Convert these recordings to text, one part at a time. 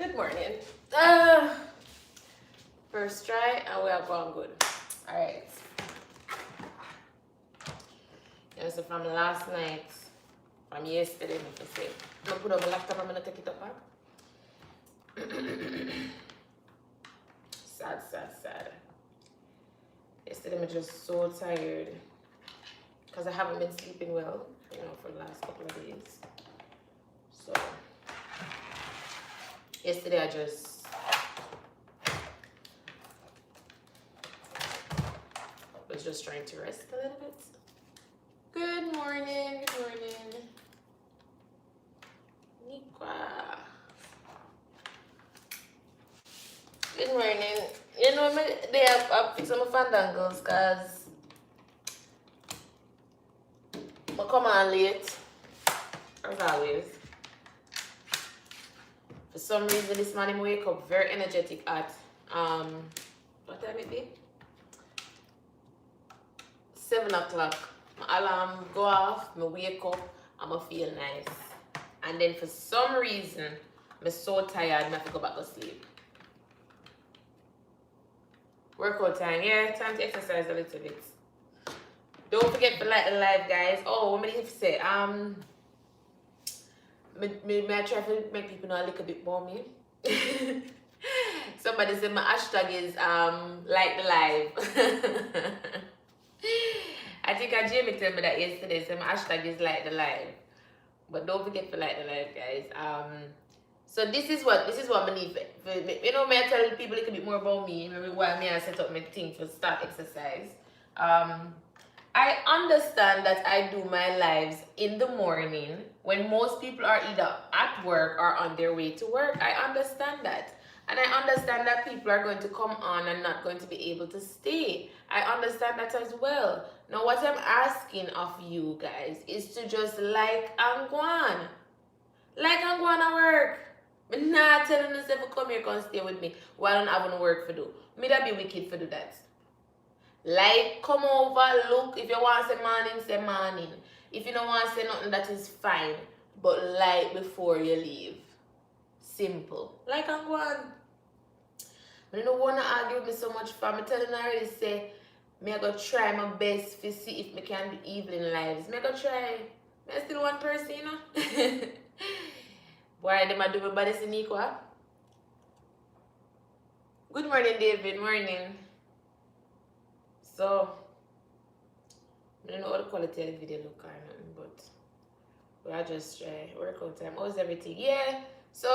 Good morning. First try and we are going good. Alright. Yeah, so from last night, from yesterday, let me say. I'm gonna put up my laptop, I'm gonna take it up back. Sad. Yesterday I'm just so tired because I haven't been sleeping well, for the last couple of days. So yesterday I just was just trying to rest a little bit. Good morning. Nikwa. Good morning. They have fixed some fandangles because I come on late, as always. For some reason this morning I wake up very energetic at what time it be? 7 o'clock. My alarm go off, I wake up, I'ma feel nice. And then for some reason, I'm so tired, I have to go back to sleep. Workout time, yeah, time to exercise a little bit. Don't forget to like the live, guys. Oh, what I say? May I try to make people know a little bit more me? Somebody said my hashtag is like the live. I think Jamie told me that yesterday. So my hashtag is like the live. But don't forget to like the live, guys. So this is what I need. May I tell people a little bit more about me? Maybe why I set up my thing to start exercise. I understand that I do my lives in the morning when most people are either at work or on their way to work. I understand that. And I understand that people are going to come on and not going to be able to stay. I understand that as well. Now what I'm asking of you guys is to just like and go on. Like and go on at work. I'm not telling you to come here and stay with me while I don't have no work to do. Me that be wicked for do that. Like, come over, look. If you want to say morning. If you don't want to say nothing, that is fine. But like before you leave. Simple. Like and go on. I don't want to argue with me so much for me telling I already say, me I go try my best to see if me can do evening lives. Me I go try. Me I still one person, you know. Boy, them I do my body Sinikwa. Good morning, David. Morning. So, I don't know what the quality of the video look or nothing, but I just try. Workout time. How's everything? Yeah. So,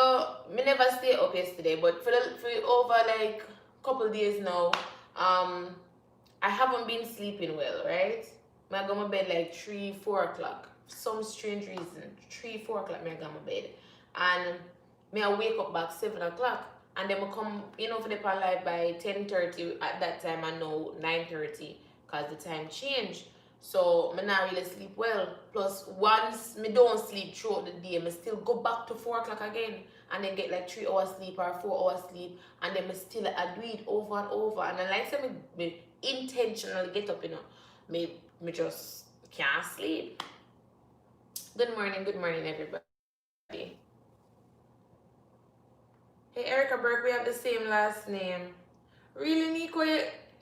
me never stay up yesterday, but for over like couple days now, I haven't been sleeping well, right? I go to my bed like 3-4 o'clock. For some strange reason, 3-4 o'clock I go to my bed, and I wake up back 7 o'clock. And then I come, for the pan live by 10:30. At that time, I know 9:30 because the time changed. So, I not really sleep well. Plus, once I don't sleep throughout the day, I still go back to 4 o'clock again. And then get like 3 hours sleep or 4 hours sleep. And then I still do it over and over. And then like I said, I intentionally get up, Me just can't sleep. Good morning, everybody. Hey, Erica Burke, we have the same last name. Really, Nico?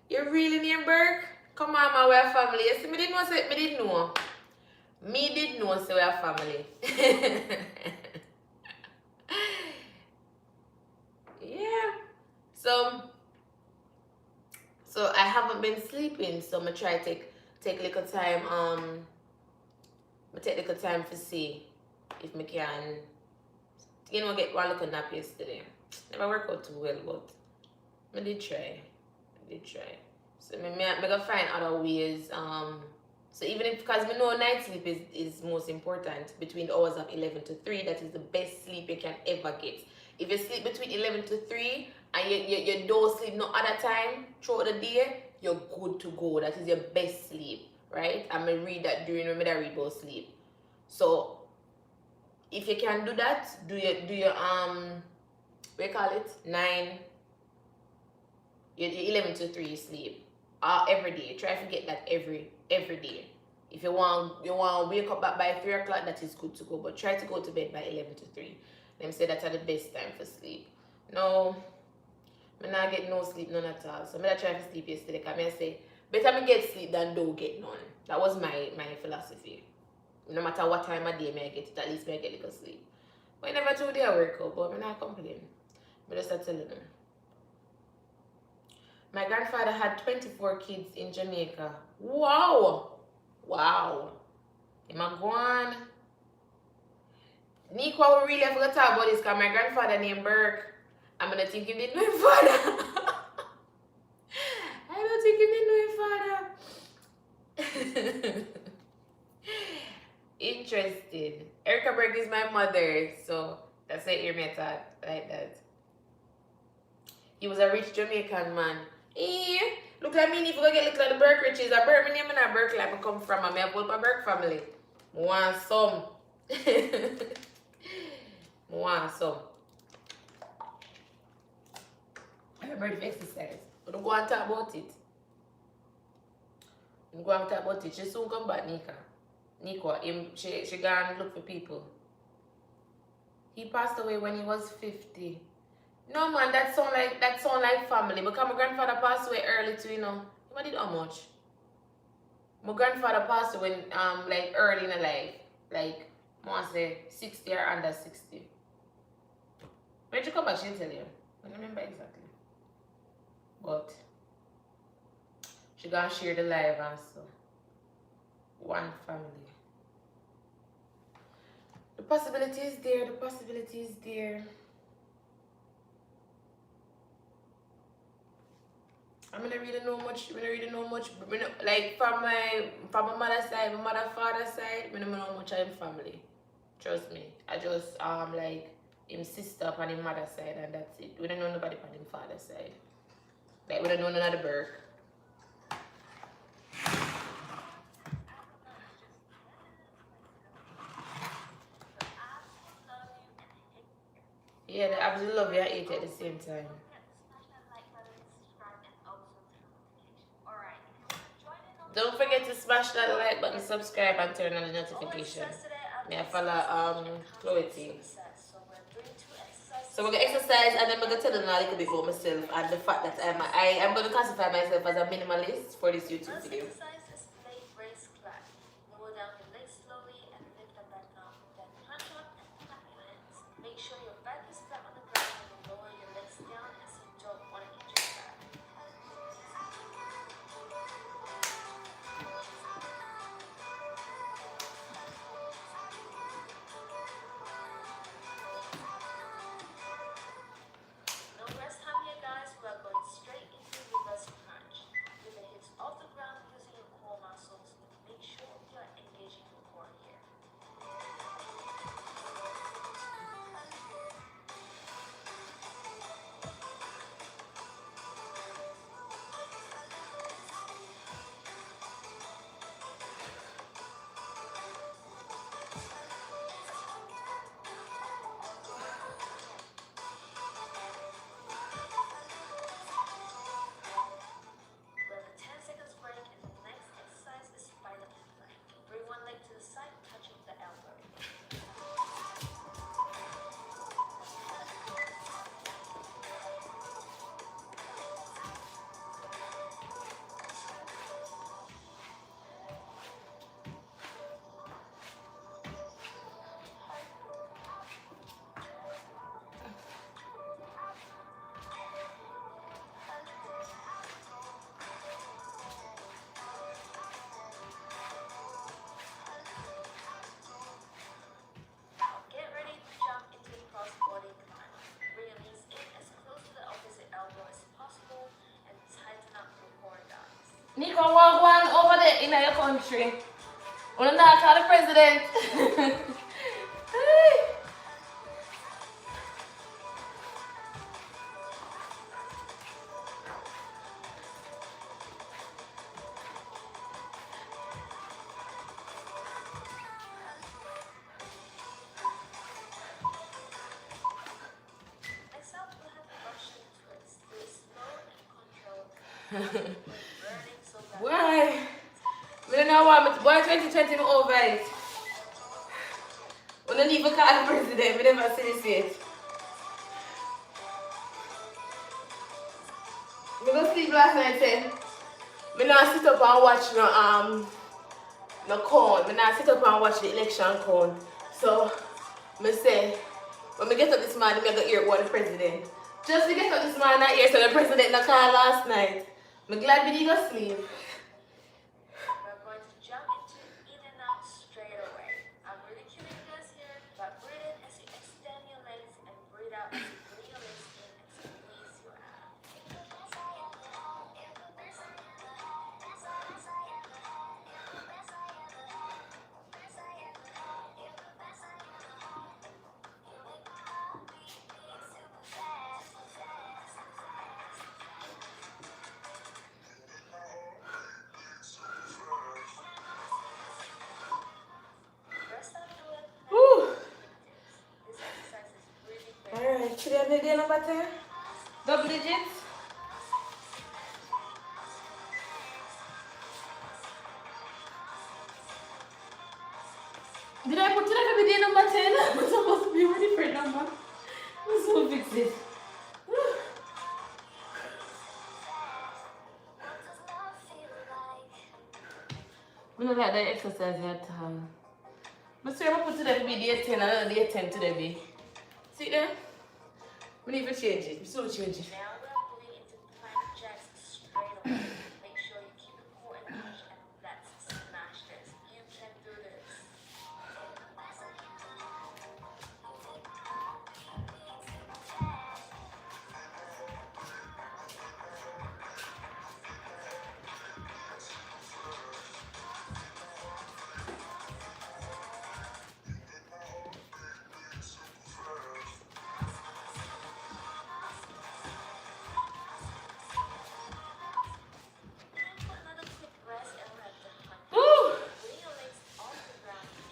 You really name Burke? Come on, man, we're family. You see, me didn't know. Me did know, so we're family. Yeah. So I haven't been sleeping, so I'm gonna try to take a little time. I take a little time to see if I can, get one little nap yesterday. Never worked out too well, but I did try. So I gotta find other ways. So even if, because we know night sleep is most important, between the hours of 11 to 3, that is the best sleep you can ever get. If you sleep between 11 to 3 and you don't sleep no other time throughout the day, you're good to go. That is your best sleep, right? I'm gonna read that during when I read about sleep. So if you can do that, do your what you call it? 11 to 3 sleep every day. Try to get that every day. If you want to wake up back by 3 o'clock, that is good to go. But try to go to bed by 11 to 3. Them say that's the best time for sleep. No, I not get no sleep none at all. So I try to sleep yesterday because I say, better me get sleep than don't get none. That was my philosophy. No matter what time of day I get it, at least I get a little sleep. But I never told you I work out, but I'm not complaining. But just telling them. My grandfather had 24 kids in Jamaica. Wow! Wow. Am I going? Nico, we really have to talk about this because my grandfather named Burke. I'm going to think he didn't know his father. I don't think he didn't know his father. Interesting. Erica Burke is my mother, so that's why you hear me talk like that. He was a rich Jamaican man. Look like me, if you go get look like the Burke riches, a Burke, my name and a Burke like I come from, I have a Burke family. Want some. Want some. I'm ready for exercise. But don't go and talk about it. Don't go and talk about it. She soon come back, Nico, she gone and look for people. He passed away when he was 50. No man, that sound like family. Because my grandfather passed away early too, you know. He did how much? My grandfather passed away like early in the life. Like I want to say 60 or under 60. When you come back, she'll tell you. I don't remember exactly. But she gonna share the life also. One family. The possibility is there, the possibility is there. I'm gonna really know much, like from my mother's side, my mother's father's side, I don't know much of him family. Trust me. I just like him sister upon his mother's side and that's it. We don't know nobody upon his father's side. Like we don't know none of the Burke. Yeah, they absolutely love you and hate you at the same time. Don't forget to smash that like button, subscribe, and turn on the notification. May I follow Chloe Ting. So we're gonna exercise and then we're gonna tell them a little bit about myself and the fact that I'm gonna classify myself as a minimalist for this YouTube video. Nico, walk one over there in your country. Wanna not call the president? Why? We don't know why. Why 2020 over it? We don't even call the president. We never see this yet. We go sleep last night saying, me not sit up and watch no count. Me not sit up and watch the election count. So me say, when me get up this morning, me go hear what the president. Just to get up this morning, I hear so the president not call last night. Me glad we didn't go sleep. We're going to jump into in and out straight away. I'm really killing this here, but breathe in as you extend your legs and breathe out as you bring your legs in and squeeze your abs. Alright, should I be number 10? Double digits? Did I put it every day number 10? I'm supposed to be a different number. I'm so fix it. We don't like the exercise at time. But sir, I put it every day 10 and another day 10 today be. See there? We need to change it. We still change it. Now we're moving into plank jacks straight away. Make sure you keep it cool and push and let's smash this. You can do this.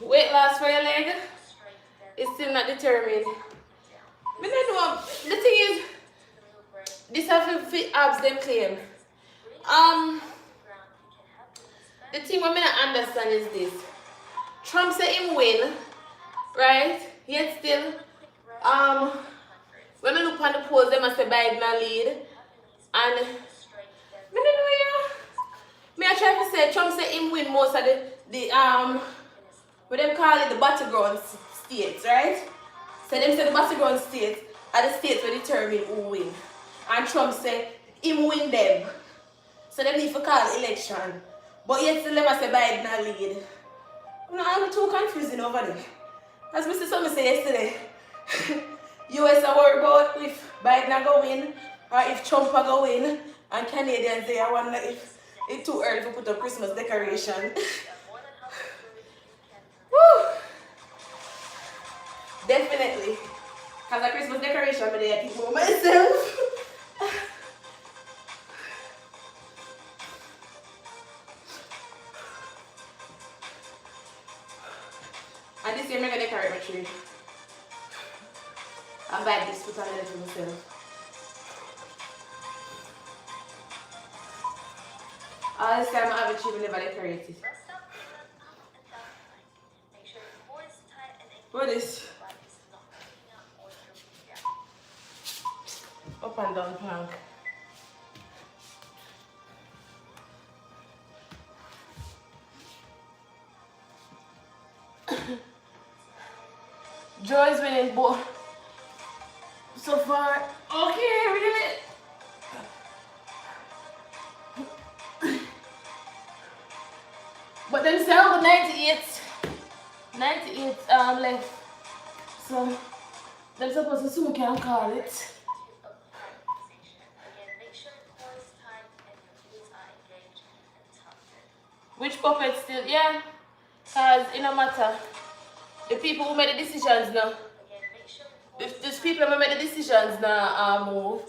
Weight loss for your leg is still not determined. But the thing is, this have to fit abs them claim. The thing what I not understand is this. Trump said him win, right? Yet still, when I look on the polls, they must say Biden a lead. And I don't know, yeah. Me I try to say Trump said him win most of the what them call it the battleground states, right? So them say the battleground states are the states where determine who win. And Trump say him win them. So them need to call election. But yet still them say Biden a lead. I'm too confusing over there. As Mr. Summer said yesterday, US are worried about if Biden a go win or if Trump a go win, and Canadians they are wonder if it's too early to put up Christmas decoration. Woo! Definitely. Because a Christmas decoration, I'm there to keep for myself. And this year, I'm going to decorate my tree. I'm buying this put on it for myself. All this time, I have a tree, but never decorate it. What is? Up and down plank. Joy's winning, boy. So far, okay, we did it. But then still have 98 left. So they're supposed to soon can call it. Which puppet still? Yeah. Because it no matter. The people who made the decisions now. These people who made the decisions now move.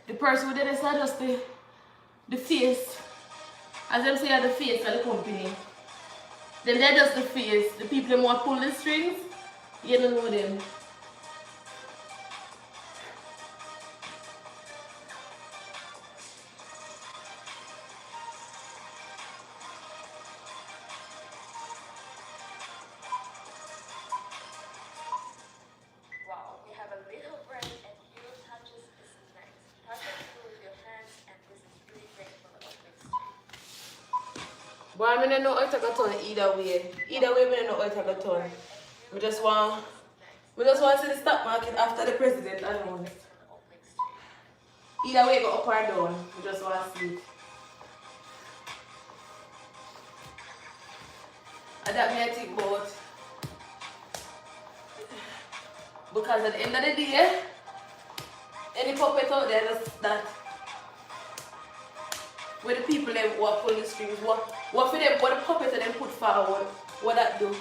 The person who did this are just the face. As them say are the face of the company. Then they're just the face. The people who want to pull the strings, you don't know them. Boy, I don't know how to go turn either way. Either way, I don't know how to go turn. We just want to see the stock market after the president announced. Either way, go up or down. We just want to see it. And that may I think about. Because at the end of the day, any puppet out there that where the people them who are pulling the strings, what for them, what the puppet them put forward, what that do?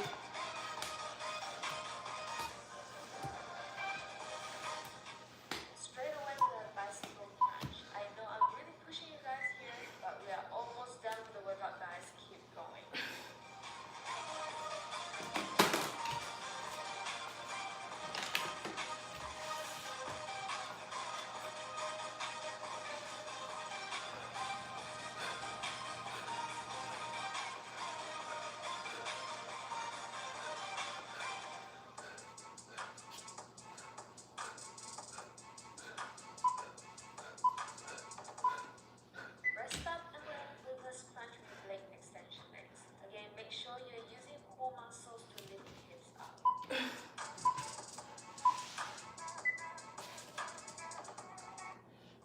Straight away with a bicycle crunch. I know I'm really pushing you guys here, but we are almost done with the workout, guys. Keep going. Rest up and then reverse crunch with leg extension legs. Again, make sure you're using core muscles to lift the hips up.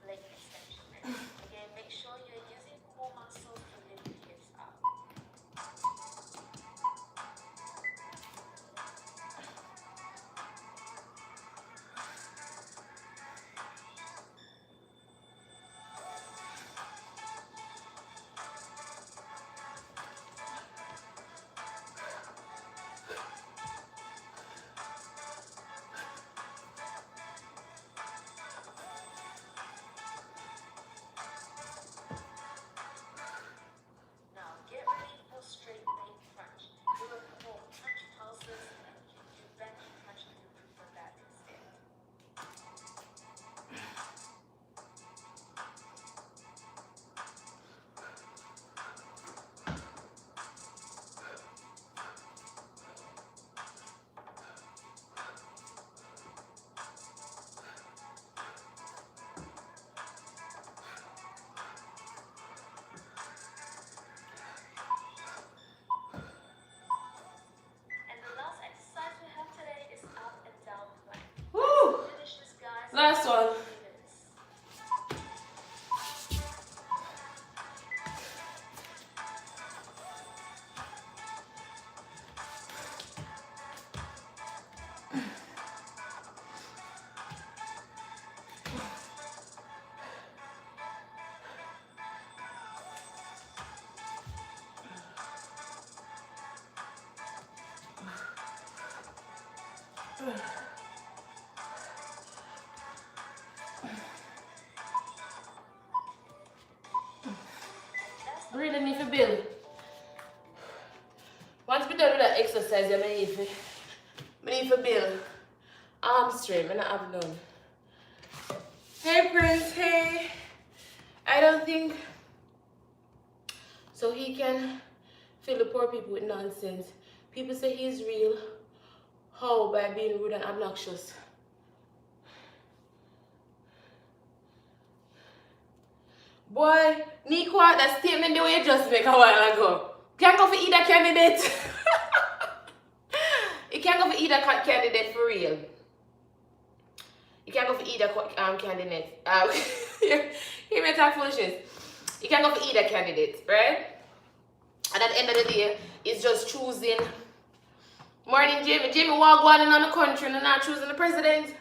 Leg extension legs. Again, make sure you're using core muscles to lift the hips up. Now get ready for straight leg crunch. Do a couple of crunch pulses and you can do bench crunch if you prefer that instead. And the last exercise we have today is up and down plank. Woo! Finish this, guys. Last one. Really need to build. Once we done with that exercise, I need to build arm strength. I have none. Hey Prince, hey. I don't think so. He can fill the poor people with nonsense. People say he's real. How? By being rude and obnoxious. Boy, Nico, that statement the way you just make a while ago. Can't go for either candidate. You can't go for either candidate for real. You can't go for either candidate. You may talk foolishness. You can't go for either candidate, right? And at the end of the day, it's just choosing. Morning, Jimmy. Jimmy walk going on the country and not choosing the president.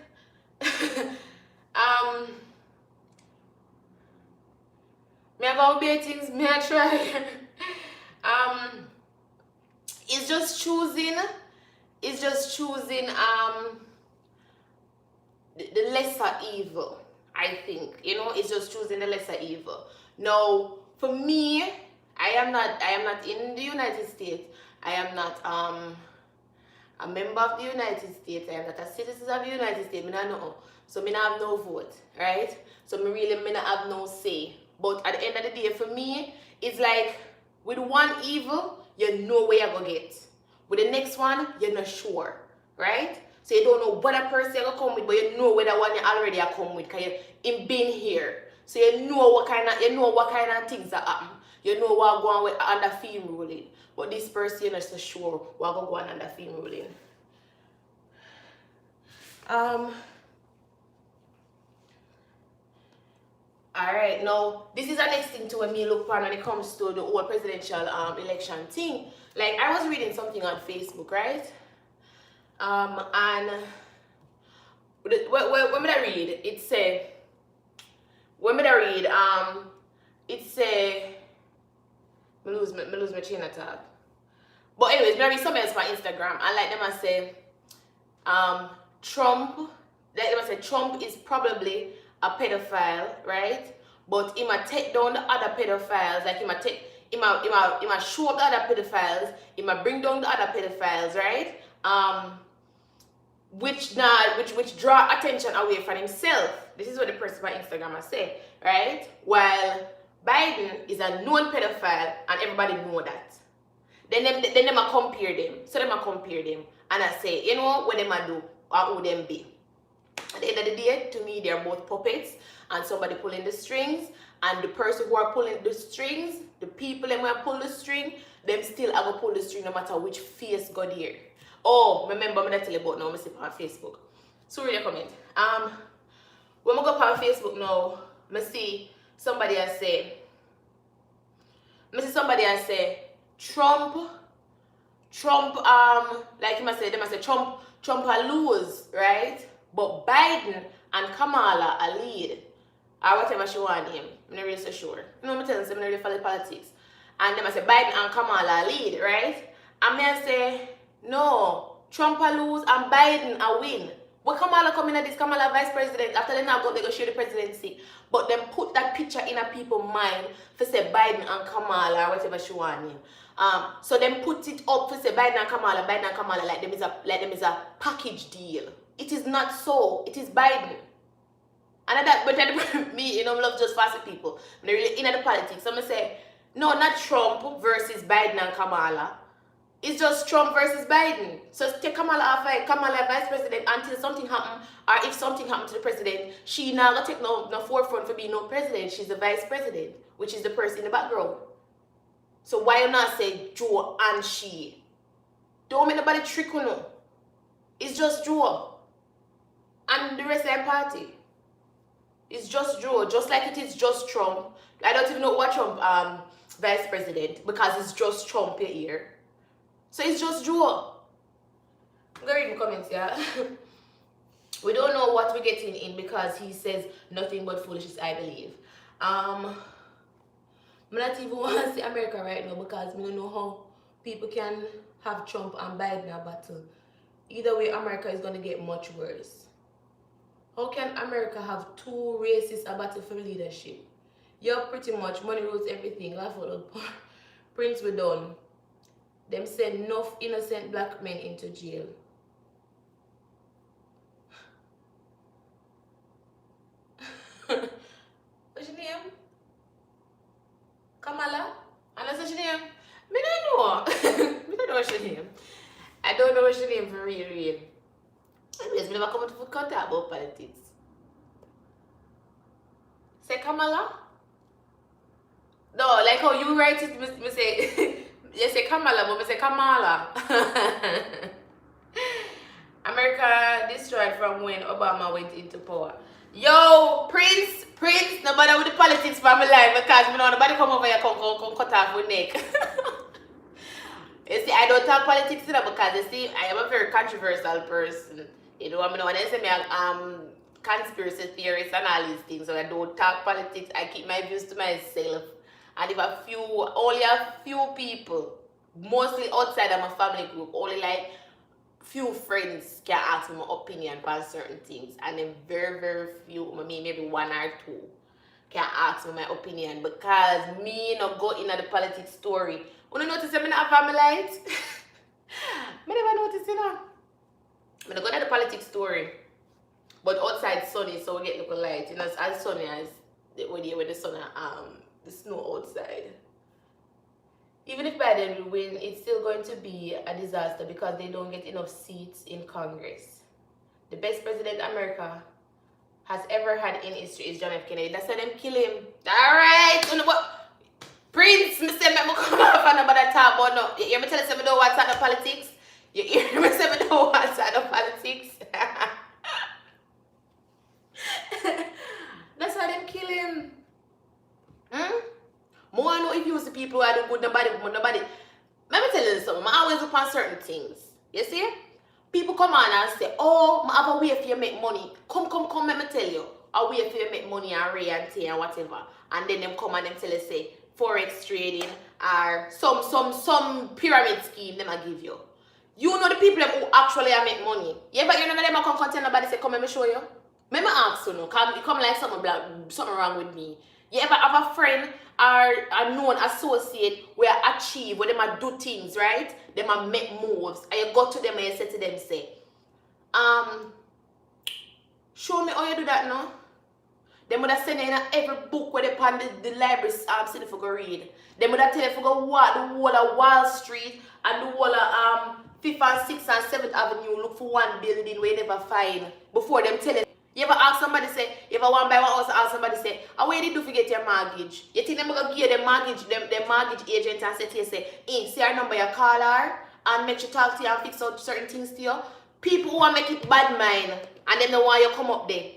May I go be things, may I try? It's just choosing the lesser evil, I think. You know, it's just choosing the lesser evil. Now, for me, I am not in the United States. I am not a member of the United States. I am not a citizen of the United States. I don't know. So I have no vote, right? So I not have no say. But at the end of the day, for me, it's like with one evil, you know where you're going to get. With the next one, you're not sure, right? So you don't know what a person you're going to come with, but you know where that one you already have come with because you've been here. So you know what kind of things that happen. You know what going with under film ruling. But this person is so sure what go on under film ruling. Alright, now this is the next thing to when me look for when it comes to the whole presidential election thing. Like I was reading something on Facebook, right? And when I read, it say it say me lose my chain of thought. But anyways, maybe something else for Instagram, and like them I say, Trump is probably a pedophile, right? But he might take down the other pedophiles, like he might show up the other pedophiles, he might bring down the other pedophiles, right? Which draw attention away from himself. This is what the person by Instagram say, right? While Biden is a known pedophile and everybody know that. Then them a compare them. So them a compare them. And I say, you know what them a do or who them be. At the end of the day, to me, they're both puppets and somebody pulling the strings. And the person who are pulling the strings, the people them who pull the string, them still are going to pull the string no matter which face go there. Oh, remember me that tell you about now, I see on Facebook. So read your comment. When I go on Facebook now, I see somebody I say Trump, like him I say Trump a lose, right? But Biden and Kamala a lead. Or whatever she want him. I'm not really so sure. You know, I'm telling them, I'm not really follow politics. And them I say Biden and Kamala a lead, right? And me I say, no, Trump a lose and Biden a win. But Kamala come in at this, Kamala vice president, after they now go, they go share the presidency. But them put that picture in a people's mind for say Biden and Kamala or whatever she want him. So them put it up for say Biden and Kamala, like them is a package deal. It is not so. It is Biden. And that, but me, you know, I love just fast people. They're really in the politics. So I'm going to say, no, not Trump versus Biden and Kamala. It's just Trump versus Biden. So take Kamala off, Kamala vice president until something happen, or if something happen to the president, she not going to take no forefront for being no president. She's the vice president, which is the person in the background. So why you not say Joe and she? Don't make nobody trick you no. It's just Joe. And the rest of the party. It's just Joe, just like it is just Trump. I don't even know what Trump vice president, because it's just Trump here. So it's just Joe. I'm going to read the comments, yeah. We don't know what we're getting in because he says nothing but foolishness, I believe. I not even want to see America right now because we don't know how people can have Trump and Biden in a battle. Either way, America is going to get much worse. How can America have two races a battle for leadership? You're pretty much money rules everything. Laugh out loud. Prince we done. Them send enough innocent black men into jail. What's your name? Kamala? And that's what's your name? Me don't know. Me don't know what's your name. I don't know what's your name for real. Anyways, we never come to contact about politics. Say Kamala? No, like how you write it, me say, you say Kamala, but me say Kamala. America destroyed from when Obama went into power. Yo, Prince, nobody with the politics for my life because me know nobody come over here come cut off my neck. You see, I don't talk politics today because you see, I am a very controversial person. You know, I mean, when I say me conspiracy theorists and all these things, so I don't talk politics. I keep my views to myself. And if only a few people, mostly outside of my family group, only like few friends can ask me my opinion on certain things, and then very, very few, maybe one or two, can ask me my opinion because me not go into the politics story. You notice I'm not a family light? I never notice, you know. I'm not go into the politics story, but outside sunny, so we get local light. You know, it's as sunny as when the sun the snow outside. Even if Biden will win, it's still going to be a disaster because they don't get enough seats in Congress. The best president America has ever had in history is John F. Kennedy. That's why them kill him. Alright! Prince, me say me come off and nobody talk about no. You hear me tell you say me don't want to politics? You hear me say me don't want to politics? That's why them kill him. More I know if you was the people who are the good, nobody. Let me tell you something. I always look on certain things. You see? People come on and say, oh, I have a way for you make money. Come, let me tell you. A way for you make money and ray and tea and whatever. And then them come and them tell you, say, forex trading or some pyramid scheme them I give you. You know the people who actually make money. Yeah, but you know them I come tell nobody say, come let me show you. Let me ask you, no, come like something wrong with me. You ever have a friend or a known associate where achieve, where them do things, right? Them make moves, and you go to them and you say to them, say, show me how you do that now. Them would have send you in every book where they pan the library city for go read. Them would have tell you for go walk the whole of Wall Street and the whole of 5th and 6th and 7th Avenue, look for one building where you never find before them tell you. You ever ask somebody say, you ever want to buy one house, ask somebody say, how where did you forget your mortgage? You think them gonna give you the mortgage, the mortgage agent and say to you, say, hey, see our number, you call her and make sure talk to you and fix out certain things to you. People who want to make it bad mind and them don't want you come up there.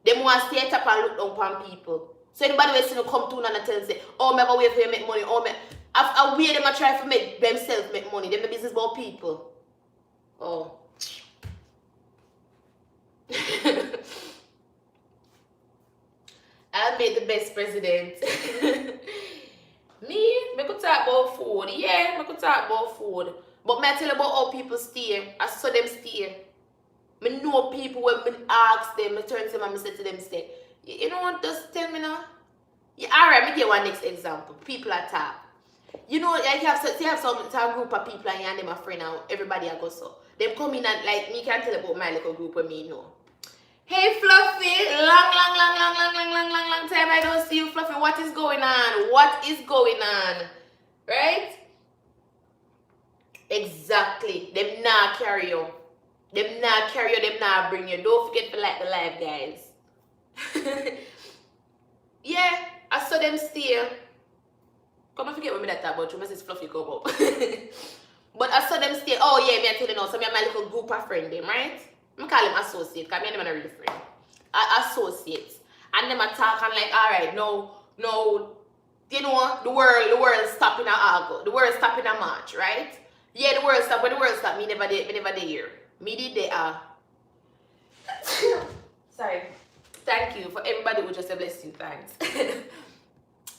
Them want to stay up and look down upon people. So anybody will see you come to and tell them, say, oh, I have a way for you to make money, oh, a way them try to make themselves make money. Them the business about people. Oh. I'll be the best president. Me could talk about food. Yeah, I could talk about food. But I tell you about how people stay. I saw them stay. I know people when I ask them, I turn to them and I say to them, say, you know what, just tell me now. Yeah, alright, me give one next example. People are talk. You know, like you have some group of people and you and them a friend and everybody I go so. Them come in and like me can tell about my little group with me know. Hey Fluffy, long time I don't see you, Fluffy. What is going on? What is going on? Right? Exactly. Them not carry you. Them not carry you, them not bring you. Don't forget to like the live, guys. Yeah, I saw them still. Come and forget what me that talk about you. Mrs. Fluffy come up. But I saw them still. Oh yeah, me I tell you now. So me and my little group of friends, them, right? I call them associates, because me and them are really friends. Associates. And them are talking like, alright, no, you know, the world stop in August. The world stop in March, right? Yeah, the world stop. When the world stop, me never there here. Me did there. Sorry. Thank you for everybody who just bless you, thanks.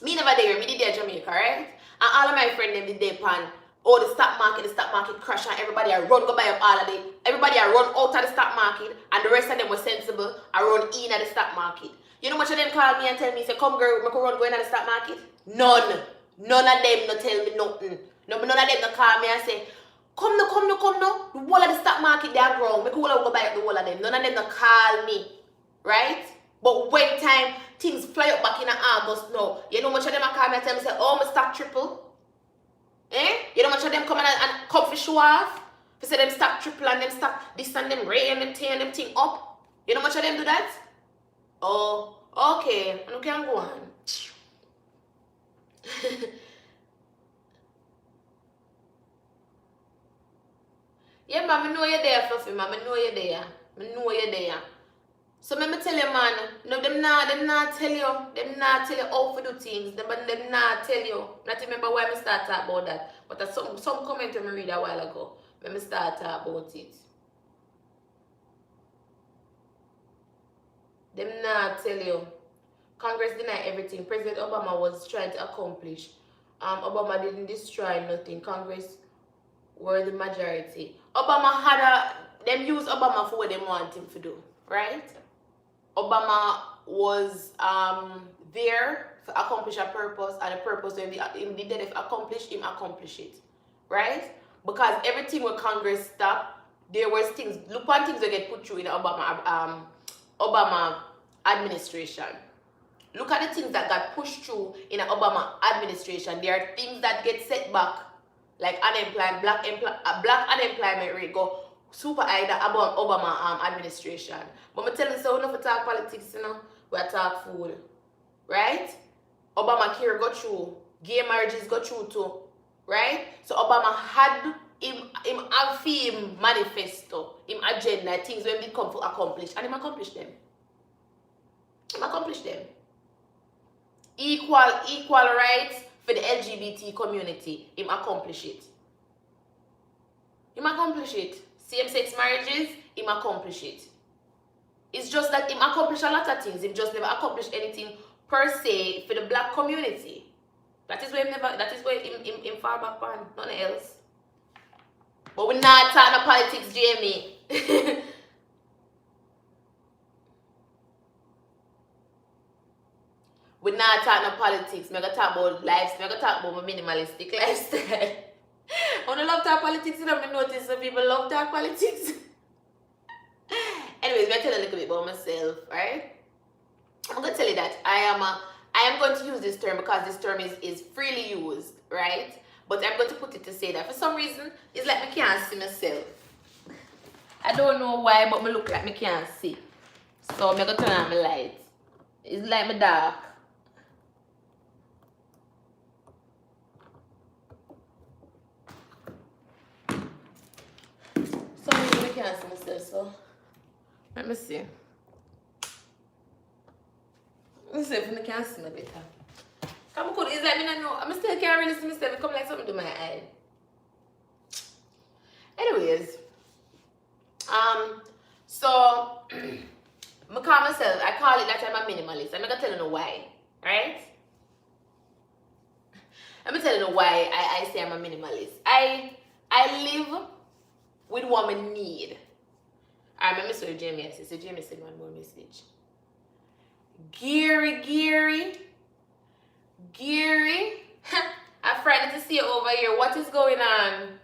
Me never there, me did there Jamaica, right? And all of my friends them did there pan. Oh, the stock market crash and everybody I run go buy up all of it. Everybody I run out of the stock market and the rest of them were sensible. I run in at the stock market. You know much of them call me and tell me, say, come girl, we can run going at the stock market? None. None of them no tell me nothing. None of them no call me and say, come no. The whole of the stock market they are grown. We can go buy up the whole of them. None of them no call me. Right? But when time things fly up back in August now, you know much of them call me and tell me, say, oh, my stock triple. You know much of them come and come for show off? For say them stock triple and them stock this and them ray and them thing and them thing up. You know much of them do that? Oh, okay. You can go on. Yeah, man, I know you're there, Fluffy, man. I know you're there. I know you're there. So let me tell you, man, no, them not tell you how to do things. Them not tell you. Not remember why I start talk about that. But that's some comment I read a while ago. When I start talk about it. Them not tell you. Congress denied everything President Obama was trying to accomplish. Obama didn't destroy nothing. Congress were the majority. Them use Obama for what they want him to do, right? Obama was there to accomplish a purpose, and the purpose when him did that accomplish it, right? Because everything when Congress stopped, there was things. Look on things that get put through in the Obama administration. Look at the things that got pushed through in the Obama administration. There are things that get set back, like unemployment, black unemployment rate go super high about Obama administration. But I tell you, so we don't talk politics, you know, we talk food, right? Obamacare go through, gay marriages go through too, right? So Obama had him have him manifesto, him agenda, things when we come to accomplish, and him accomplish them. Him accomplish them. Equal rights for the LGBT community, him accomplish it. Him accomplish it. Same-sex marriages, him accomplish it. It's just that him accomplish a lot of things. Him just never accomplish anything per se for the black community. That is where him fall back on, nothing else. But we're not talking about politics, Jamie. We're not talking about politics. We're going to talk about lives. We're going to talk about my minimalistic lifestyle. I don't love talk politics, and I notice that people love talk politics. Anyways, I'm going to tell you a little bit about myself, right? I'm going to tell you that I am going to use this term because this term is freely used, right? But I'm going to put it to say that for some reason, it's like I can't see myself. I don't know why, but I look like I can't see. So I'm going to turn on my lights. It's like my dark. Some reason I can't see myself, so let me see. Let's see if I can see me better. Come on, it's like I know. I still can't really see myself. It come like something to my eye. Anyways, so I call myself. I call it that I'm a minimalist. I'm gonna tell you why, right? Let me tell you why I say I'm a minimalist. I live with what I need. I remember Sir Jamie. So Jamie sent one more message. Geary. I'm frightened to see it over here. What is going on?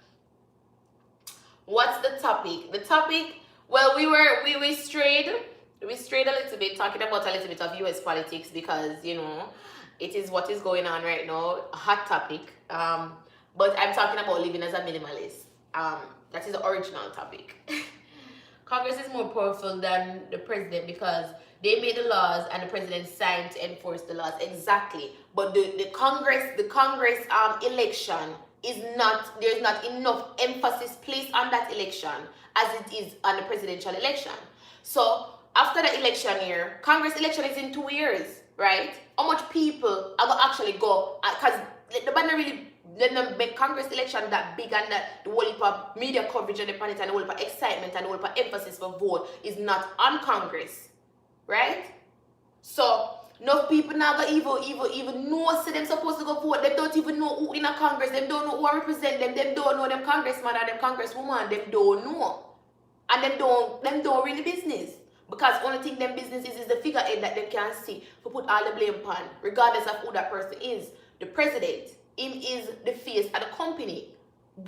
What's the topic? The topic, well, we strayed a little bit, talking about a little bit of US politics because, you know, it is what is going on right now, a hot topic. But I'm talking about living as a minimalist. That is the original topic. Congress is more powerful than the president because they made the laws and the president signed to enforce the laws. Exactly. But the Congress election is not, there's not enough emphasis placed on that election as it is on the presidential election. So after the election year, Congress election is in 2 years, right? How much people are going to actually go? Because the banner really didn't make Congress election that big, and the whole heap of media coverage on the planet and the whole heap of excitement and the whole heap of emphasis for vote is not on Congress, right? So enough people now go even know say them supposed to go vote. They don't even know who in a Congress. They don't know who represent them. They don't know them congressman or them congresswoman. They don't know, and them don't really business. Because only thing them business is the figurehead that they can see to put all the blame upon, regardless of who that person is. The president, him is the face of the company.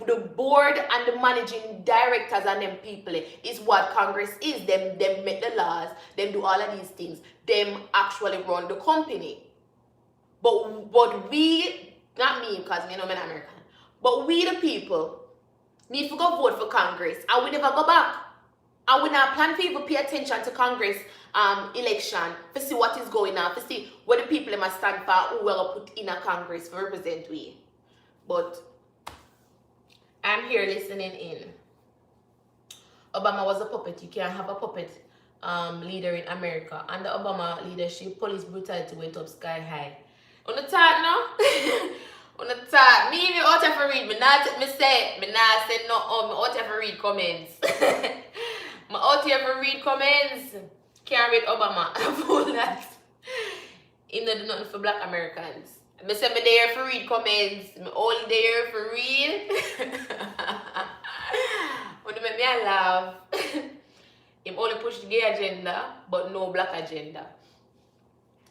The board and the managing directors and them people is what Congress is. Them make the laws, them do all of these things. Them actually run the company. But we, not me because me know I'm American, but we the people need to go vote for Congress and we never go back. And we not plan for even pay attention to Congress election to see what is going on, to see what the people must stand for, who will put in a Congress to represent we. But I'm here listening in. Obama was a puppet. You can't have a puppet leader in America. And the Obama leadership, police brutality went up sky high. On the top now? On the top. Me out here for read. Me not say no. Me out here for read comments. Me out here for read comments. Can't read Obama. Fool that. He not do nothing for black Americans. Me say me there for read comments. Me all there for read. When you make me laugh. Him only push the gay agenda, but no black agenda.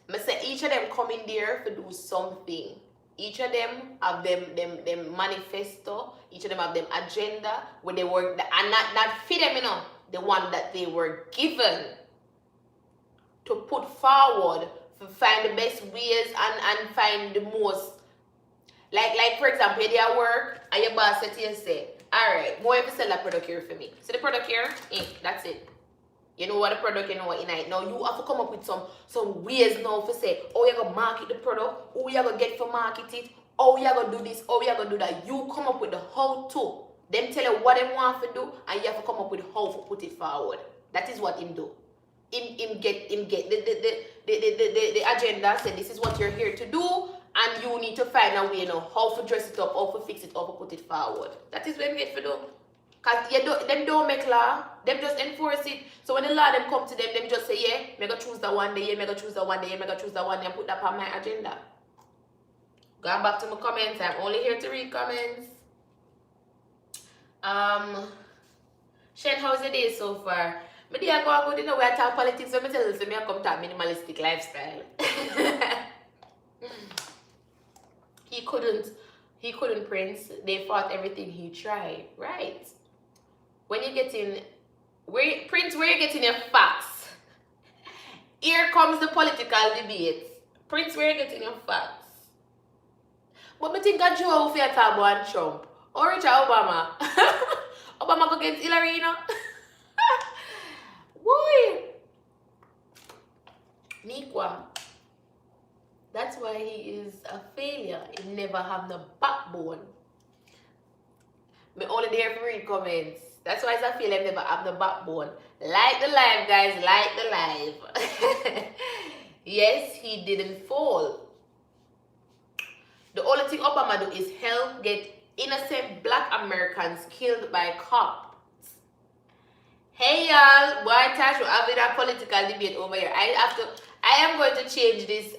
Me say each of them come in there to do something. Each of them have them manifesto. Each of them have them agenda where they work, and not for them, you know, the one that they were given to put forward to find the best ways and find the most. Like for example, they are work and your boss said to you, say, alright, more if you sell that product here for me. So the product here, that's it. You know what the product, you know what in it. Now you have to come up with some ways now to say, oh, you're going to market the product, who you're going to get for market it, oh, you are going to do this, oh, you are going to do that. You come up with the how to. Them tell you what they want to do, and you have to come up with how to put it forward. That is what him do. Him get the agenda, say this is what you're here to do, and you need to find a way, you know, how to dress it up, how to fix it, how to put it forward. That is what him get to do. Because them don't make law, them just enforce it. So when the law them come to them, them just say, yeah, me go choose the one day, yeah, me go choose the one day, yeah, me go choose the one day, and put that on my agenda. Going back to my comments, I'm only here to read comments. Shane, how's your day so far? My day I go good, you know, we talk politics, so I tell you, I come talk minimalistic lifestyle. he couldn't Prince. They fought everything he tried, right? When you get in, Prince, where you getting your facts? Here comes the political debate. Prince, where you getting your facts? But I think I Joe if you talk about Trump or Richard Obama. Obama go against Hillary, you know? Boy. Nikwa. That's why he is a failure. He never have no backbone. Me only there for read comments. That's why I feel like never have no backbone. Like the live, guys. Like the live. Yes, he didn't fall. The only thing Obama do is help get innocent black Americans killed by cops. Hey y'all, why Tash we're having a political debate over here. I am going to change this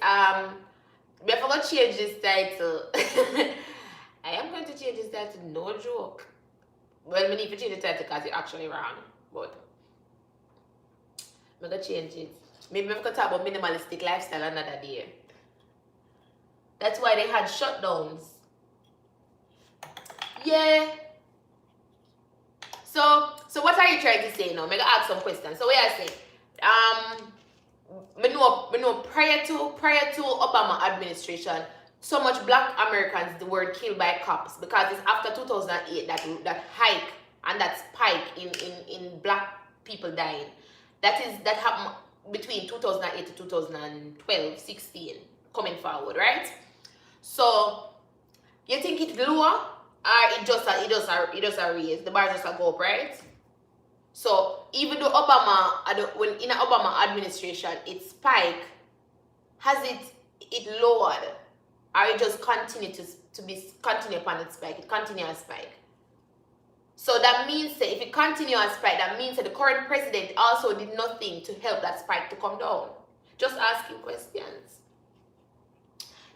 before I change this title. I am going to change this title, no joke. Well, we need to change the title because it's actually wrong. But I'm gonna change it. Maybe we're gonna talk about minimalistic lifestyle another day. That's why they had shutdowns. Yeah. So what are you trying to say now? I'm gonna ask some questions. So what I say? We know prior to Obama administration, so much black Americans were killed by cops because it's after 2008 that hike and that spike in black people dying. That happened between 2008 to 2012, 16 coming forward, right? So you think it's lower or it just a raise? The bar just a go up, right? So even though when in an Obama administration it spike, has it lowered? Or it just continue upon its spike? It continues spike. So that means that if it continues a spike, that means that the current president also did nothing to help that spike to come down. Just asking questions.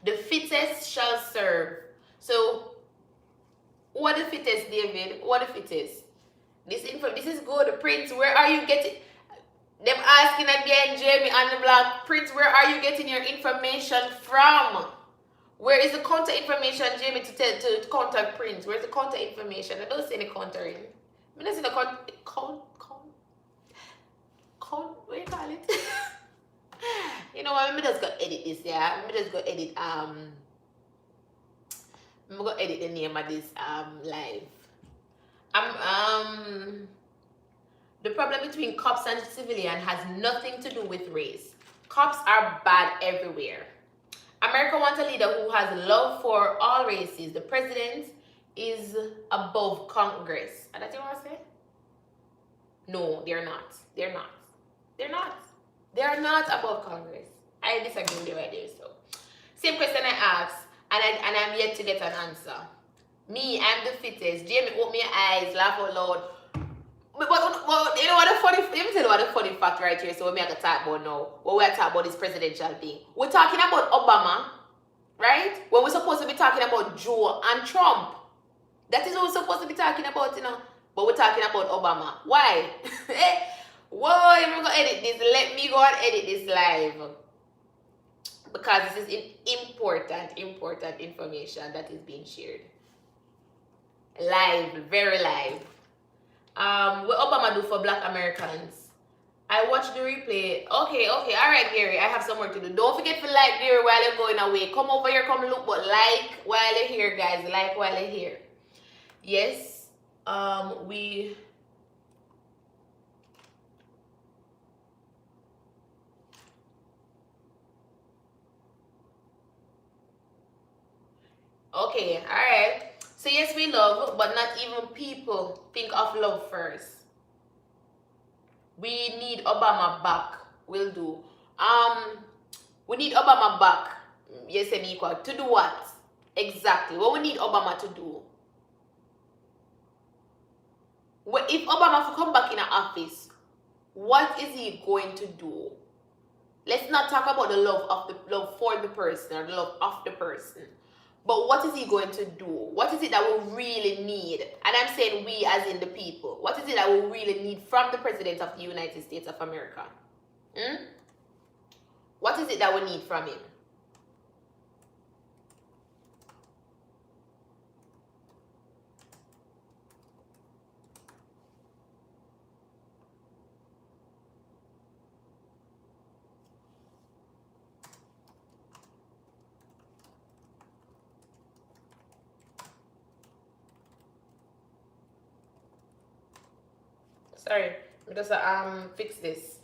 The fittest shall serve. So what the fittest, David? What the fittest? This is good. Prince, where are you getting? Them asking again, Jamie and the Black. Prince, where are you getting your information from? Where is the contact information, Jamie, to contact Prince? Where's the contact information? I don't see any contouring. I don't see the what do you call it? You know what? Let me just go edit this, yeah. Let me just go edit I'm gonna edit the name of this live. The problem between cops and civilian has nothing to do with race. Cops are bad everywhere. America wants a leader who has love for all races. The president is above Congress. Is that what you want to say? No, they're not. They're not. They're not. They are not above Congress. I disagree with you right there. So, same question I asked, and I'm yet to get an answer. Me, I'm the fittest. Jamie, open your eyes, laugh out loud. But you know what the funny? Let me tell you what the funny fact right here. So what we are gonna talk about now? What we are talking about is presidential thing. We're talking about Obama, right? When we're supposed to be talking about Joe and Trump. That is what we're supposed to be talking about, you know. But we're talking about Obama. Why? Whoa, I'm gonna edit this. Let me go and edit this live. Because this is important information that is being shared. Live, very live. What Obama do for black Americans? I watched the replay. Okay, alright, Gary, I have some work to do. Don't forget to like Gary while you're going away. Come over here, come look, but like while you're here, guys. Like while you're here. Yes, we... Okay, alright. So yes, we love, but not even people think of love first. We need Obama back. Will do. We need Obama back. Yes, and equal. To do what? Exactly. What we need Obama to do? If Obama to come back in the office, what is he going to do? Let's not talk about the love for the person or the love of the person. But what is he going to do? What is it that we really need? And I'm saying we as in the people. What is it that we really need from the President of the United States of America? What is it that we need from him? Sorry, because fix this.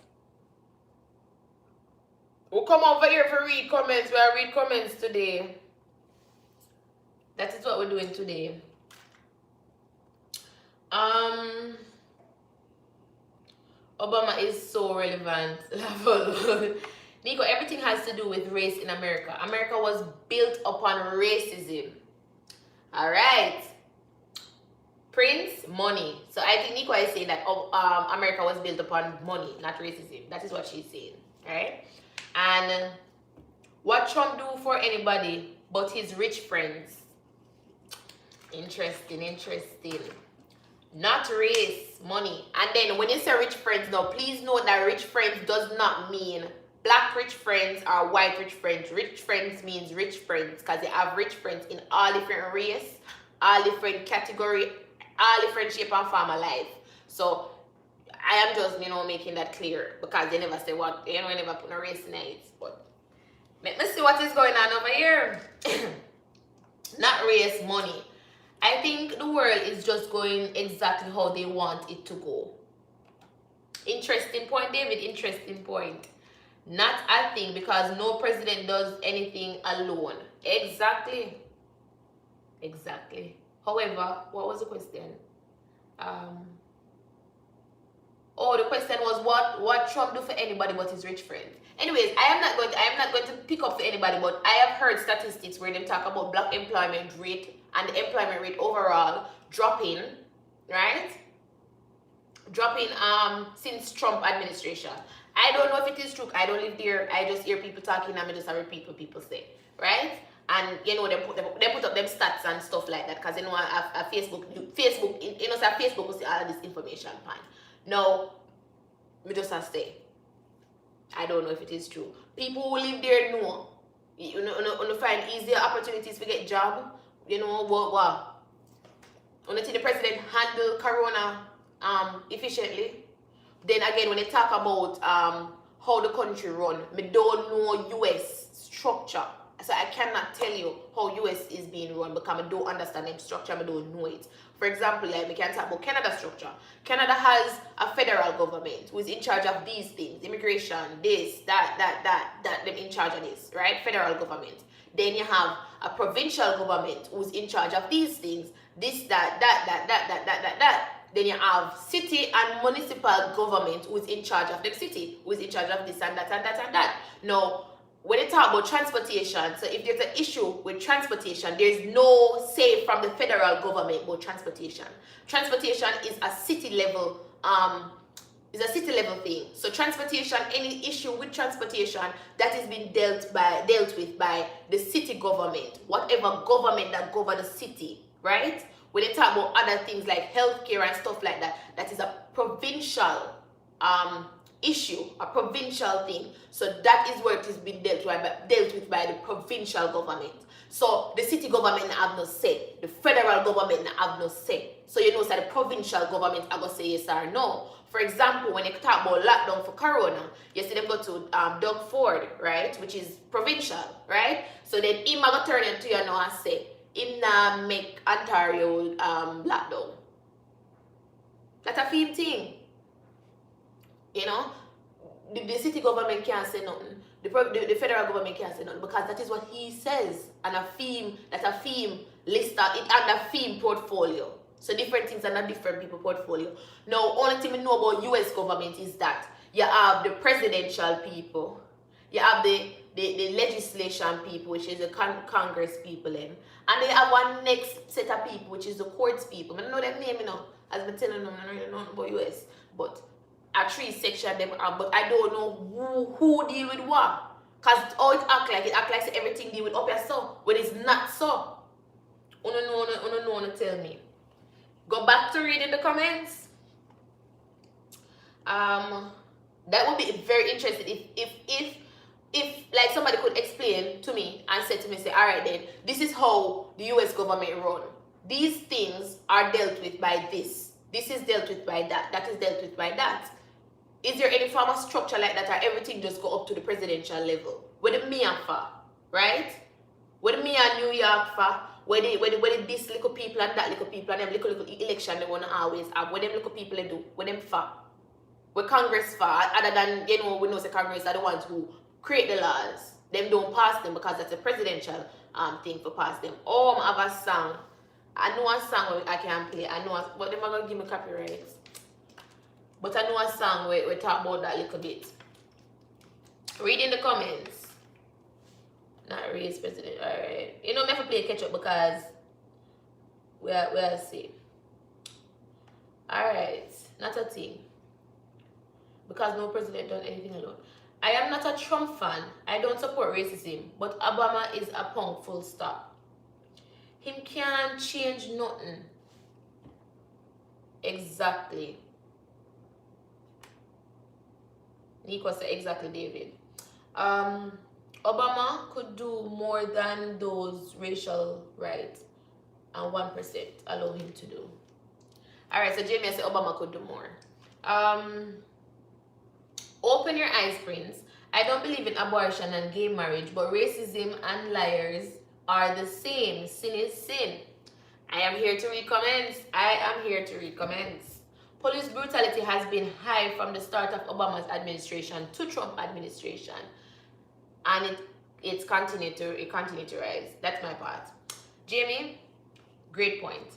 We'll come over here for read comments. We'll read comments today. That is what we're doing today. Obama is so relevant. Nico, everything has to do with race in America. America was built upon racism. All right. Prince, money. So I think Nico is saying that America was built upon money, not racism. That is what she's saying. Right? And what Trump do for anybody but his rich friends? Interesting. Not race, money. And then when you say rich friends, now please note that rich friends does not mean black rich friends or white rich friends. Rich friends means rich friends because they have rich friends in all different race, all different category, all different shape and form of life. So I am just, making that clear because they never say what, they never put no race in it. But let me see what is going on over here. Not race, money. I think the world is just going exactly how they want it to go. Interesting point, David. Interesting point. Not a thing because no president does anything alone. Exactly. However, what was the question? The question was what Trump do for anybody but his rich friends. Anyways, I am not going to pick up for anybody, but I have heard statistics where they talk about black employment rate and the employment rate overall dropping, right? Dropping since Trump administration. I don't know if it is true. I don't live there. I just hear people talking and I just repeat what people say, right? And they put up them stats and stuff like that because a Facebook, Facebook will see all of this information pan. Now, me just say, I don't know if it is true. People who live there know. You find easier opportunities to get job. What? When the president handle corona efficiently. Then again, when they talk about how the country run, me don't know US structure. So I cannot tell you how US is being run because I don't understand them structure, I don't know it. For example, like we can talk about Canada structure. Canada has a federal government who is in charge of these things, immigration, this, that, them in charge of this, right? Federal government. Then you have a provincial government who's in charge of these things, this, that. Then you have city and municipal government who's in charge of the city, who's in charge of this and that. Now, when you talk about transportation, so if there's an issue with transportation, there's no say from the federal government about transportation. Transportation is a city level thing. So transportation, any issue with transportation, that is being dealt with by the city government, whatever government that governs the city, right? When they talk about other things like healthcare and stuff like that, that is a provincial issue, a provincial thing. So that is where it is being dealt with by the provincial government. So the city government have no say. The federal government have no say. So that the provincial government are going to say yes or no. For example, when you talk about lockdown for corona, you see them go to Doug Ford, right, which is provincial, right? So then him are going to turn into you now and say, him not make Ontario lockdown. That's a fine thing. The city government can't say nothing. the federal government can't say nothing because that is what he says. And a theme, that's a theme list, it under theme portfolio. So different things are not different people portfolio. Now, only thing we know about US government is that you have the presidential people, you have the legislation people, which is the Congress people them, and they have one next set of people, which is the courts people. I don't know them name, you know, as I'm telling them, I don't really know about US, but a three section them are, but I don't know who deal with what. Cause all it act like everything deal with up here so, when it's not so. Uno tell me. Go back to reading the comments. That would be very interesting if like somebody could explain to me and say to me, say, all right then, this is how the US government run. These things are dealt with by this. This is dealt with by that. That is dealt with by that. Is there any form of structure like that, or everything just go up to the presidential level? Where the me and for, right? Where the me and New York for? Where this little people and that little people and them little election they wanna always have? Where them little people they do? Where them for? Where Congress for? Other than, you know, we know the Congress are the ones who create the laws. Them don't pass them because that's a presidential thing for pass them. Oh, I have a song. I know a song I can play. I know, but they're not gonna give me copyright. But I know a song where we talk about that a little bit. Read in the comments. Not raise president. Alright. You know, I have to play catch up because we'll see. Alright. Not a thing. Because no president done anything alone. I am not a Trump fan. I don't support racism. But Obama is a punk, full stop. Him can't change nothing. Exactly. Nico said exactly, David. Obama could do more than those racial rights, and 1% allow him to do. All right, so Jamie said Obama could do more. Open your eyes, Prince. I don't believe in abortion and gay marriage, but racism and liars are the same. Sin is sin. I am here to read comments. I am here to read comments. Police brutality has been high from the start of Obama's administration to Trump administration, and it continued to rise. That's my part. Jamie, great point.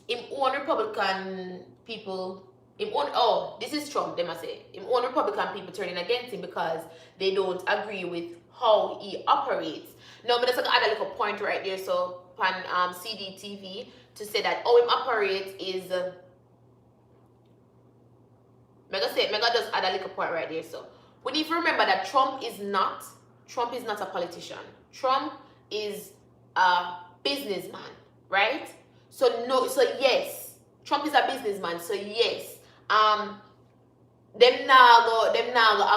In own Republican people, this is Trump, they must say. In own Republican people turning against him because they don't agree with how he operates. Now, but let's add a little point right there. So, on CDTV to say that how him operates is. Mega just add a little point right there. So we need to remember that Trump is not a politician. Trump is a businessman, right? So yes, Trump is a businessman. So yes, them now go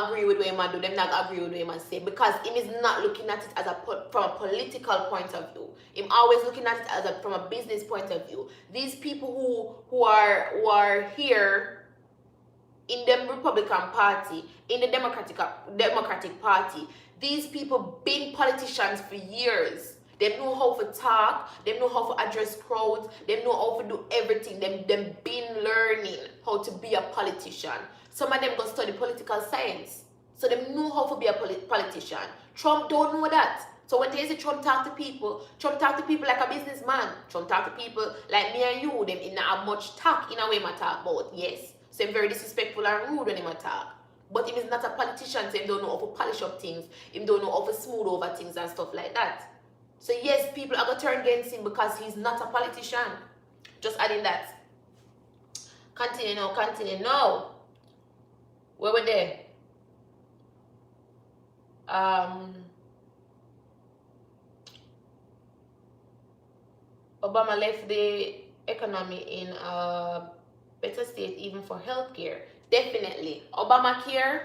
agree with what him do. Them now go agree with what him say because him is not looking at it as from a political point of view. Him always looking at it as from a business point of view. These people who are here in the Republican Party, in the Democratic Party, these people been politicians for years. They know how to talk, they know how to address crowds, they know how to do everything. Them been learning how to be a politician. Some of them go study political science. So they know how to be a politician. Trump don't know that. So when they say Trump talk to people like a businessman. Trump talk to people like me and you. Them in not have much talk in a way I talk about, yes. So I'm very disrespectful and rude when he talk. But he is not a politician, so he don't know how to polish up things. He don't know how to smooth over things and stuff like that. So yes, people are going to turn against him because he's not a politician. Just adding that. Continue now. Where were they? Obama left the economy in a better state even for healthcare. Definitely. Obamacare,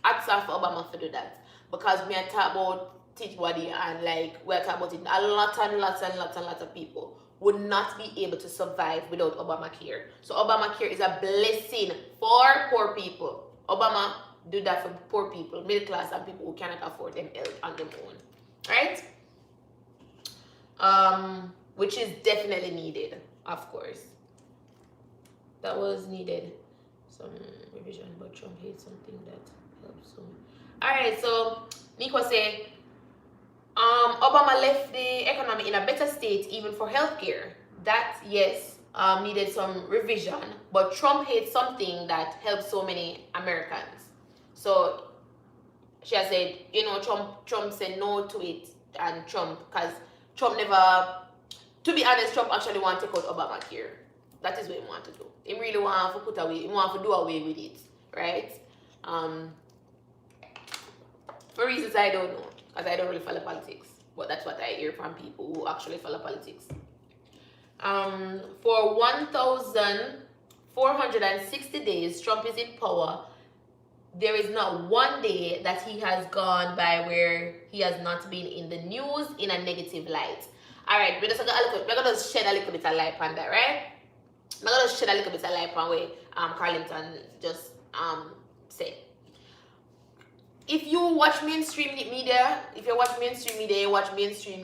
hats off for Obama to do that. Because we are talking about teach body and like we're talking about it. A lot of people would not be able to survive without Obamacare. So Obamacare is a blessing for poor people. Obama do that for poor people, middle class, and people who cannot afford them health on their own. Right? Which is definitely needed, of course. That was needed. Some revision, but Trump hates something that helps some. Alright, so Nico say, Obama left the economy in a better state even for healthcare. That, yes, needed some revision, but Trump hates something that helps so many Americans. So she has said, Trump said no to it, and because Trump never, to be honest, Trump actually want to take out Obamacare. That is what he want to do. He really want to he want to do away with it, right? For reasons I don't know, because I don't really follow politics, but that's what I hear from people who actually follow politics. For 1,460 days Trump is in power, there is not one day that he has gone by where he has not been in the news in a negative light. Alright, we're gonna shed a little bit of light on that, right? I'm gonna shed a little bit of light on where Carlington just said. If you watch mainstream media, you watch mainstream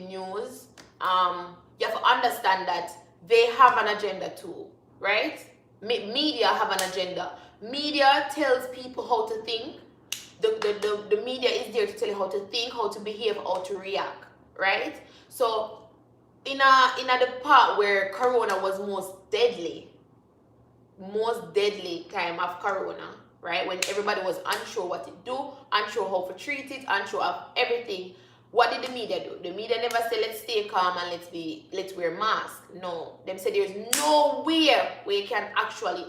news, you have to understand that they have an agenda too, right? Media have an agenda. Media tells people how to think. The media is there to tell you how to think, how to behave, how to react, right? So in the part where Corona was most deadly time of Corona, right? When everybody was unsure what to do, unsure how to treat it, unsure of everything. What did the media do? The media never said let's stay calm and let's wear masks. No. Them said there's nowhere where you can actually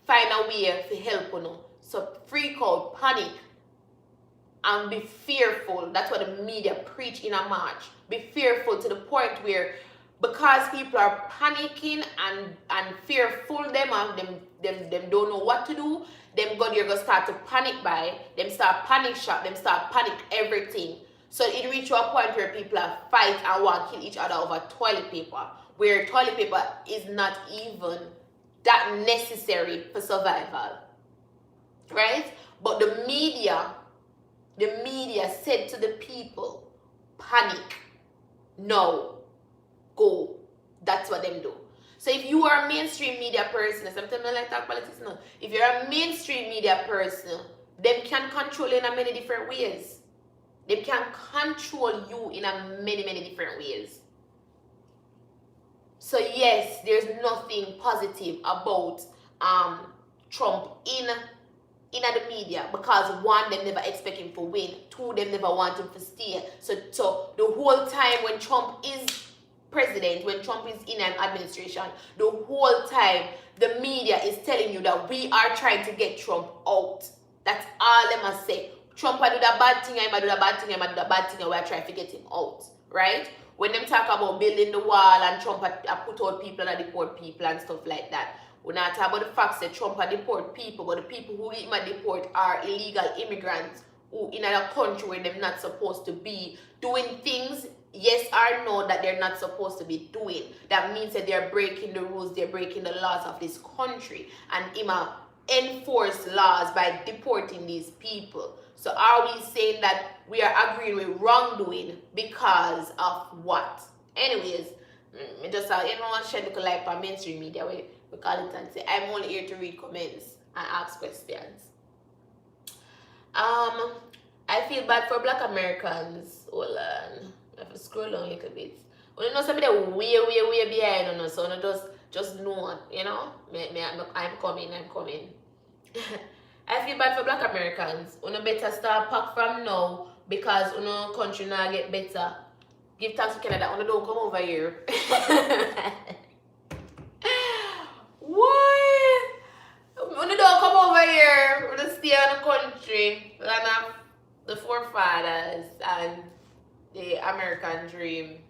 find a way to help you know. So freak out, panic, and be fearful. That's what the media preach in a march. Be fearful to the point where because people are panicking and fearful them don't know what to do, them God you're gonna start to panic buy, them start panic shop, them start panic everything. So it reach to a point where people are fight and want to kill each other over toilet paper, where toilet paper is not even that necessary for survival. Right? But the media said to the people, panic, no, go. That's what them do. So if you are a mainstream media person, sometimes I like talk politics now. If you're a mainstream media person, them can control you in a many different ways. They can control you in a many different ways. So yes, there's nothing positive about Trump in the media, because one, them never expect him to win. Two, them never want him to stay. So the whole time when Trump is president, when Trump is in an administration, the whole time the media is telling you that we are trying to get Trump out. That's all them must say. Trump might do that bad thing, I might do that bad thing, I might do that bad thing, and we're trying to get him out, right? When them talk about building the wall and Trump had put out people and deport people and stuff like that, we're not talking about the fact that Trump had deport people, but the people who he might deport are illegal immigrants who in a country where they're not supposed to be doing things, yes or no, that they're not supposed to be doing. That means that they're breaking the rules, they're breaking the laws of this country, and enforce laws by deporting these people. So are we saying that we are agreeing with wrongdoing because of what? Anyways, just shed a light on mainstream media, we call it and say, I'm only here to read comments and ask questions. I feel bad for Black Americans. Hold on, I have to scroll down a little bit. You know, somebody way behind, so just know, I'm coming. I feel bad for Black Americans. You better start pack from now, because country now get better. Give thanks to Canada. You don't come over here. What? You don't come over here. You stay in the country, land of the forefathers and the American dream.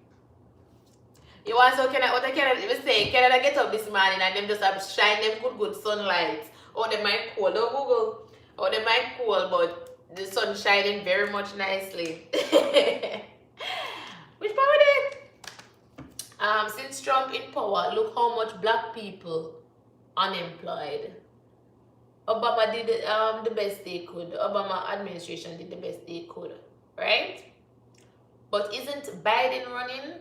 You want so Canada? Canada get up this morning and them just have shine them good sunlight. Oh, they might cool. Don't Google. Oh, they might cool, but the sun shining very much nicely. Which part was it? Since Trump in power, look how much Black people unemployed. Obama did the best they could. The Obama administration did the best they could, right? But isn't Biden running?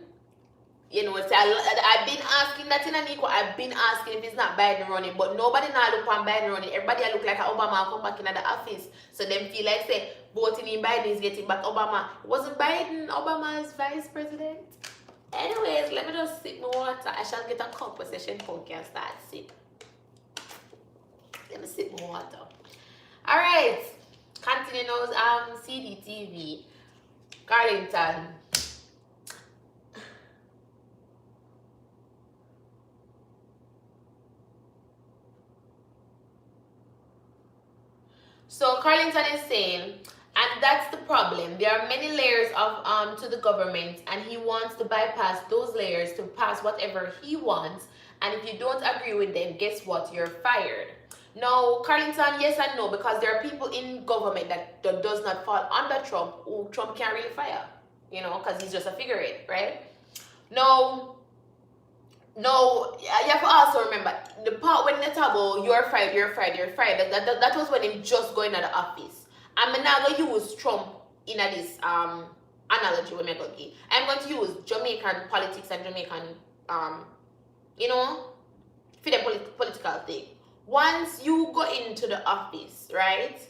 I've been asking that in an equal. I've been asking if it's not Biden running, but nobody now look on Biden running. Everybody look like Obama come back in the office. So them feel like say, voting in Biden is getting back Obama. Wasn't Biden Obama's vice president? Anyways, let me just sip my water. I shall get a cup with session punk and start sip. Let me sip my water. Alright. Continue now. CDTV. Carlington. So Carlington is saying, and that's the problem. There are many layers of to the government, and he wants to bypass those layers to pass whatever he wants. And if you don't agree with them, guess what? You're fired. Now, Carlington, yes and no, because there are people in government that does not fall under Trump, who Trump can't really fire, you know, because he's just a figurehead, right? No, you have to also remember the part when they talk about you're fired. That was when him just going out of office. I'm now going to use Trump in this analogy when I'm going to use Jamaican politics and Jamaican you know, for the political thing. Once you go into the office, right?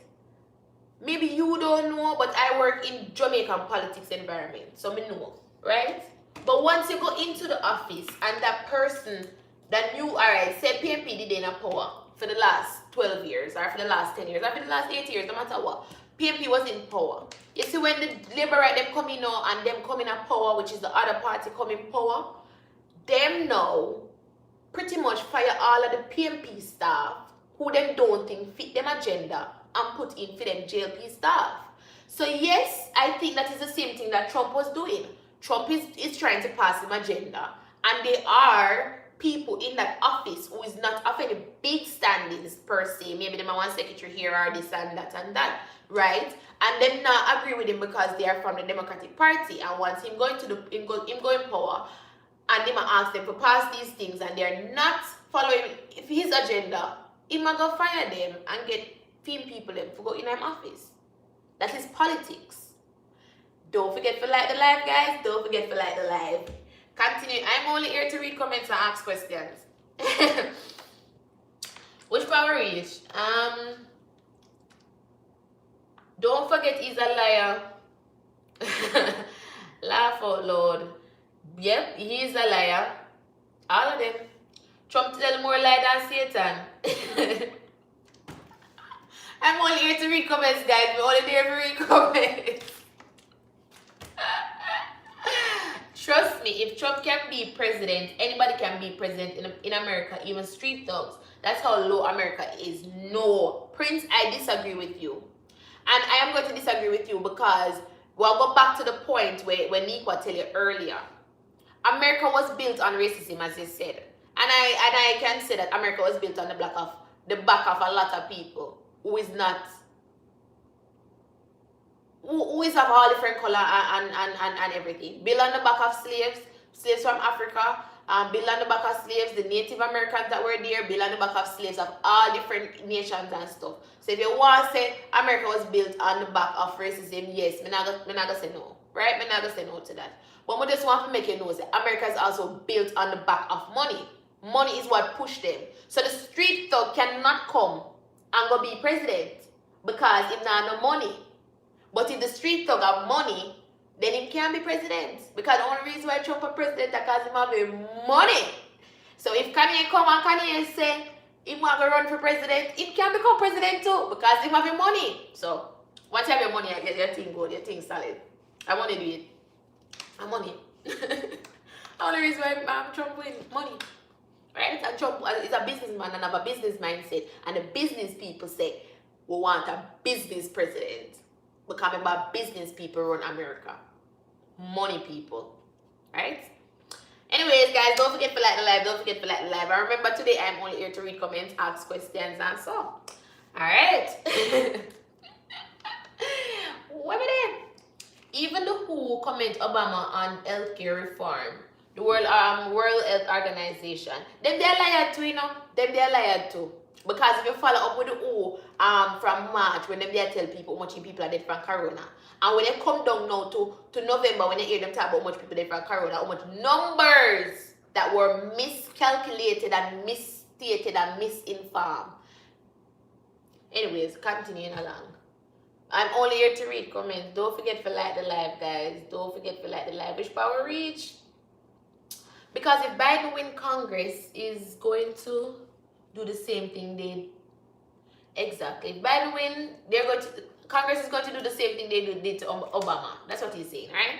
Maybe you don't know, but I work in Jamaican politics environment, so me know, right? But once you go into the office and that person that you, alright, say PMP did in a power for the last 12 years, or for the last 10 years, or for the last 8 years, no matter what, PMP was in power. You see when the Labour right, them come in now and them come in a power, which is the other party come in power, them now pretty much fire all of the PMP staff who them don't think fit them agenda and put in for them JLP staff. So yes, I think that is the same thing that Trump was doing. Trump is trying to pass him agenda, and there are people in that office who is not of any big standings per se. Maybe them are one secretary here or this and that, right? And them not agree with him because they are from the Democratic Party, and once him going to him going power, and them ask them to pass these things, and they're not following his agenda, he might go fire them and get people them to go in their office. That is politics. Don't forget to like the live, guys. Don't forget to like the live. Continue. I'm only here to read comments and ask questions. Which power reach? Don't forget he's a liar. Laugh out loud. Yep, he is a liar. All of them. Trump tell more lie than Satan. I'm only here to read comments, guys. We're only there to read comments. Trust me, if Trump can be president, anybody can be president in America, even street thugs. That's how low America is. No. Prince, I disagree with you. And I am going to disagree with you because we'll go back to the point where Nikwa tell you earlier. America was built on racism, as you said. And I can say that America was built on the back of a lot of people who is not, who is of all different color and everything. Built on the back of slaves from Africa, built on the back of slaves, the Native Americans that were there, built on the back of slaves of all different nations and stuff. So if you want to say America was built on the back of racism, yes, I'm not going to say no, right? I'm not going to say no to that. But we just want to make you know that America is also built on the back of money. Money is what pushed them. So the street thug cannot come and go be president because if not no money. But if the street thug have money, then he can't be president. Because the only reason why Trump is president is because he have money. So if Kanye come and Kanye say he want to run for president, he can become president too because he have money. So once you have your money, I get your thing good, your thing solid. I want to do it. I'm money. The only reason why Trump win money. Right? And Trump is a businessman and have a business mindset. And the business people say, we want a business president. Because remember, business people run America. Money people. Right? Anyways, guys, don't forget to like the live. Don't forget to like the live. And remember, today I'm only here to read comments, ask questions, and so. Alright. What about them? Even the WHO comment Obama on healthcare reform, the World Health Organization, them they're lied to, you know. Them they're lied to. Because if you follow up with the WHO from March, when them they tell people how much people are dead from corona, and when they come down now to November, when they hear them talk about how much people dead from corona, how much numbers that were miscalculated and misstated and misinformed. Anyways, continuing along. I'm only here to read comments. Don't forget to like the live, guys. Don't forget to like the live. Which power reach? Because if Biden win, Congress is going to do the same thing they exactly. If Biden win, Congress is going to do the same thing they did to Obama. That's what he's saying, right?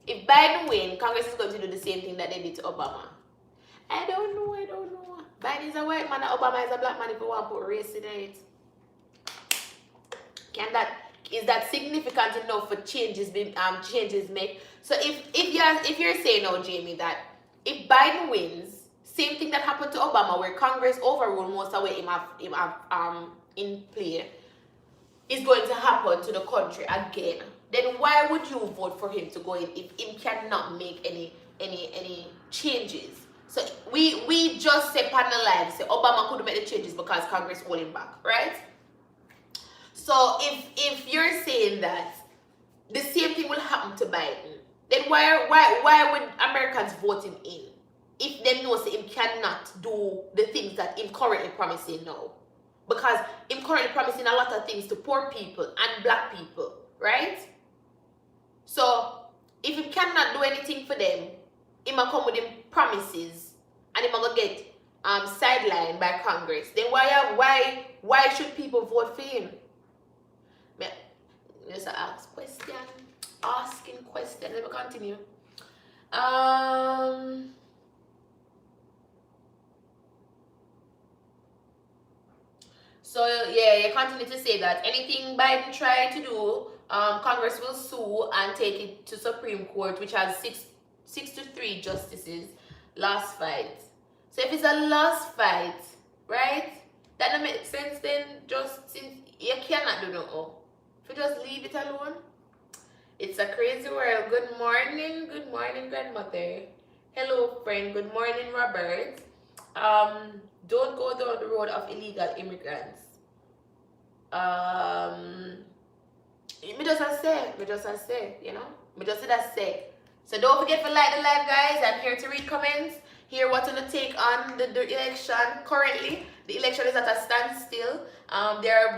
If Biden win, Congress is going to do the same thing that they did to Obama. I don't know. Biden is a white man, and Obama is a black man. If you want to put race in it, is that significant enough for changes made? So if you're saying now, Jamie, that if Biden wins, same thing that happened to Obama, where Congress overruled most of what him have in play, is going to happen to the country again. Then why would you vote for him to go in if he cannot make any changes? So we just say panel live, say Obama couldn't make the changes because Congress hold him back, right? So if you're saying that the same thing will happen to Biden, then why would Americans vote him in if they know say him cannot do the things that him currently promising now? Because him currently promising a lot of things to poor people and black people, right? So if he cannot do anything for them, he might come with him promises and he might get sidelined by Congress. Then why should people vote for him? Just asking question. Let me continue. So yeah, you continue to say that anything Biden tried to do, Congress will sue and take it to Supreme Court, which has 6-3 justices. Last fight. So if it's a lost fight, right? That don't make sense then. Just since you cannot do no. If you just leave it alone. It's a crazy world. Good morning, grandmother. Hello, friend. Good morning, Robert. Don't go down the road of illegal immigrants. Me just say, you know. Me just say. So don't forget to like the live, guys. I'm here to read comments. Hear what's on the take on the election currently. The election is at a standstill. There are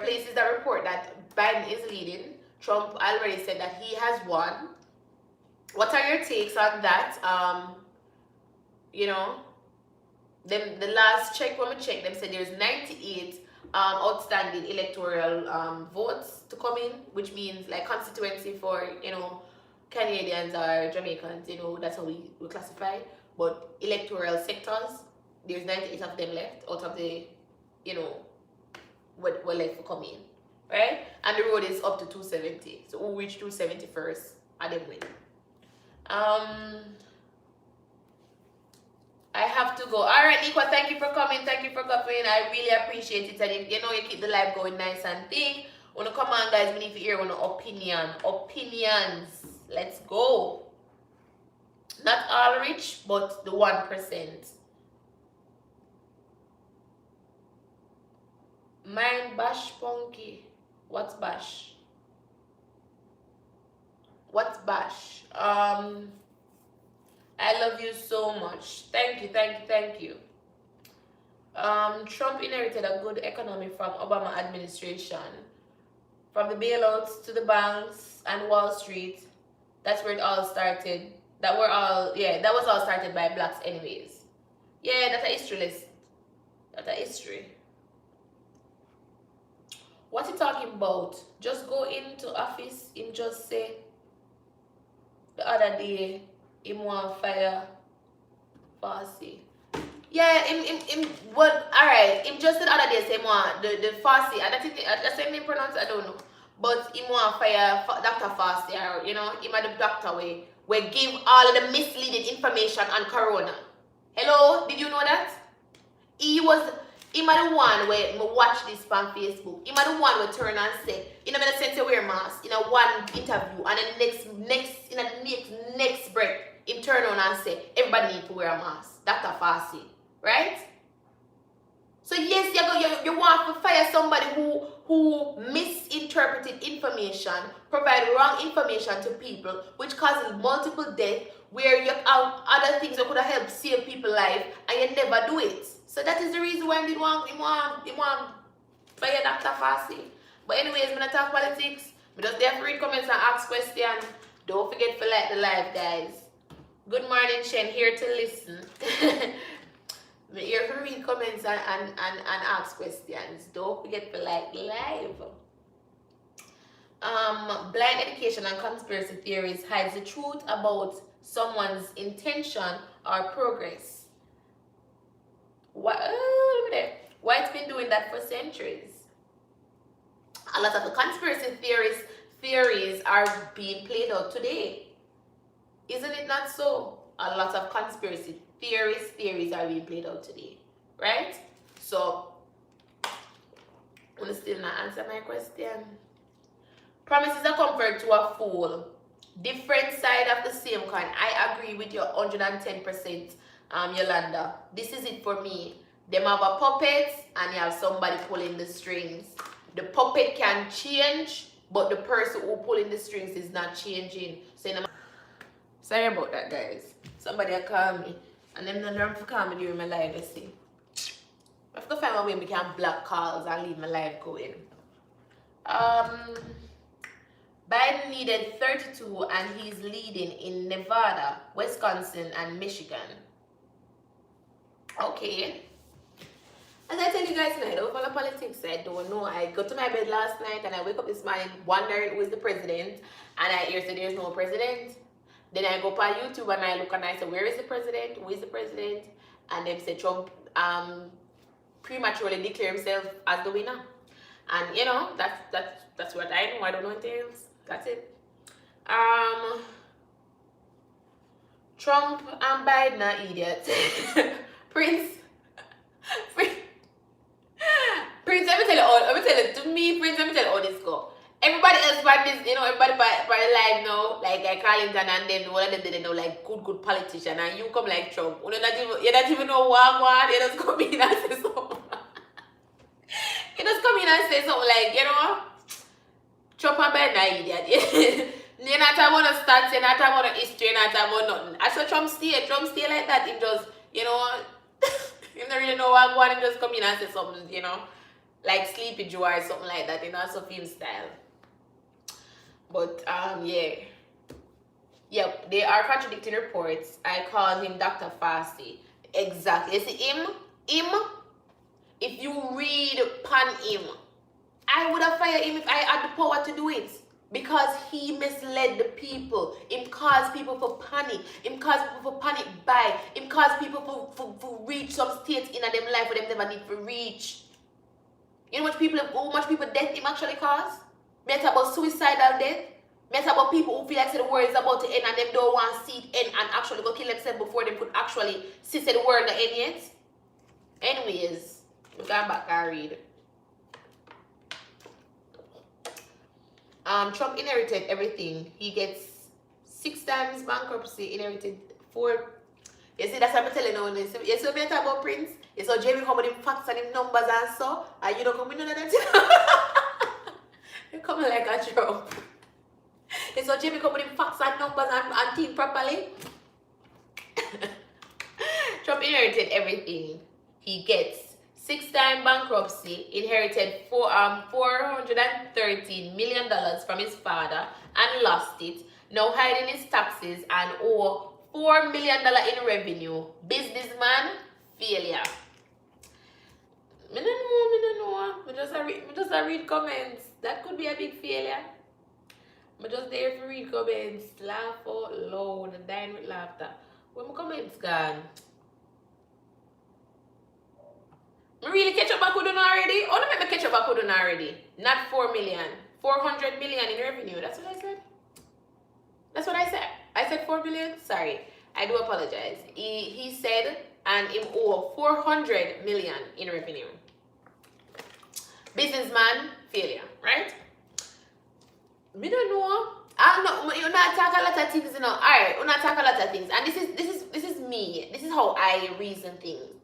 places that report that Biden is leading. Trump already said that he has won. What are your takes on that? You know, the last check when we checked, them said there's 98 outstanding electoral votes to come in, which means like constituency for, you know, Canadians or Jamaicans, you know, that's how we classify. But electoral sectors, there's 98 of them left out of the, you know, what were left for coming, right? And the road is up to 270. So who reach 270 first, and then win. I have to go. All right, Nikwa, thank you for coming. Thank you for coming. I really appreciate it. And you know, you keep the live going nice and thing. Wanna come on, guys? We need to hear one opinions. Let's go. Not all rich, but the 1%. Mine bash punky. What's bash? What's bash? I love you so much. Thank you. Trump inherited a good economy from Obama administration. From the bailouts to the banks and Wall Street. That's where it all started. That was all started by blacks anyways. Yeah, that's a history list. That's a history. What he talking about? Just go into office, him just say the other day him want fire Farsi. Yeah, him well, alright, him just the other day say him want the Farsi, and I think that's the name pronounced, I don't know. But him want fire Dr. Farsi, or you know, him are the doctor we give all of the misleading information on corona. Hello, did you know that? Him are the one where me watch this on Facebook. Him are the one where turn and say, you know, I sent to wear mask in a one interview, and then next break, him turn on and say, everybody need to wear a mask. Dr. Farsi, right? So yes, you want to fire somebody who misinterpreted information, provide wrong information to people, which causes multiple deaths, where you have other things that could have helped save people's life, and you never do it. So that is the reason why he want fire Dr. Farsi. But anyways, I'm gonna talk politics. We just there for read comments and ask questions. Don't forget to like the live, guys. Good morning, Shen. Here to listen. We're here for read comments and ask questions. Don't forget to like the live. Blind education and conspiracy theories hides the truth about someone's intention or progress. What? Why it's been doing that for centuries? A lot of the conspiracy theories are being played out today. Isn't it not so? A lot of conspiracy theories are being played out today, right? So, I'm gonna still not answer my question. Promises are comfort to a fool. Different side of the same coin. I agree with you 110%, Yolanda. This is it for me. Them have a puppet and you have somebody pulling the strings. The puppet can change, but the person who pulling the strings is not changing. So sorry about that, guys. Somebody call me, and them not learn to call me during my live. You see, I have to find a way we can block calls and leave my live going. Biden needed 32 and he's leading in Nevada, Wisconsin, and Michigan. Okay. As I tell you guys tonight, I don't follow politics. I don't know. I go to my bed last night and I wake up this morning wondering who is the president. And I hear say there's no president. Then I go up on YouTube and I look and I say, where is the president? Who is the president? And they say Trump prematurely declare himself as the winner. And you know, that's what I know. I don't know anything else. That's it. Trump and Biden are idiots. Prince, let me tell you, to me, Prince, let me tell you how this go. Everybody else by this, you know, everybody by the live now, like Carlington and then all of them, they know, like good politician, and you come like Trump. You don't even know what, you just come in and say something. You just come in and say something like, you know, Trump and Biden are idiot. You're not about no stats, you're not about no history, you're not about nothing. I saw Trump stay like that. He just, you know, you don't really know what going on, just come in and say something, you know, like Sleepy Joe or something like that, you know, so film style. But, yeah. Yep, they are contradicting reports. I call him Dr. Fauci. Exactly. You see, him, if you read upon him, I would have fired him if I had the power to do it. Because he misled the people. Him cause people for panic. Him cause people for panic buy. Him cause people for reach some states in them life where them never need to reach. You know how much people death him actually cause? Me talk about suicidal death. Me talk about people who feel like the world is about to end and them don't want to see it end and actually go kill themselves before they could actually see the world not end yet. Anyways, we going back and read. Trump inherited everything. He gets 6 times bankruptcy, inherited 4. You see, that's what I'm telling you. You see what I'm talking about Prince? You saw Jamie come with him facts and him numbers and so, and you don't come with none of that. You come like a Trump. You saw Jamie come with him facts and numbers and think properly. Trump inherited everything. He gets 6-time bankruptcy, inherited $413 million from his father and lost it. Now hiding his taxes and owe $4 million in revenue. Businessman, failure. I don't know. I just read comments. That could be a big failure. I'm just there to read comments. Laugh out loud and dine with laughter. Where my comments gone? I really catch up back with already? Oh, let me catch up back with already. Not 4 million. 400 million in revenue. That's what I said. That's what I said. I said 4 billion. Sorry. I do apologize. He said and him owe 400 million in revenue. Businessman, failure, right? Me don't know. You not talk a lot of things, you know. Alright, you not talk a lot of things. And this is me. This is how I reason things.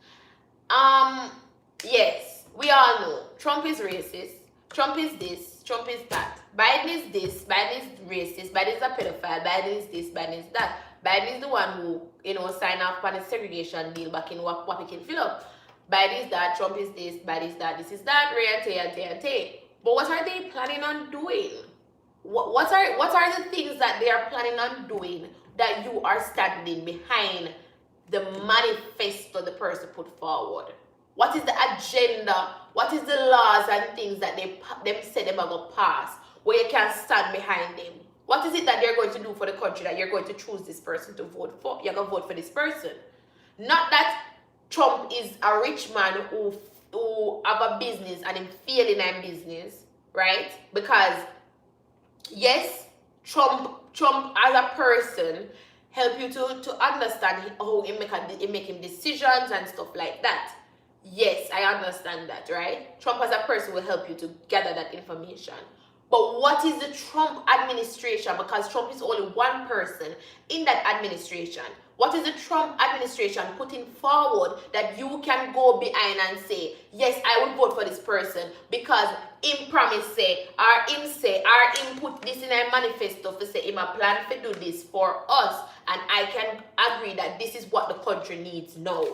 Yes, we all know Trump is racist. Trump is this. Trump is that. Biden is this. Biden is racist. Biden is a pedophile. Biden is this. Biden is that. Biden is the one who, you know, signed off on a segregation deal back in Wapikin Phillip. Biden is that. Trump is this. Biden is that. This is that. Ray and Tay and Tay and Tay. But what are they planning on doing? What are the things that they are planning on doing that you are standing behind the manifesto the person put forward? What is the agenda? What is the laws and things that them say them are going to pass where you can stand behind them? What is it that they're going to do for the country that you're going to choose this person to vote for? You're going to vote for this person. Not that Trump is a rich man who have a business and him failing in business, right? Because yes, Trump as a person help you to understand how he make him decisions and stuff like that. Yes, I understand that, right? Trump as a person will help you to gather that information. But what is the Trump administration? Because Trump is only one person in that administration. What is the Trump administration putting forward that you can go behind and say, yes, I would vote for this person because him promise say, or him put this in a manifesto to say him a plan to do this for us, and I can agree that this is what the country needs now.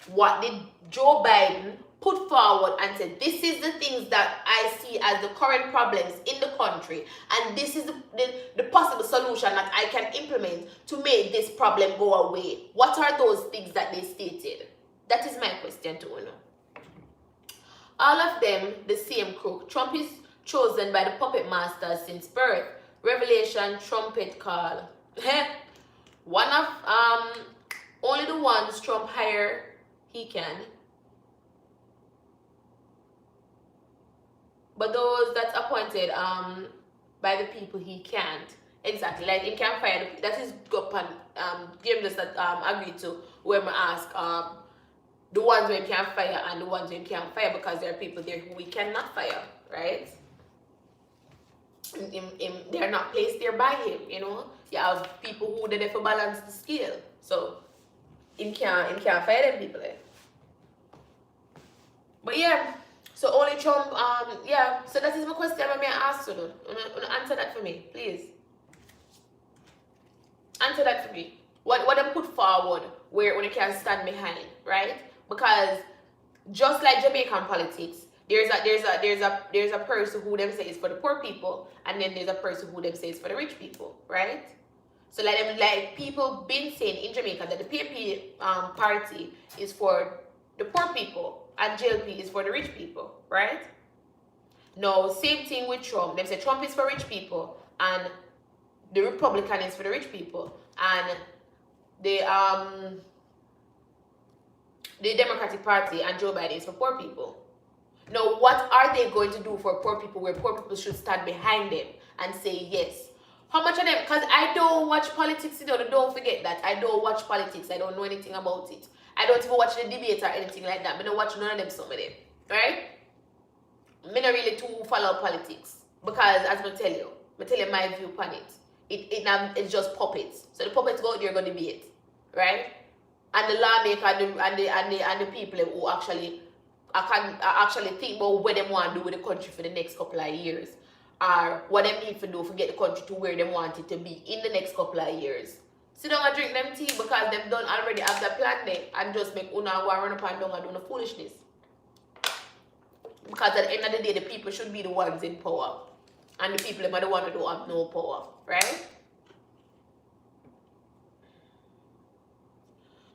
What did Joe Biden put forward and said, this is the things that I see as the current problems in the country, and this is the possible solution that I can implement to make this problem go away? What are those things that they stated? That is my question to you. All of them the same crook. Trump is chosen by the puppet master since birth. Revelation trumpet call. One of only the ones Trump hire he can. But those that's appointed by the people he can't. Exactly. Like he can fire that is good pan game just that agreed to when we ask the ones where he can fire and the ones where he can't fire, because there are people there who we cannot fire, right? They're not placed there by him, you know. You have people who they for balance the scale. So he can't fire them people there. But yeah, so only Trump, yeah, so that is my question I may ask you. Answer that for me, please. Answer that for me. What them put forward when you can stand behind, right? Because just like Jamaican politics, there's a person who them say is for the poor people, and then there's a person who them say is for the rich people, right? So like people been saying in Jamaica that the PAP party is for the poor people and JLP is for the rich people, right? No, same thing with Trump. They say Trump is for rich people and the Republican is for the rich people, and the Democratic Party and Joe Biden is for poor people. Now, what are they going to do for poor people where poor people should stand behind them and say yes? How much of them? Because I don't watch politics, you know, don't forget that. I don't watch politics. I don't know anything about it. I don't even watch the debate or anything like that. I don't watch none of them, some of them. Right? I don't really too follow politics. Because, as I tell you my view on it. It's just puppets. So the puppets go out there going to debate. Right? And the lawmaker and the people who actually think about what they want to do with the country for the next couple of years, or what they need to do to get the country to where they want it to be in the next couple of years. Sit down and drink them tea because them don't already have the plan there, and just make una run up and down and do the foolishness. Because at the end of the day, the people should be the ones in power, and the people are the ones who don't have no power, right?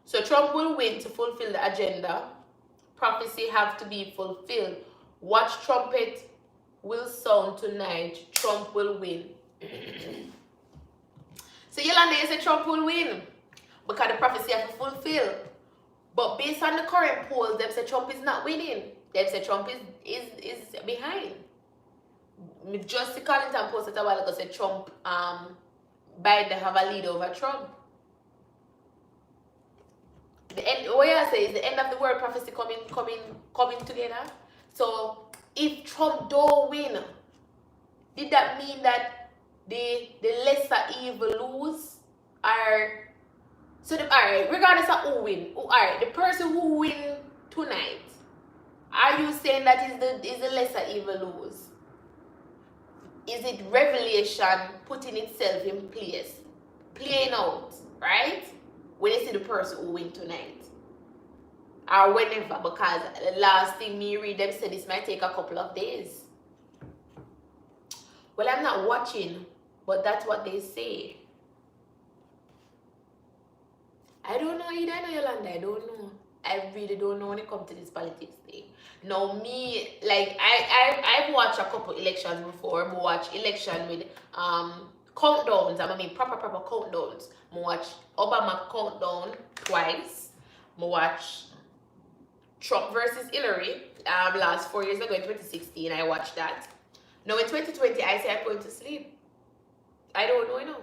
So Trump will win to fulfill the agenda. Prophecy have to be fulfilled. Watch trumpet will sound tonight. Trump will win. So Yolanda, you say Trump will win because the prophecy have to fulfill. But based on the current polls, them say Trump is not winning. Them say Trump is behind. Just the Collington posted a while ago said Trump Biden have a lead over Trump. The end, what I say is the end of the world prophecy coming together. So if Trump don't win, did that mean that the lesser evil lose? Or so alright, regardless of who win, alright, the person who win tonight, are you saying that is the lesser evil lose? Is it revelation putting itself in place, playing out, right? When you see the person who win tonight. or whenever, because the last thing me read them said this might take a couple of days. Well, I'm not watching, but that's what they say. I don't know either, no, Yolanda. I don't know. I really don't know when it comes to this politics thing. Now, me, like, I've watched a couple elections before. I watch election with countdowns. I mean, proper countdowns. I watch Obama countdown twice. I watch Trump versus Hillary last 4 years ago in 2016. I watched that. Now, in 2020, I say I'm going to sleep. I don't know, you know.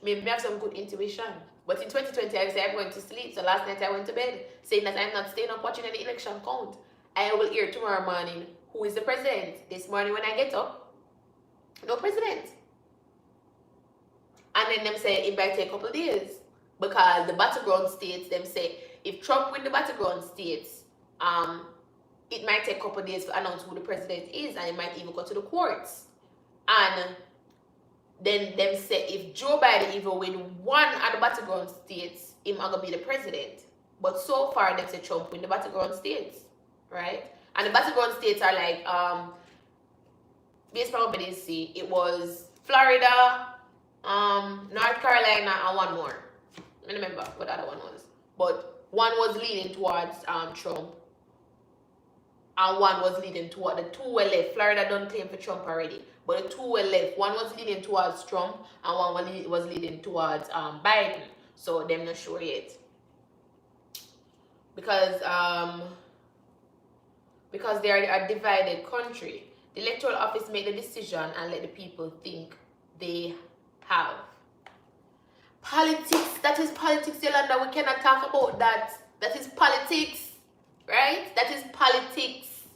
Maybe I have some good intuition. But in 2020, I say I'm going to sleep. So last night I went to bed saying that I'm not staying up watching any election count. I will hear tomorrow morning who is the president. This morning when I get up, no president. And then them say it might take a couple of days. Because the battleground states, them say, if Trump win the battleground states, it might take a couple of days to announce who the president is, and it might even go to the courts. And then them say if Joe Biden even win one of the battleground states, him gonna be the president. But so far, them say Trump win the battleground states, right? And the battleground states are like, based on what they see, it was Florida, North Carolina, and one more. I don't remember what the other one was. But one was leaning towards Trump, and one was leading toward, the two were left. Florida don't claim for Trump already, but the two were left. One was leading towards Trump, and one was leading towards Biden. So them not sure yet, because they are a divided country. The electoral office made the decision and let the people think they have. Politics, that is politics, Yolanda. We cannot talk about that. That is politics, right? That is politics.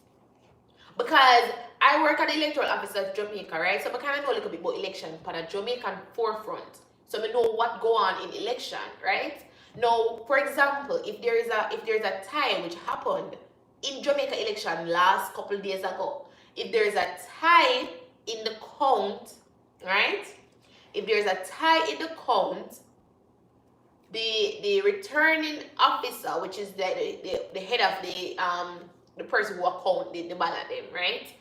Because I work at the electoral office of Jamaica, right? So I kind of know a little bit about election on a Jamaican forefront. So I know what go on in election, right? Now, for example, if there is a tie which happened in Jamaica election last couple of days ago, if there is a tie in the count, right? If there is a tie in the count, the returning officer, which is the head of the person who account the ballot them, right?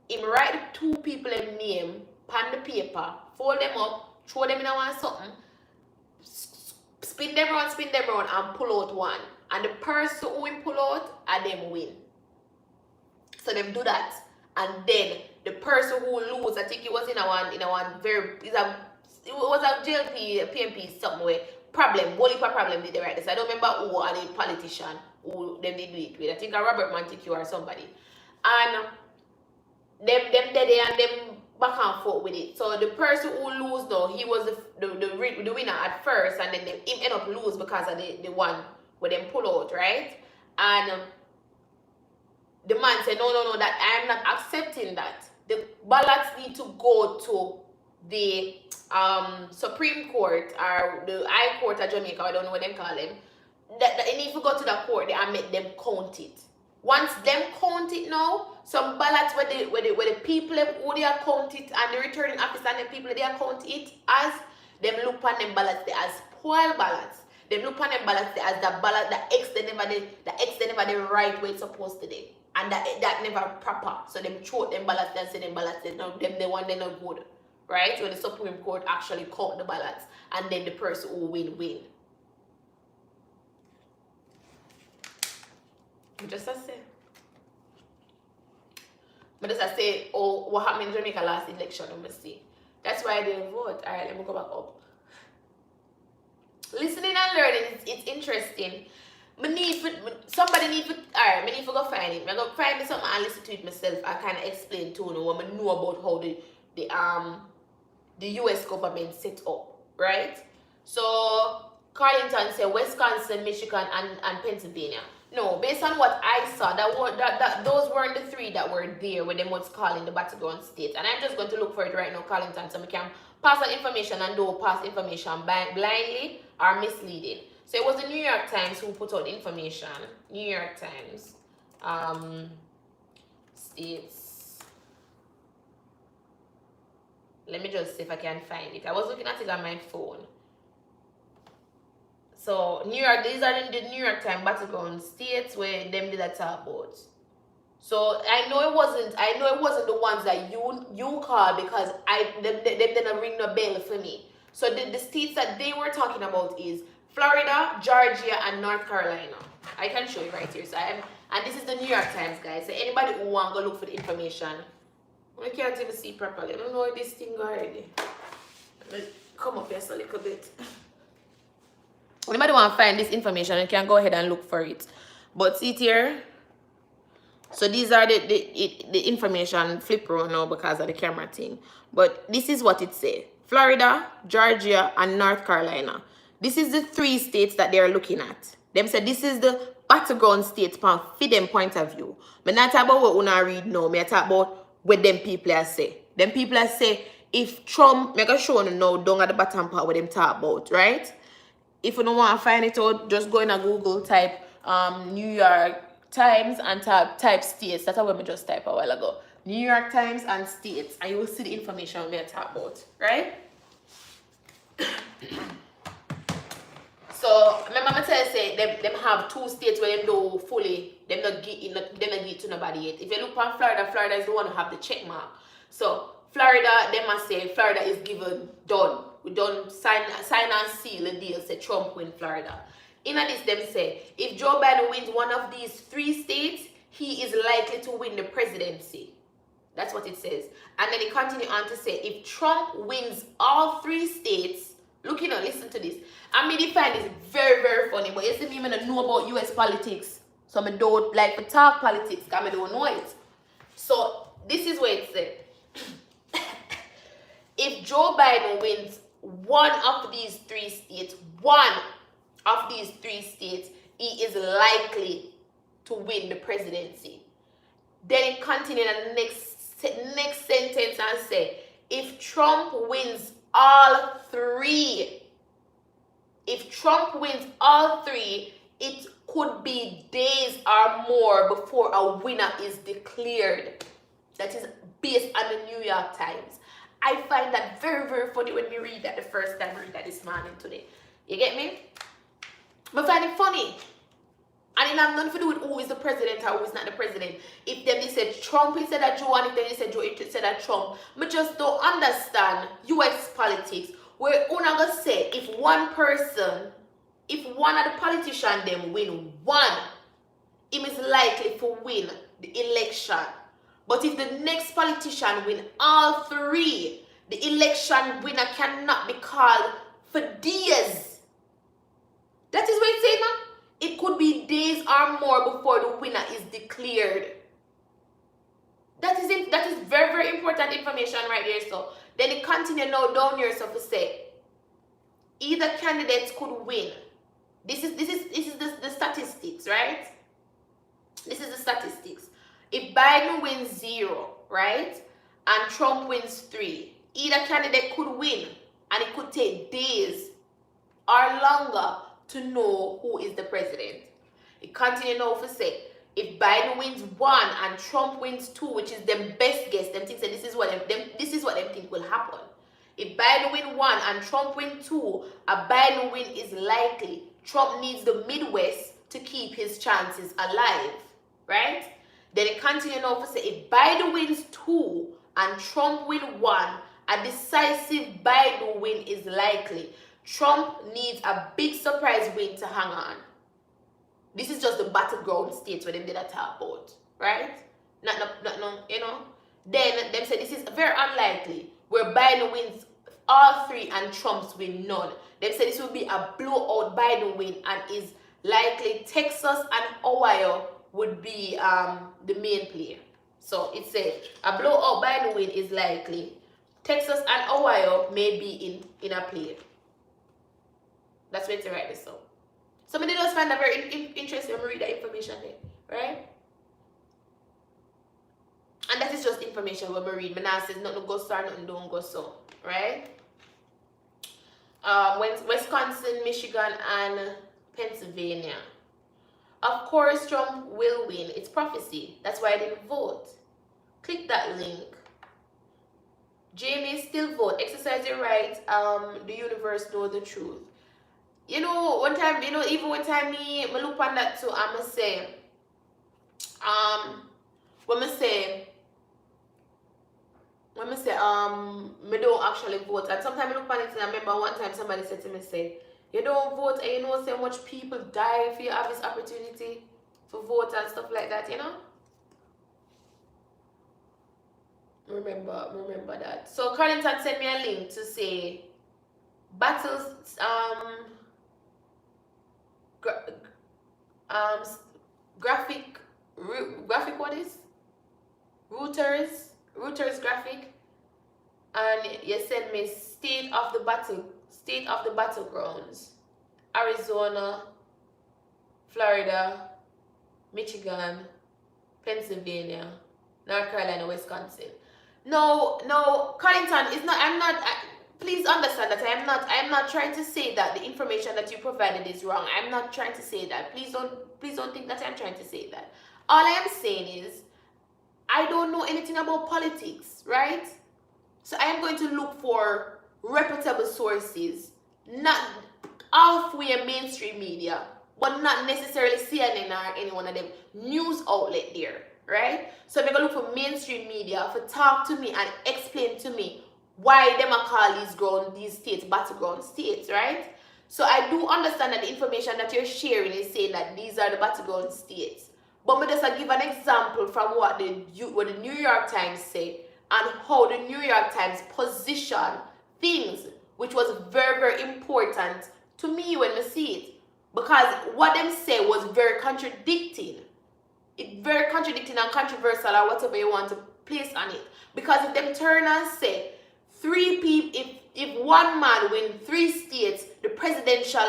Him write the two people in name on the paper, fold them up, throw them in one something, spin them around, and pull out one. And the person who will pull out, and them win. So them do that, and then the person who lose, I think it was in a one very it was a JLP, a PMP somewhere. Whole problem did they write this. I don't remember who are the politician who them did do it with. I think a Robert Montague or somebody. And them dead and them back and forth with it. So the person who lose though, he was the winner at first, and then him end up lose because of the one where them pull out, right? And the man said, no, that I am not accepting that. The ballots need to go to the Supreme Court or the High Court of Jamaica, I don't know what they call them. That they need to go to the court and make them count it. Once them count it now, some ballots where the people who they count it and the returning officer and the people they count it as, them look on them ballots as spoiled ballots. Them look on them ballots as the ballot the X they never the right way it's supposed to be. And that never proper. So them throw them ballots and say them ballots them the one they not good. Right? When the Supreme Court actually count the ballots and then the person who win. Just as say. But just as say, oh, what happened in Jamaica last election, let me see. That's why I didn't vote. Alright, let me go back up. Listening and learning, it's interesting. Somebody need to, alright, I need to go find it. I'm going to find me something and listen to it myself. I kind of explain to you what I know about how the US government set up, right? So Carlington said Wisconsin, Michigan, and Pennsylvania. No, based on what I saw, those weren't the three that were there when they was calling the battleground states. And I'm just going to look for it right now, Carlington, so we can pass that information and don't pass information blindly or misleading. So it was the New York Times who put out the information. New York Times states. Let me just see if I can find it. I was looking at it on my phone. So New York, these are the New York Times battleground states where them did a talk about. So I know it wasn't the ones that you called, because them didn't ring no bell for me. So the states that they were talking about is Florida, Georgia, and North Carolina. I can show you right here. And this is the New York Times, guys. So anybody who want to go look for the information, I can't even see properly. I don't know this thing already. Let's come up here a little bit. Anybody want to find this information, you can go ahead and look for it. But see it here. So these are the information flip around now because of the camera thing. But this is what it says. Florida, Georgia, and North Carolina. This is the 3 states that they're looking at. Them said this is the battleground states from them point of view. Me not talk about what una read now. Me talk about what them people are say. Them people are say if Trump, me gonna show you now down at the bottom part what them talk about, right? If you don't want to find it out, just go in a Google, type New York Times and type states. That's what we just typed a while ago. New York Times and states, and you will see the information we are talking about, right? So remember I tell you, say them have 2 states where them do fully, them not give to nobody yet. If you look at Florida, Florida is the one who have the check mark. So Florida, they must say Florida is given done. We don't sign and seal the deal, say Trump win Florida. In this, them say, if Joe Biden wins one of these 3 states, he is likely to win the presidency. That's what it says. And then it continue on to say, if Trump wins all 3 states, look, listen to this. I mean, I find this very, very funny, but you see me, I don't know about US politics. So I don't like to talk politics, because I don't know it. So this is what it said. If Joe Biden wins one of these 3 states, he is likely to win the presidency. Then it continues in the next sentence and say, if Trump wins all 3, it could be days or more before a winner is declared. That is based on the New York Times. I find that very, very funny when we read that the first time I read that this morning today. You get me? I find it funny. And it has nothing to do with who is the president or who is not the president. If them they said Trump instead of Joe, and if them they said Joe instead of Trump, I just don't understand US politics. Where una gonna say if one of the politicians them win one, him is likely to win the election. But if the next politician win all 3, the election winner cannot be called for days. That is what it's saying now. It could be days or more before the winner is declared. That is very, very important information right there. So then it continue now down here, so to say, either candidates could win. This is the statistics, right? This is the statistics. If Biden wins 0, right, and Trump wins 3, either candidate could win, and it could take days or longer to know who is the president. It continues now to say, if Biden wins 1 and Trump wins 2, which is the best guess, them think say this is what them think will happen. If Biden win 1 and Trump win 2, a Biden win is likely. Trump needs the Midwest to keep his chances alive, right? Then it continues now to say, if Biden wins 2 and Trump win 1, a decisive Biden win is likely. Trump needs a big surprise win to hang on. This is just the battleground states where they did a talk about, right? Not no. Then them say this is very unlikely, where Biden wins all 3 and Trump's win none. Them say this will be a blowout Biden win, and is likely Texas and Ohio would be the main player. So it says a blowout Biden win is likely. Texas and Ohio may be in a play. That's where to write this up. Somebody just find that very interesting when we read that information there, right? And that is just information when we read. But now it says nothing goes so, nothing don't go so, right? Wisconsin, Michigan, and Pennsylvania. Of course, Trump will win. It's prophecy. That's why I didn't vote. Click that link. Jamie, still vote. Exercise your right. The universe know the truth. You know, one time, you know, even one time me look on that too, I'ma say, when I say, me don't actually vote. And sometimes I look on it and I remember one time somebody said to me, say, you don't vote and you know so much people die if you have this opportunity for vote and stuff like that, you know? Remember that. So Carlington sent me a link to say battles um graphic what is routers graphic, and you send me state of the battlegrounds: Arizona, Florida, Michigan, Pennsylvania, North Carolina, Wisconsin. No, Carlington is not. Please understand that I am not trying to say that the information that you provided is wrong. I'm not trying to say that. Please don't think that I'm trying to say that. All I am saying is I don't know anything about politics, right? So I am going to look for reputable sources, not halfway mainstream media, but not necessarily CNN or any one of them news outlet there, right? So I'm going to look for mainstream media for talk to me and explain to me why them are call these states battleground states, right? So I do understand that the information that you're sharing is saying that these are the battleground states. But me just give an example from what the New York Times say and how the New York Times position things, which was very, very important to me when I see it. Because what them say was very contradicting. It very contradicting and controversial or whatever you want to place on it. Because if them turn and say three people, if one man win 3 states, the presidential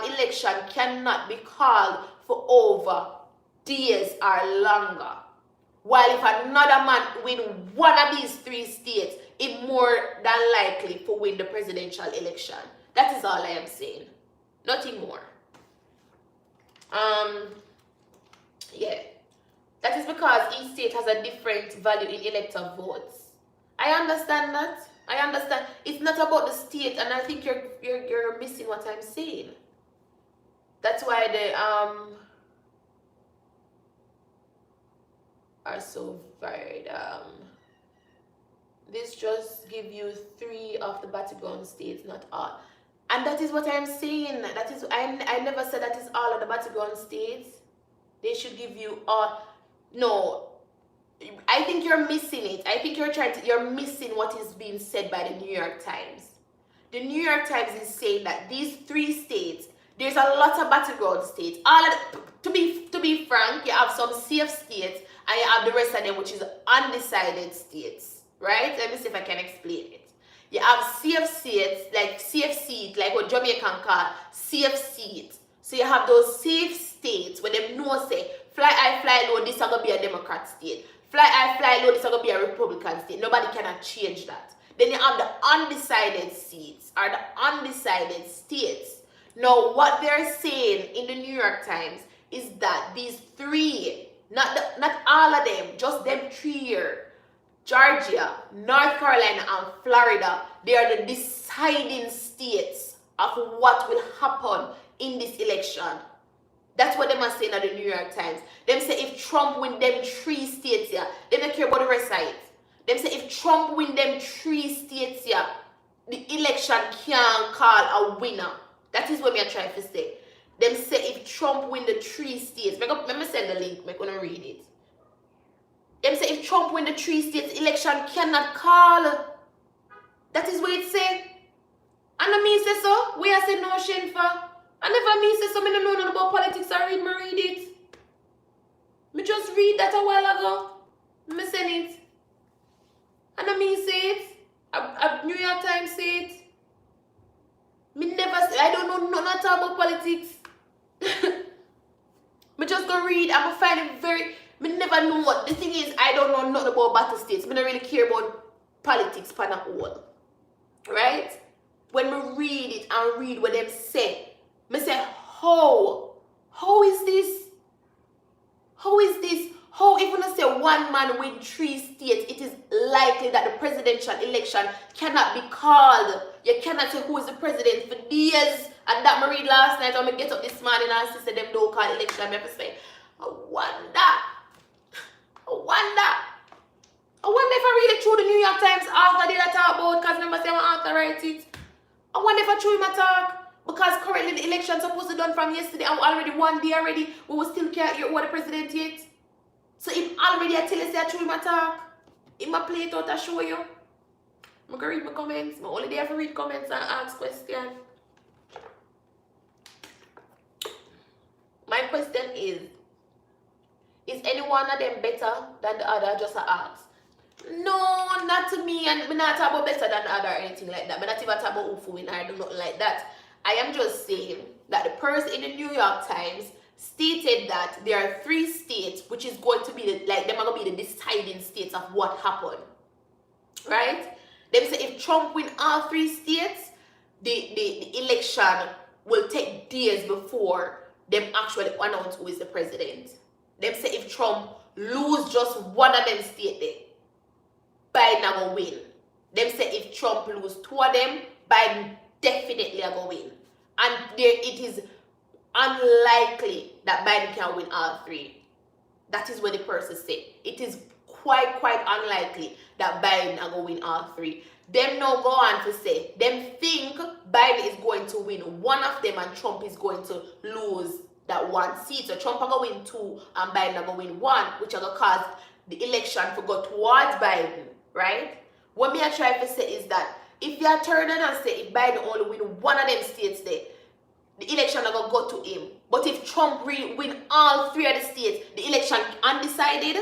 election cannot be called for over days or longer. While if another man win one of these 3 states, it's more than likely to win the presidential election. That is all I am saying. Nothing more. Yeah. That is because each state has a different value in electoral votes. I understand that. I understand. It's not about the state, and I think you're missing what I'm saying. That's why the are so varied. This just give you 3 of the battleground states, not all. And that is what I'm saying. That is I never said that is all of the battleground states. They should give you all. No, I think you're missing it. I think you're missing what is being said by the New York Times. The New York Times is saying that these 3 states, there's a lot of battleground states. To be frank, you have some safe states and you have the rest of them, which is undecided states, right? Let me see if I can explain it. You have safe states, like safe seat, like what Jamaican call safe seat. So you have those safe states where them know say, fly high, fly low, this is going to be a Democrat state. Fly high, fly low, this is going to be a Republican state. Nobody cannot change that. Then you have the undecided seats, or the undecided states. Now, what they're saying in the New York Times is that these 3, not all of them, just them 3 here, Georgia, North Carolina, and Florida, they are the deciding states of what will happen in this election. That's what they are saying at the New York Times. Them say if Trump win them 3 states here, they don't care about the rest of it. Them say if Trump win them 3 states here, the election can't call a winner. That is what me are trying to say. Them say if Trump win the 3 states, let me send the link, I'm going to read it. Them say if Trump win the 3 states, election cannot call. That is what it say. And I mean say so. We are saying no shame for. I never mean say so. I don't know nothing about politics. I read it. Me just read that a while ago. Me send it. And I mean say it. A New York Times say it. Me never say, I don't know nothing about politics. Me just go read. I'm going to find it very... Me never know what... The thing is, I don't know nothing about battle states. Me don't really care about politics for the whole. Right? When me read it and read what them say, me say, how? How is this? How is this? How if you say one man win 3 states, it is likely that the presidential election cannot be called. You cannot say who is the president for days. And that I read last night when I get up this morning and see say them don't call election. I have to say, I wonder if I read it through the New York Times after they talk about, because remember say I want to write it. I wonder if I through him a talk. Because currently the election supposed to be done from yesterday and already 1 day already, but we still can't hear what the president yet. So if already I tell you say I through him a talk, in my play it out I show you. I'm gonna read my comments. I'm only there for read comments and ask questions. My question is any one of them better than the other? Just a ask. No, not to me, and I'm not talking about better than the other or anything like that. I'm not even talking about who win or do nothing like that. I am just saying that the person in the New York Times stated that there are 3 states which is going to be the, like them are going to be the deciding states of what happened. Right? Them say if Trump win all 3 states, the election will take days before them actually announce who is the president. Them say if Trump lose just one of them states there, Biden are going to win. Them say if Trump lose 2 of them, Biden definitely are going to win. And there it is unlikely that Biden can win all 3. That is what the person say. It is quite unlikely that Biden are going to win all 3. Them now go on to say, them think Biden is going to win one of them and Trump is going to lose that 1 seat. So Trump are going to win 2 and Biden are going to win 1, which are going to cause the election to go towards Biden, right? What me I try to say is that if you are turning and say if Biden only win one of them states there, the election are going to go to him. But if Trump win all 3 of the states, the election undecided.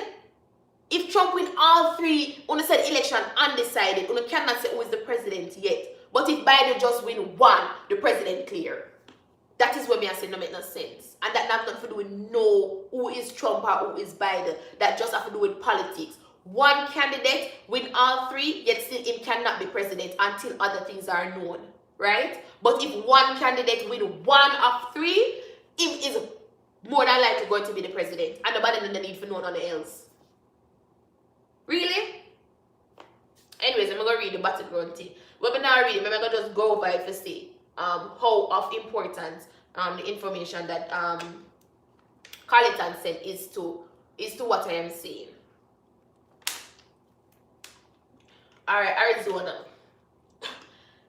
If Trump win all 3, on the said election undecided, you cannot say who is the president yet. But if Biden just win 1, the president clear. That is what me I say no make no sense. And that not nothing to do with no who is Trump or who is Biden. That just have to do with politics. One candidate win all 3, yet still him cannot be president until other things are known. Right? But if one candidate win 1 of 3, him is more than likely going to be the president. And nobody doesn't need for no one else. Really? Anyways, I'm going to read the battleground thing. When I now read it, I'm going to just go over it to see how of importance the information that Carleton said is to what I am saying. Alright, Arizona.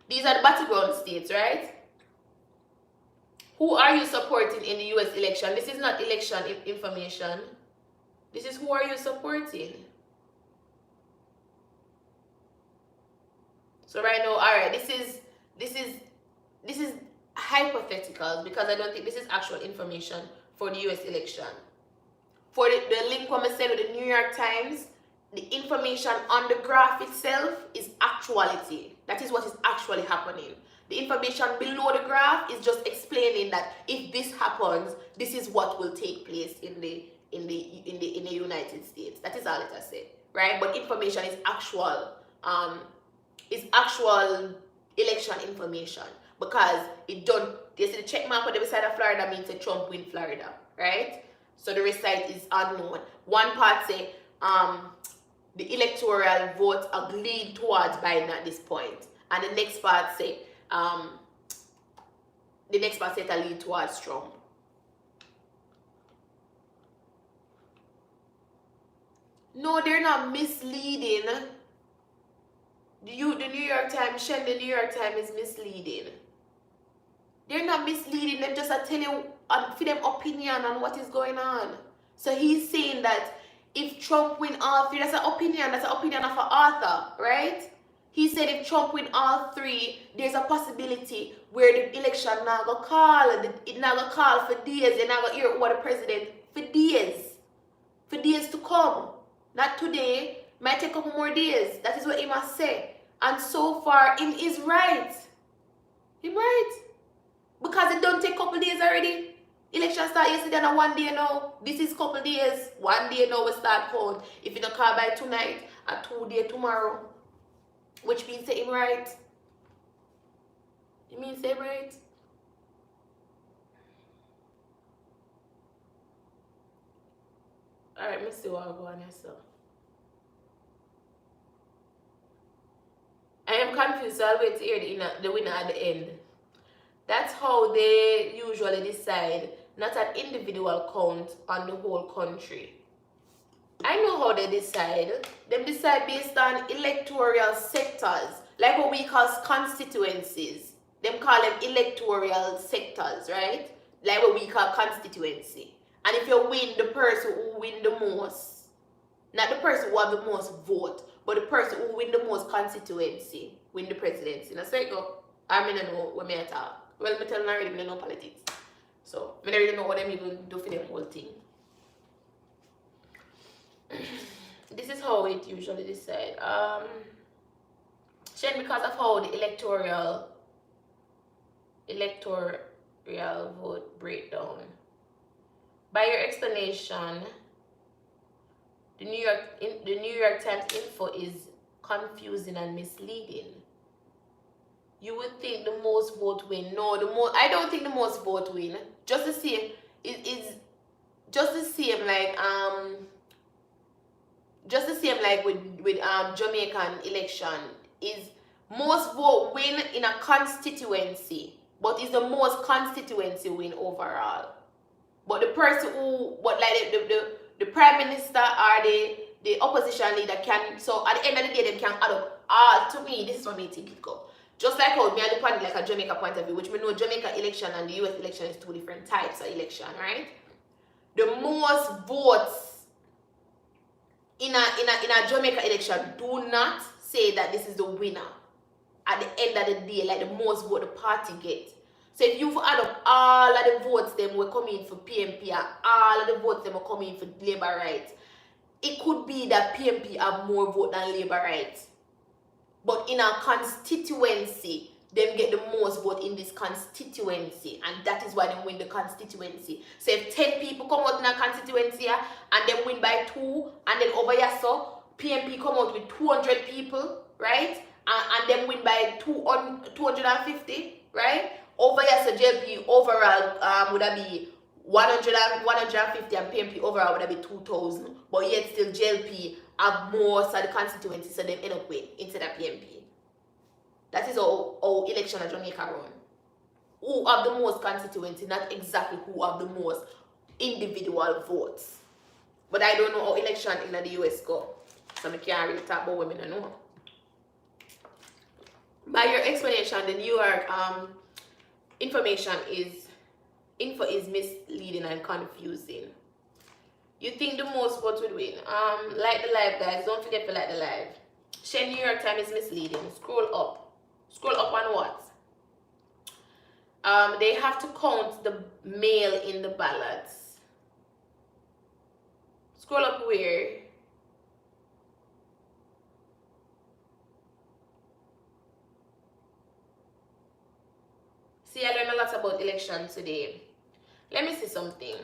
These are the battleground states, right? Who are you supporting in the US election? This is not election information. This is who are you supporting. So right now, alright, this is hypothetical because I don't think this is actual information for the US election. For the link when I send with the New York Times, the information on the graph itself is actuality. That is what is actually happening. The information below the graph is just explaining that if this happens, this is what will take place in the United States. That is all it has said, right? But information is actual election information because it don't. You see the check mark on the side of Florida means that Trump win Florida, right? So the result is unknown. One part say the electoral vote are lean towards Biden at this point, and the next part say to lean towards Trump. No, they're not misleading. The New York Times, Shen, the New York Times is misleading. They're not misleading. They're just telling you for them opinion on what is going on. So he's saying that if Trump win all 3, that's an opinion. That's an opinion of an author, right? He said if Trump win all 3, there's a possibility where the election not gonna call. It not gonna call for days. They're not gonna hear what the president for days to come. Not today. Might take a couple more days. That is what he must say. And so far, him is right. Him right. Because it don't take a couple days already. Election start yesterday and 1 day now. This is couple days. 1 day now we start count. If you don't call by tonight, a 2 day tomorrow. Which means say him right. It means say right. Alright, see what I go on here, so. I am confused, so I'll wait to hear the winner at the end. That's how they usually decide, not an individual count on the whole country. I know how they decide. They decide based on electoral sectors, like what we call constituencies. Them call them electoral sectors, right? Like what we call constituency. And if you win, the person who win the most, not the person who have the most vote, but the person who win the most constituency win the presidency. Now, so you go, I mean, I know what I talk. Well, I tell you already, I know politics. So, I don't really know what them even do for them whole thing. This is how it usually decide. Shane, because of how the electoral vote breakdown. By your explanation, the New York Times info is confusing and misleading. You would think the most vote win. No, I don't think the most vote win. Just the same. It's just the same like with Jamaican election. Is most vote win in a constituency, but is the most constituency win overall. But the person who, but like the prime minister or the opposition leader can, so at the end of the day, they can add up all. To me, this is what I think it go. Just like how me look at it like a Jamaica point of view, which we know Jamaica election and the US election is two different types of election, right? The most votes in a Jamaica election do not say that this is the winner at the end of the day, like the most vote the party gets. So if you add up all of the votes them will come in for PMP and all of the votes them will come in for Labour rights, it could be that PMP have more vote than Labour rights. But in a constituency, them get the most vote in this constituency, and that is why they win the constituency. So if 10 people come out in a constituency and they win by 2, and then over here so PMP come out with 200 people, right? And then win by 250, right? Over here so JLP overall would that be 150 and PMP overall would that be 2,000. But yet still JLP have more of the constituency, so they end up with instead of PMP. That is how election in Jamaica run. Who have the most constituency, not exactly who have the most individual votes. But I don't know how election in the US go. So I can't really talk about women, I know. By your explanation, the New York info is misleading and confusing. You think the most votes would win. Like the live, guys. Don't forget to like the live. Shane, New York Times is misleading. Scroll up. Scroll up on what? They have to count the mail in the ballots. Scroll up where? See, I learned a lot about election today. Let me see something.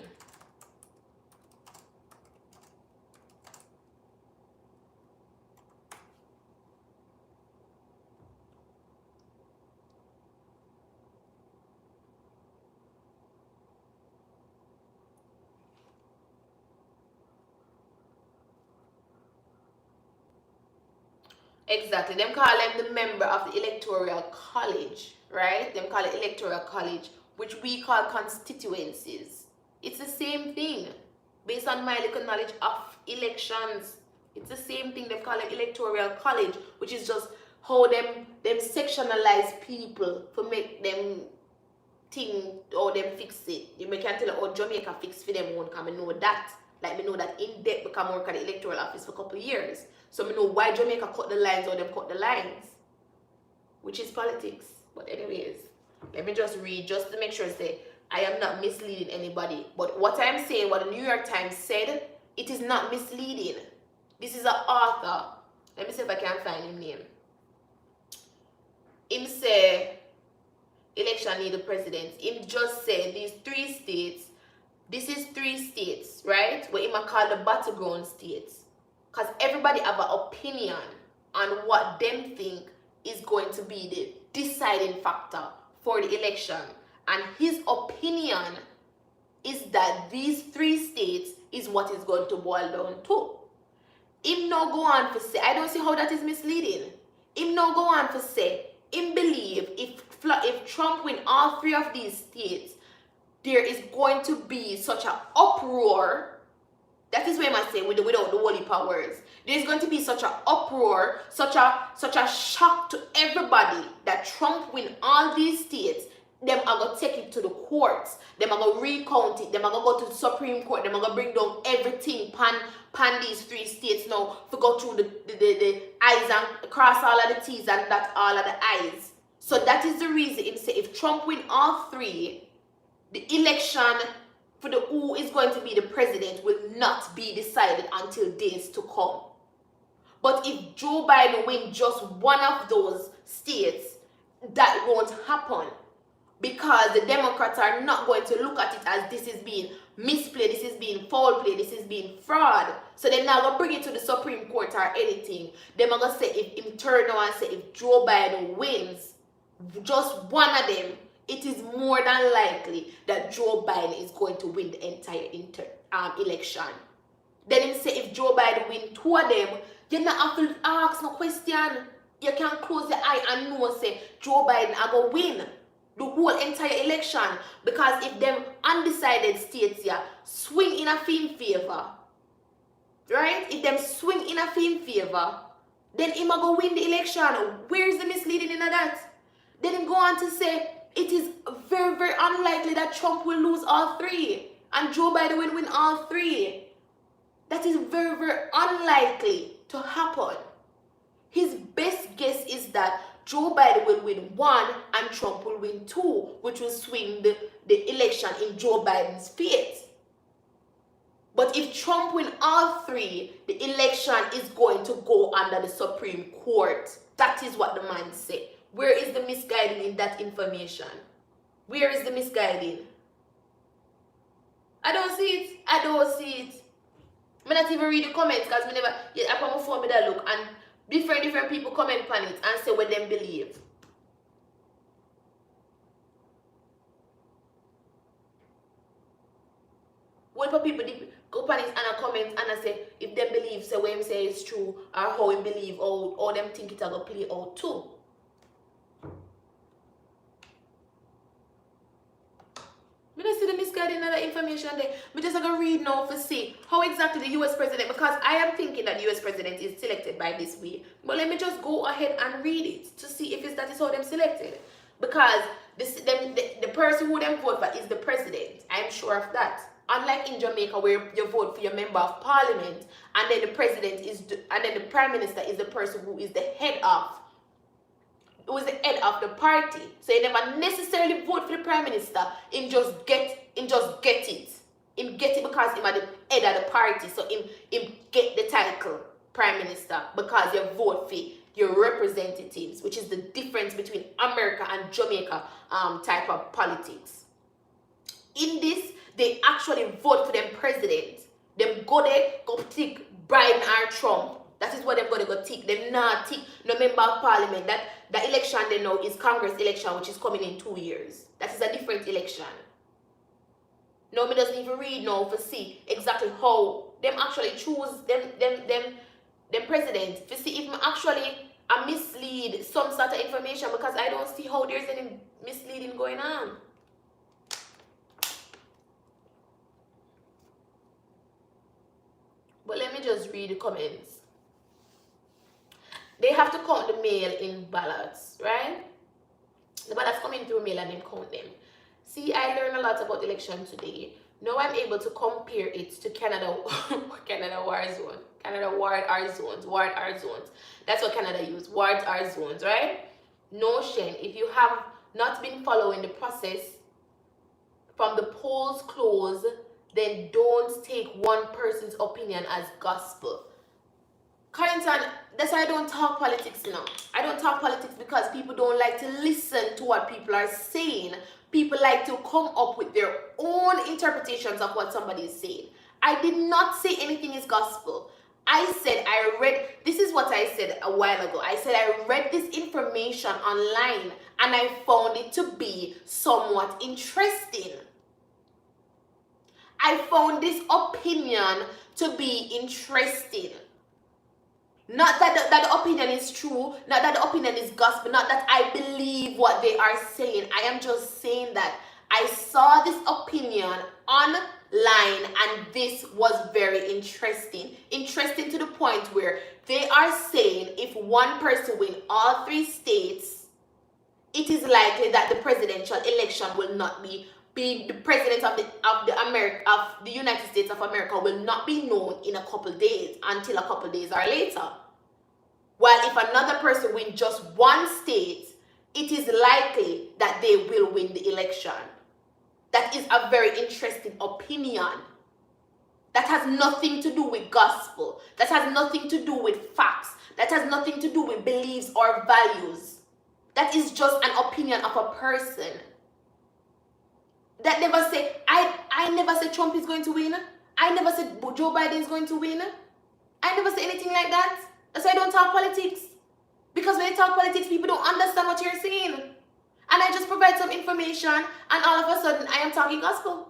Exactly. Them call them the member of the electoral college, right? Them call it electoral college, which we call constituencies. It's the same thing. Based on my little knowledge of elections, it's the same thing. They call it electoral college, which is just how them sectionalize people to make them thing or them fix it. You may can tell how Jamaica fix for them own, because I know that. Like me know that in depth because I work at the electoral office for a couple of years. So I know why Jamaica cut the lines or them cut the lines. Which is politics. But anyways, let me just read just to make sure say I am not misleading anybody. But what I'm saying, what the New York Times said, it is not misleading. This is an author. Let me see if I can find his name. Him say election need a president. Him just say these 3 states. This is 3 states, right? What him call the battleground states. Because everybody have an opinion on what them think is going to be the deciding factor for the election. And his opinion is that these 3 states is what is going to boil down to. Him no go on for say, I don't see how that is misleading. Him no go on for say, him believe if Trump win all 3 of these states, there is going to be such an uproar. That is where I say without the holy powers. There's going to be such an uproar, such a shock to everybody that Trump win all these states. Them are going to take it to the courts. Them are going to recount it. Them are going to go to the Supreme Court. Them are going to bring down everything pan these 3 states now to go through the I's and cross all of the T's and dot all of the I's. So that is the reason him say if Trump win all 3, the election for the who is going to be the president will not be decided until days to come. But if Joe Biden win just one of those states, that won't happen. Because the Democrats are not going to look at it as this is being misplayed, this is being foul play, this is being fraud. So they're not going to bring it to the Supreme Court or anything. They're going to say if him turn around and say if Joe Biden wins just one of them, it is more than likely that Joe Biden is going to win the entire election. Then him say if Joe Biden win 2 of them, you not have to ask no question. You can close your eye and know say Joe Biden are going to win the whole entire election. Because if them undecided states here swing in a film favor, right? If them swing in a film favor, then him are going to win the election. Where is the misleading in that? Then him go on to say it is very, very unlikely that Trump will lose all 3 and Joe Biden will win all 3. That is very, very unlikely to happen. His best guess is that Joe Biden will win 1 and Trump will win 2, which will swing the election in Joe Biden's favor. But if Trump win all 3, the election is going to go under the Supreme Court. That is what the man said. Where is the misguiding in that information? Where is the misguiding? I don't see it. I don't see it. I not even read the comments because I never, I put my phone with that look and different people comment on it and say what them believe. When people go on it and I comment and I say if them believe say what him say is true or how him believe or them think it's going to play out too. I don't see the misguiding of the information there. I just going to read now to see how exactly the US president, because I am thinking that the US president is selected by this way. But let me just go ahead and read it to see if that is how them selected. Because the person who them vote for is the president. I'm sure of that. Unlike in Jamaica where you vote for your member of parliament and then the president is, and then the prime minister is the person who is the head of the party. So you never necessarily vote for the prime minister. Him just get it. Him get it because him at the head of the party. So him get the title prime minister because you vote for your representatives, which is the difference between America and Jamaica type of politics. In this, they actually vote for them president. Them go there, go tick Biden or Trump. That is what they're going to go tick. Them not tick no member of parliament. That election they know is Congress election, which is coming in 2 years. That is a different election. No, me doesn't even read now to see exactly how them actually choose them president. To see if me actually I mislead some sort of information, because I don't see how there's any misleading going on. But let me just read the comments. They have to count the mail-in ballots, right? The ballots come in through mail and then count them. See, I learned a lot about election today. Now I'm able to compare it to Canada, Canada war zone. Canada ward R zones. That's what Canada use, wards R zones, right? No shame. If you have not been following the process from the polls close, then don't take one person's opinion as gospel. Carrington, that's why I don't talk politics now. I don't talk politics because people don't like to listen to what people are saying. People like to come up with their own interpretations of what somebody is saying. I did not say anything is gospel. I said this is what I said a while ago. I said I read this information online and I found it to be somewhat interesting. I found this opinion to be interesting. Not that the opinion is true, not that the opinion is gospel, not that I believe what they are saying. I am just saying that I saw this opinion online and this was very interesting. Interesting to the point where they are saying if one person win all 3 states, it is likely that the presidential election will not be the president of the United States of America will not be known in a couple days, until a couple days or later. While if another person wins just 1 state, it is likely that they will win the election. That is a very interesting opinion. That has nothing to do with gospel. That has nothing to do with facts. That has nothing to do with beliefs or values. That is just an opinion of a person. That never say, I never said Trump is going to win. I never said Joe Biden is going to win. I never say anything like that. That's why I don't talk politics. Because when you talk politics, people don't understand what you're saying. And I just provide some information and all of a sudden I am talking gospel.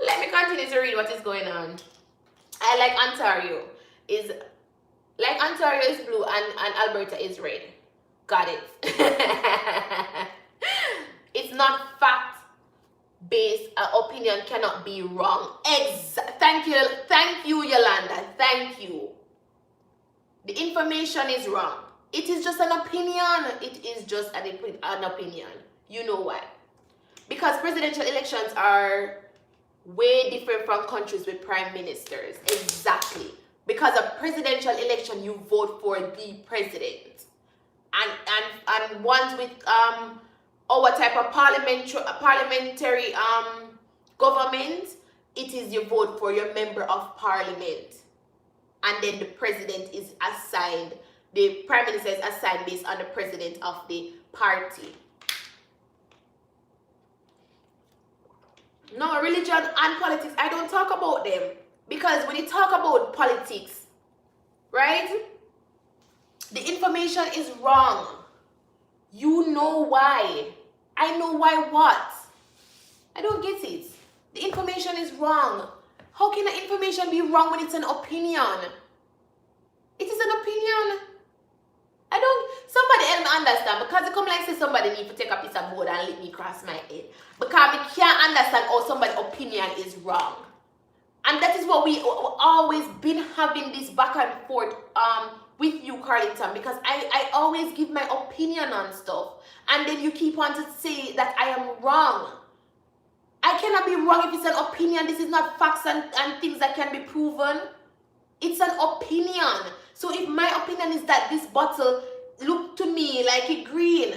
Let me continue to read what is going on. I like Ontario is blue and Alberta is red. Got it. It's not fact based. Opinion cannot be wrong. Thank you, Yolanda. Thank you. The information is wrong. It is just an opinion. It is just an opinion. You know why? Because presidential elections are way different from countries with prime ministers. Exactly. Because a presidential election, you vote for the president. And ones with our type of parliamentary government, it is you vote for your member of parliament. And then the president is assigned, the prime minister is assigned based on the president of the party. No, religion and politics, I don't talk about them. Because when you talk about politics, right? The information is wrong. You know why. I know why what? I don't get it. The information is wrong. How can the information be wrong when it's an opinion? It is an opinion. Somebody help me understand, because it come like say somebody need to take a piece of board and let me cross my head. Because I can't understand how somebody's opinion is wrong. And that is what we always been having this back and forth with you, Carlington, because I always give my opinion on stuff. And then you keep on to say that I am wrong. I cannot be wrong if it's an opinion. This is not facts and things that can be proven. It's an opinion. So if my opinion is that this bottle look to me like it's green,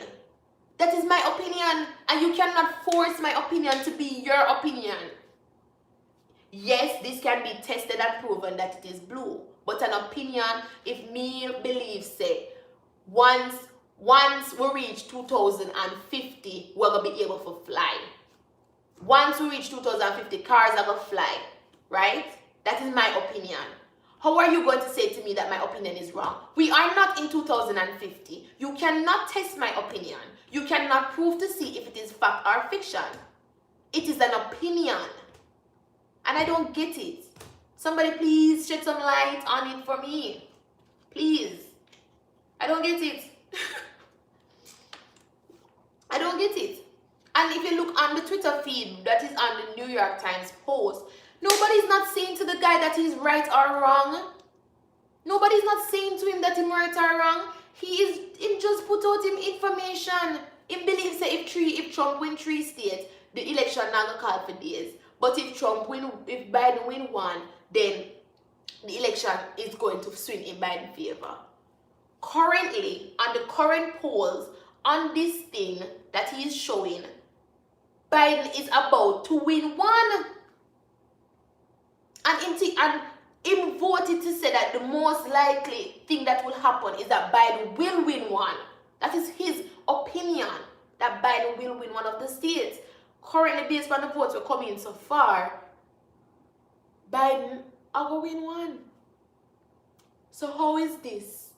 that is my opinion. And you cannot force my opinion to be your opinion. Yes, this can be tested and proven that it is blue. But an opinion, if me believe, say, once we reach 2050, we're going to be able to fly. Once we reach 2050, cars are going to fly, right? That is my opinion. How are you going to say to me that my opinion is wrong? We are not in 2050. You cannot test my opinion. You cannot prove to see if it is fact or fiction. It is an opinion. And I don't get it. Somebody please shed some light on it for me. Please. I don't get it. I don't get it. And if you look on the Twitter feed that is on the New York Times post, nobody's not saying to the guy that he's right or wrong. Nobody's not saying to him that he's right or wrong. He just put out him information. He believes that if Trump win 3 states, the election not gonna call for days. But if Biden win 1, then the election is going to swing in Biden's favor. Currently, on the current polls, on this thing that he is showing, Biden is about to win 1. And him voted to say that the most likely thing that will happen is that Biden will win 1. That is his opinion, that Biden will win 1 of the states. Currently, based on the votes we're coming in so far, Biden will win 1. So how is this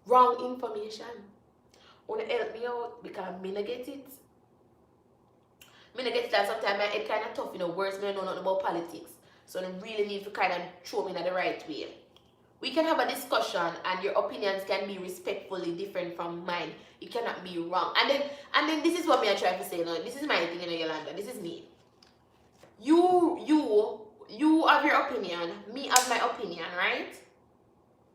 wrong information? Wanna help me out because me not get it? I get that sometimes my head kind of tough, words when I know nothing about politics. So I really need to kind of throw me in the right way. We can have a discussion and your opinions can be respectfully different from mine. It cannot be wrong. And then this is what me I try to say now. This is my thing, Yolanda. This is me. You have your opinion. Me have my opinion, right?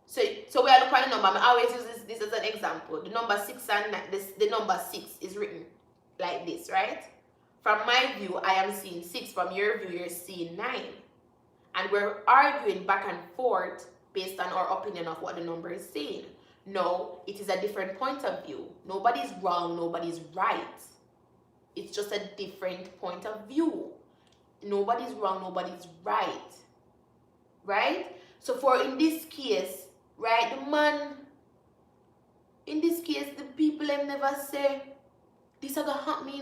So we are looking at the number. I always use this as an example. The number 6 and the number 6 is written like this, right? From my view, I am seeing 6. From your view, you're seeing 9. And we're arguing back and forth based on our opinion of what the number is saying. No, it is a different point of view. Nobody's wrong, nobody's right. It's just a different point of view. Nobody's wrong, nobody's right. Right? So for in this case, right, the man, in this case, the people them never say, this is gonna happen,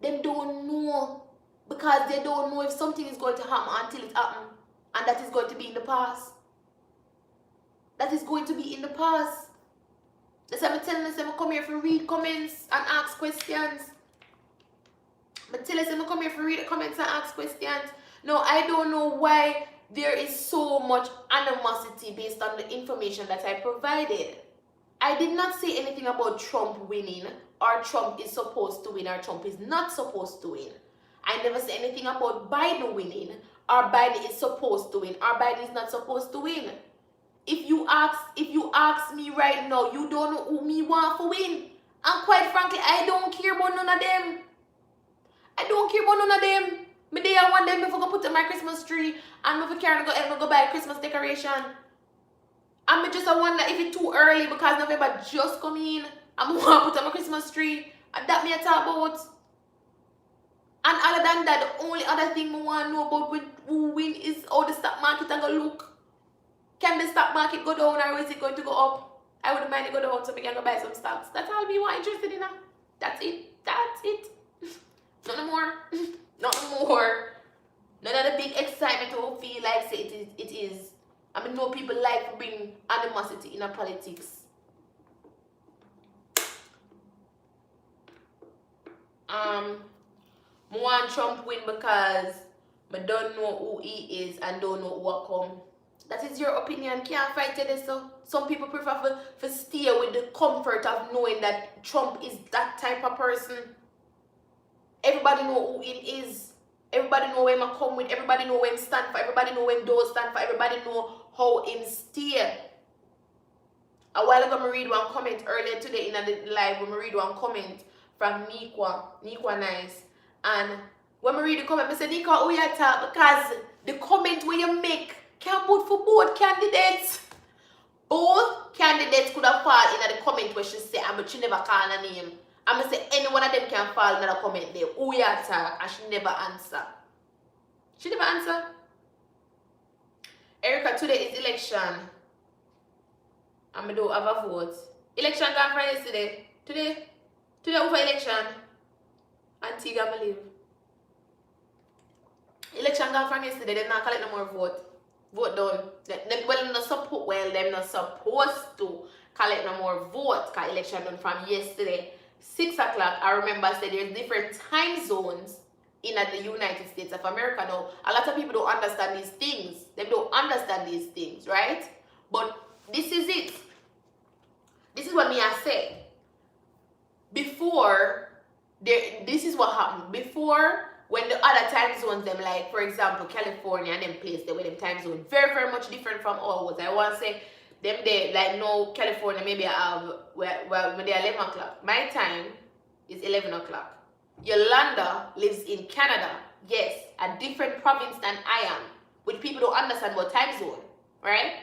Them don't know. Because they don't know if something is going to happen until it happens. And that is going to be in the past. That is going to be in the past. That's why I'm telling us, I'm come here to read comments and ask questions. I'm telling us, I'm come here to read the comments and ask questions. No, I don't know why there is so much animosity based on the information that I provided. I did not say anything about Trump winning, or Trump is supposed to win, or Trump is not supposed to win. I never said anything about Biden winning, or Biden is supposed to win, or Biden is not supposed to win. If you ask me right now, you don't know who me want to win. And quite frankly, I don't care about none of them. I don't care about none of them. Me day I want them before I put up my Christmas tree and if I can't go buy a Christmas decoration. I'm just a wonder if it's too early because November just come in. I'm going to put up my Christmas tree. And that me I talk about. And other than that, the only other thing I want to know about who win is how the stock market is going to look. Can the stock market go down or is it going to go up? I wouldn't mind it go down so we can go buy some stocks. That's all we want interested in. That's it. That's it. Nothing more. Nothing more. None of the big excitement to feel like say it is. I mean, know people like to bring animosity in a politics. I want Trump win because I don't know who he is and don't know what come. That is your opinion. Can't fight it. So some people prefer to stay with the comfort of knowing that Trump is that type of person. Everybody know who he is. Everybody know where I come with. Everybody know where him stand for. Everybody know where him don't stand for. Everybody know how him stay. A while ago, I read one comment earlier today in the live. When I read one comment from Nikwa Nice, and when I read the comment, I said, Nikwa, who you talk? Because the comment where you make can put for both candidates. Both candidates could have fallen in the comment where she said, but she never call her name. I'm going to say any one of them can fall in the comment there. Who you talk? And she never answer. She never answer. Erica, today is election. I'm going to have a vote. Election gone for yesterday. Today over election. Antigua, I believe. Election gone from yesterday. They're not collect no more vote. Vote done. Them not supposed to collect no more vote. Because election done from yesterday. 6 o'clock. I remember I said there's different time zones in the United States of America now. A lot of people don't understand these things. They don't understand these things, right? But this is it. This is what me I say. Before, this is what happened. Before, when the other time zones, them like, for example, California and them place, they were them time zone very, very much different from ours. I want to say, them they, like, no, California, maybe I have, well, when they're 11 o'clock. My time is 11 o'clock. Yolanda lives in Canada. Yes, a different province than I am, which people don't understand about time zone, right?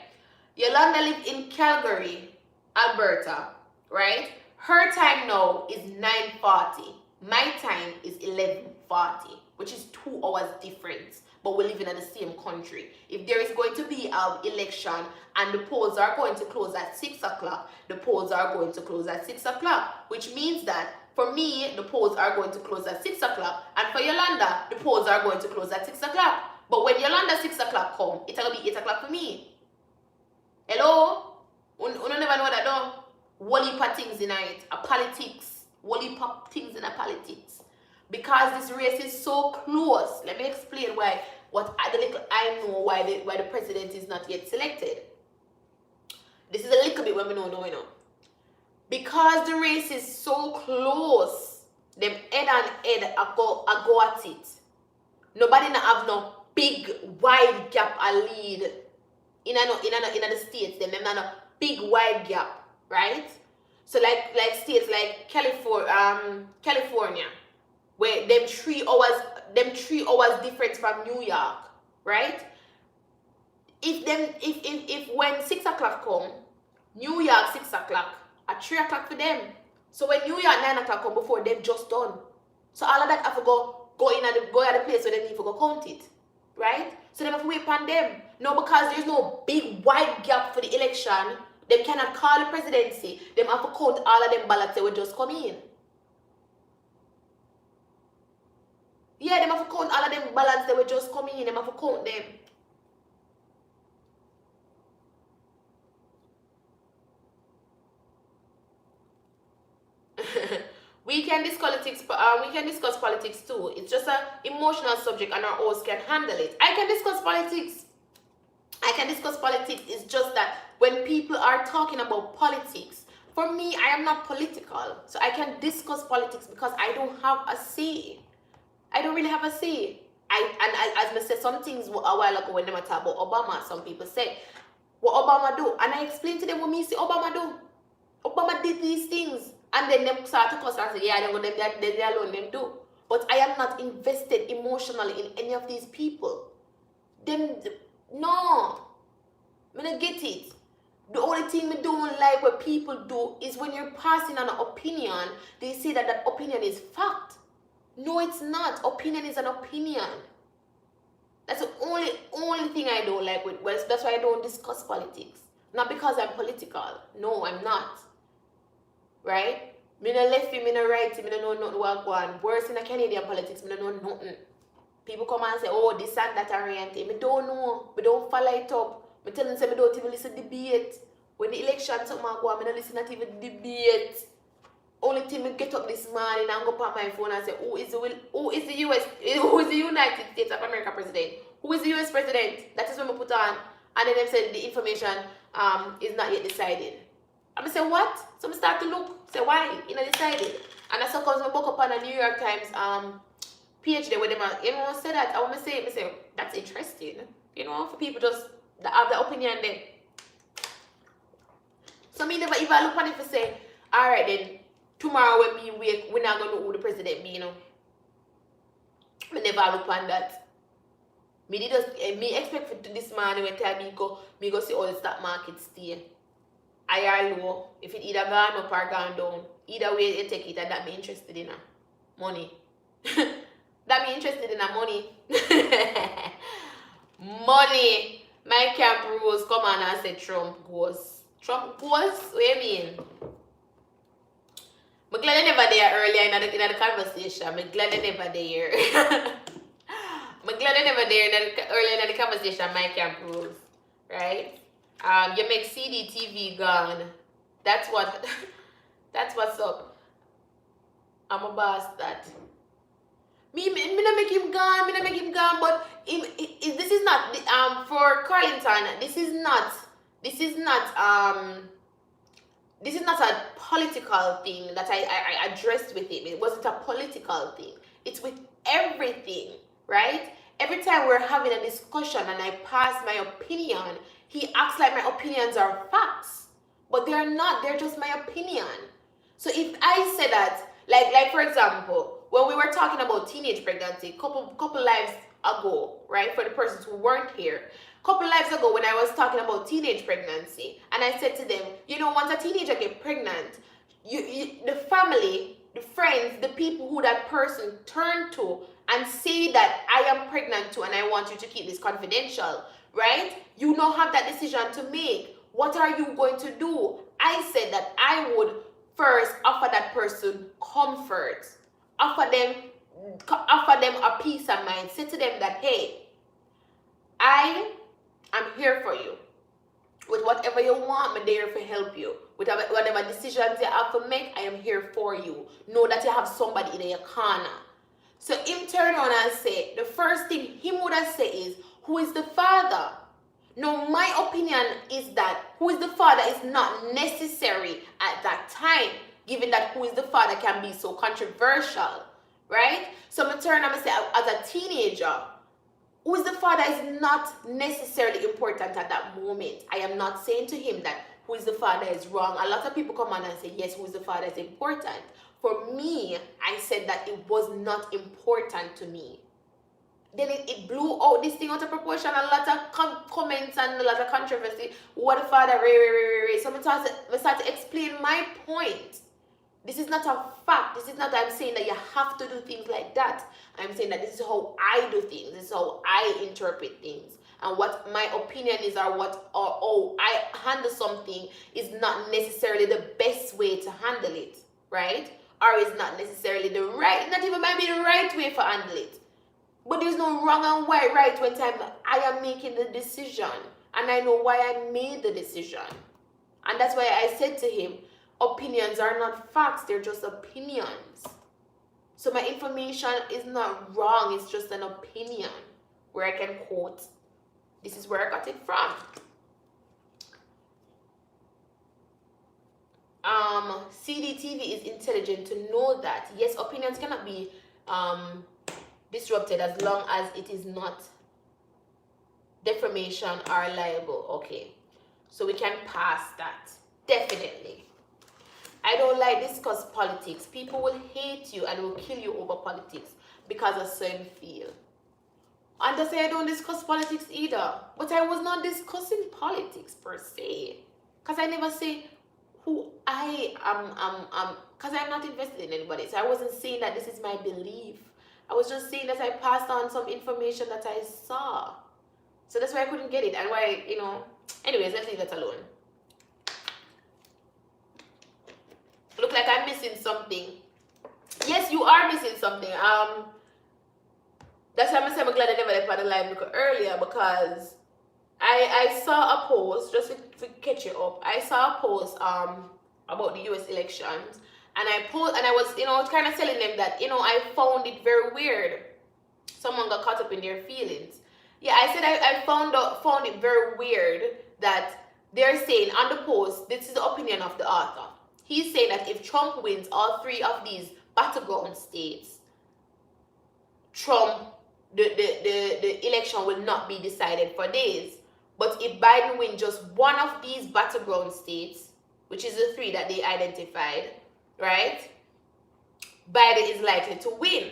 Yolanda lives in Calgary, Alberta, right? Her time now is 9:40. My time is 11:40, which is 2 hours difference, but we're living in the same country. If there is going to be an election and the polls are going to close at 6 o'clock, the polls are going to close at 6 o'clock, which means that for me, the polls are going to close at 6 o'clock, and for Yolanda, the polls are going to close at 6 o'clock. But when Yolanda 6 o'clock come, it's going to be 8 o'clock for me. Hello? You never know that though. Whole heap of things in it. A politics. Whole heap of things in a politics. because this race is so close. Let me explain why. The little I know why the president is not yet selected. This is a little bit what we know. Because the race is so close, them head and head I go at it. Nobody not have no big wide gap a lead in the states. Them not no big wide gap, right? So like states like California, where them 3 hours difference from New York, right? If when 6 o'clock come, New York 6 o'clock, at 3 o'clock for them. So when New York 9 o'clock come before them just done. So all of that have to go at the place where they need to go count it. Right? So they have to wait upon them. No, because there's no big wide gap for the election, they cannot call the presidency. They have to count all of them ballots that will just come in. Yeah, they have to count all of them ballots that will just come in. They have to count them. We can discuss politics too. It's just an emotional subject and our host can handle it. I can discuss politics. It's just that when people are talking about politics, for me, I am not political. So I can discuss politics because I don't have a say. I don't really have a say. As I said some things a while ago when they were talking about Obama, some people say, what Obama do? And I explained to them what me see Obama do. Obama did these things. And then them start to cuss and say, yeah, they alone them do. But I am not invested emotionally in any of these people. No. I don't get it. The only thing I don't like what people do is when you're passing on an opinion, they say that opinion is fact. No, it's not. Opinion is an opinion. That's the only thing I don't like with West. That's why I don't discuss politics. Not because I'm political. No, I'm not. Right? Me no lefty, me no righty, me no know nothing what go on. Worse in the Canadian politics, me no know nothing. People come and say, oh, this and that oriented. Me don't know. Me don't follow it up. Me tell them say me don't even listen to debate. When the election something go on, me don't listen to even debate. Only thing me get up this morning and go on my phone and say, who is the United States of America president? Who is the US president? That is when me put on. And then they said the information is not yet decided. And I say, what? So I start to look, say, why? You know, decided. And that's because I book up on a New York Times page there where them, everyone say that. I want to say, that's interesting. You know, for people just have the opinion there. So me never, if I look on it and say, all right then, tomorrow when we wake, we're not going to know who the president be, you know. I never look on that. Me expect for this morning when time me go see all the stock market stay. Higher low, if it either gone up or gone down, either way you take it, and that me interested in money. That me interested in money. Money. My camp rules come on and say Trump goes. Trump goes? What do you mean? I'm glad I never there earlier in the conversation. I'm glad I never there. I'm glad I never there earlier in the conversation. My camp rules, right? You make CDTV gone. That's what's up. I'm a boss that. Me not make him gone, but this is not for Carlington. This is not a political thing that I addressed with him. It wasn't a political thing. It's with everything, right? Every time we're having a discussion and I pass my opinion, he acts like my opinions are facts. But they're not, they're just my opinion. So if I say that, like for example, when we were talking about teenage pregnancy, couple lives ago, right? For the persons who weren't here, couple lives ago when I was talking about teenage pregnancy, and I said to them, you know, once a teenager gets pregnant, the family, the friends, the people who that person turned to and say that I am pregnant too and I want you to keep this confidential, right? You now have that decision to make. What are you going to do? I said that I would first offer that person comfort, offer them a peace of mind, say to them that, hey, I am here for you. With whatever you want, I'm there to help you. With whatever decisions you have to make, I am here for you. Know that you have somebody in your corner. So him turn on and say, the first thing him would have said is, who is the father? Now, my opinion is that who is the father is not necessary at that time, given that who is the father can be so controversial, right? So I turn and say, as a teenager, who is the father is not necessarily important at that moment. I am not saying to him that who is the father is wrong. A lot of people come on and say, yes, who is the father is important. For me, I said that it was not important to me. Then it blew out this thing out of proportion. A lot of comments and a lot of controversy. What the father, so I start to explain my point. This is not a fact. This is not that I'm saying that you have to do things like that. I'm saying that this is how I do things. This is how I interpret things. And what my opinion is or how I handle something is not necessarily the best way to handle it, right? Or is not necessarily the right, not even might be the right way to handle it. But there's no wrong and right when I am making the decision. And I know why I made the decision. And that's why I said to him, opinions are not facts, they're just opinions. So my information is not wrong, it's just an opinion where I can quote, this is where I got it from. CDTV is intelligent to know that, yes, opinions cannot be disrupted as long as it is not defamation or libel. Okay, so we can pass that, definitely. I don't like discuss politics. People will hate you and will kill you over politics because of certain feel. And to say I don't discuss politics either. But I was not discussing politics per se. Because I never say who I am, because I'm not invested in anybody. So I wasn't saying that this is my belief. I was just saying that I passed on some information that I saw. So that's why I couldn't get it. And why, anyways, let's leave that alone. Look like I'm missing something. Yes, you are missing something. That's why I'm glad I never left on the live earlier, because I saw a post, just to catch you up. I saw a post about the US elections, and I was kind of telling them that I found it very weird. Someone got caught up in their feelings. Yeah, I said I found it very weird that they're saying on the post, this is the opinion of the author. He's saying that if Trump wins all 3 of these battleground states, the election will not be decided for days. But if Biden wins just one of these battleground states, which is the 3 that they identified, right? Biden is likely to win.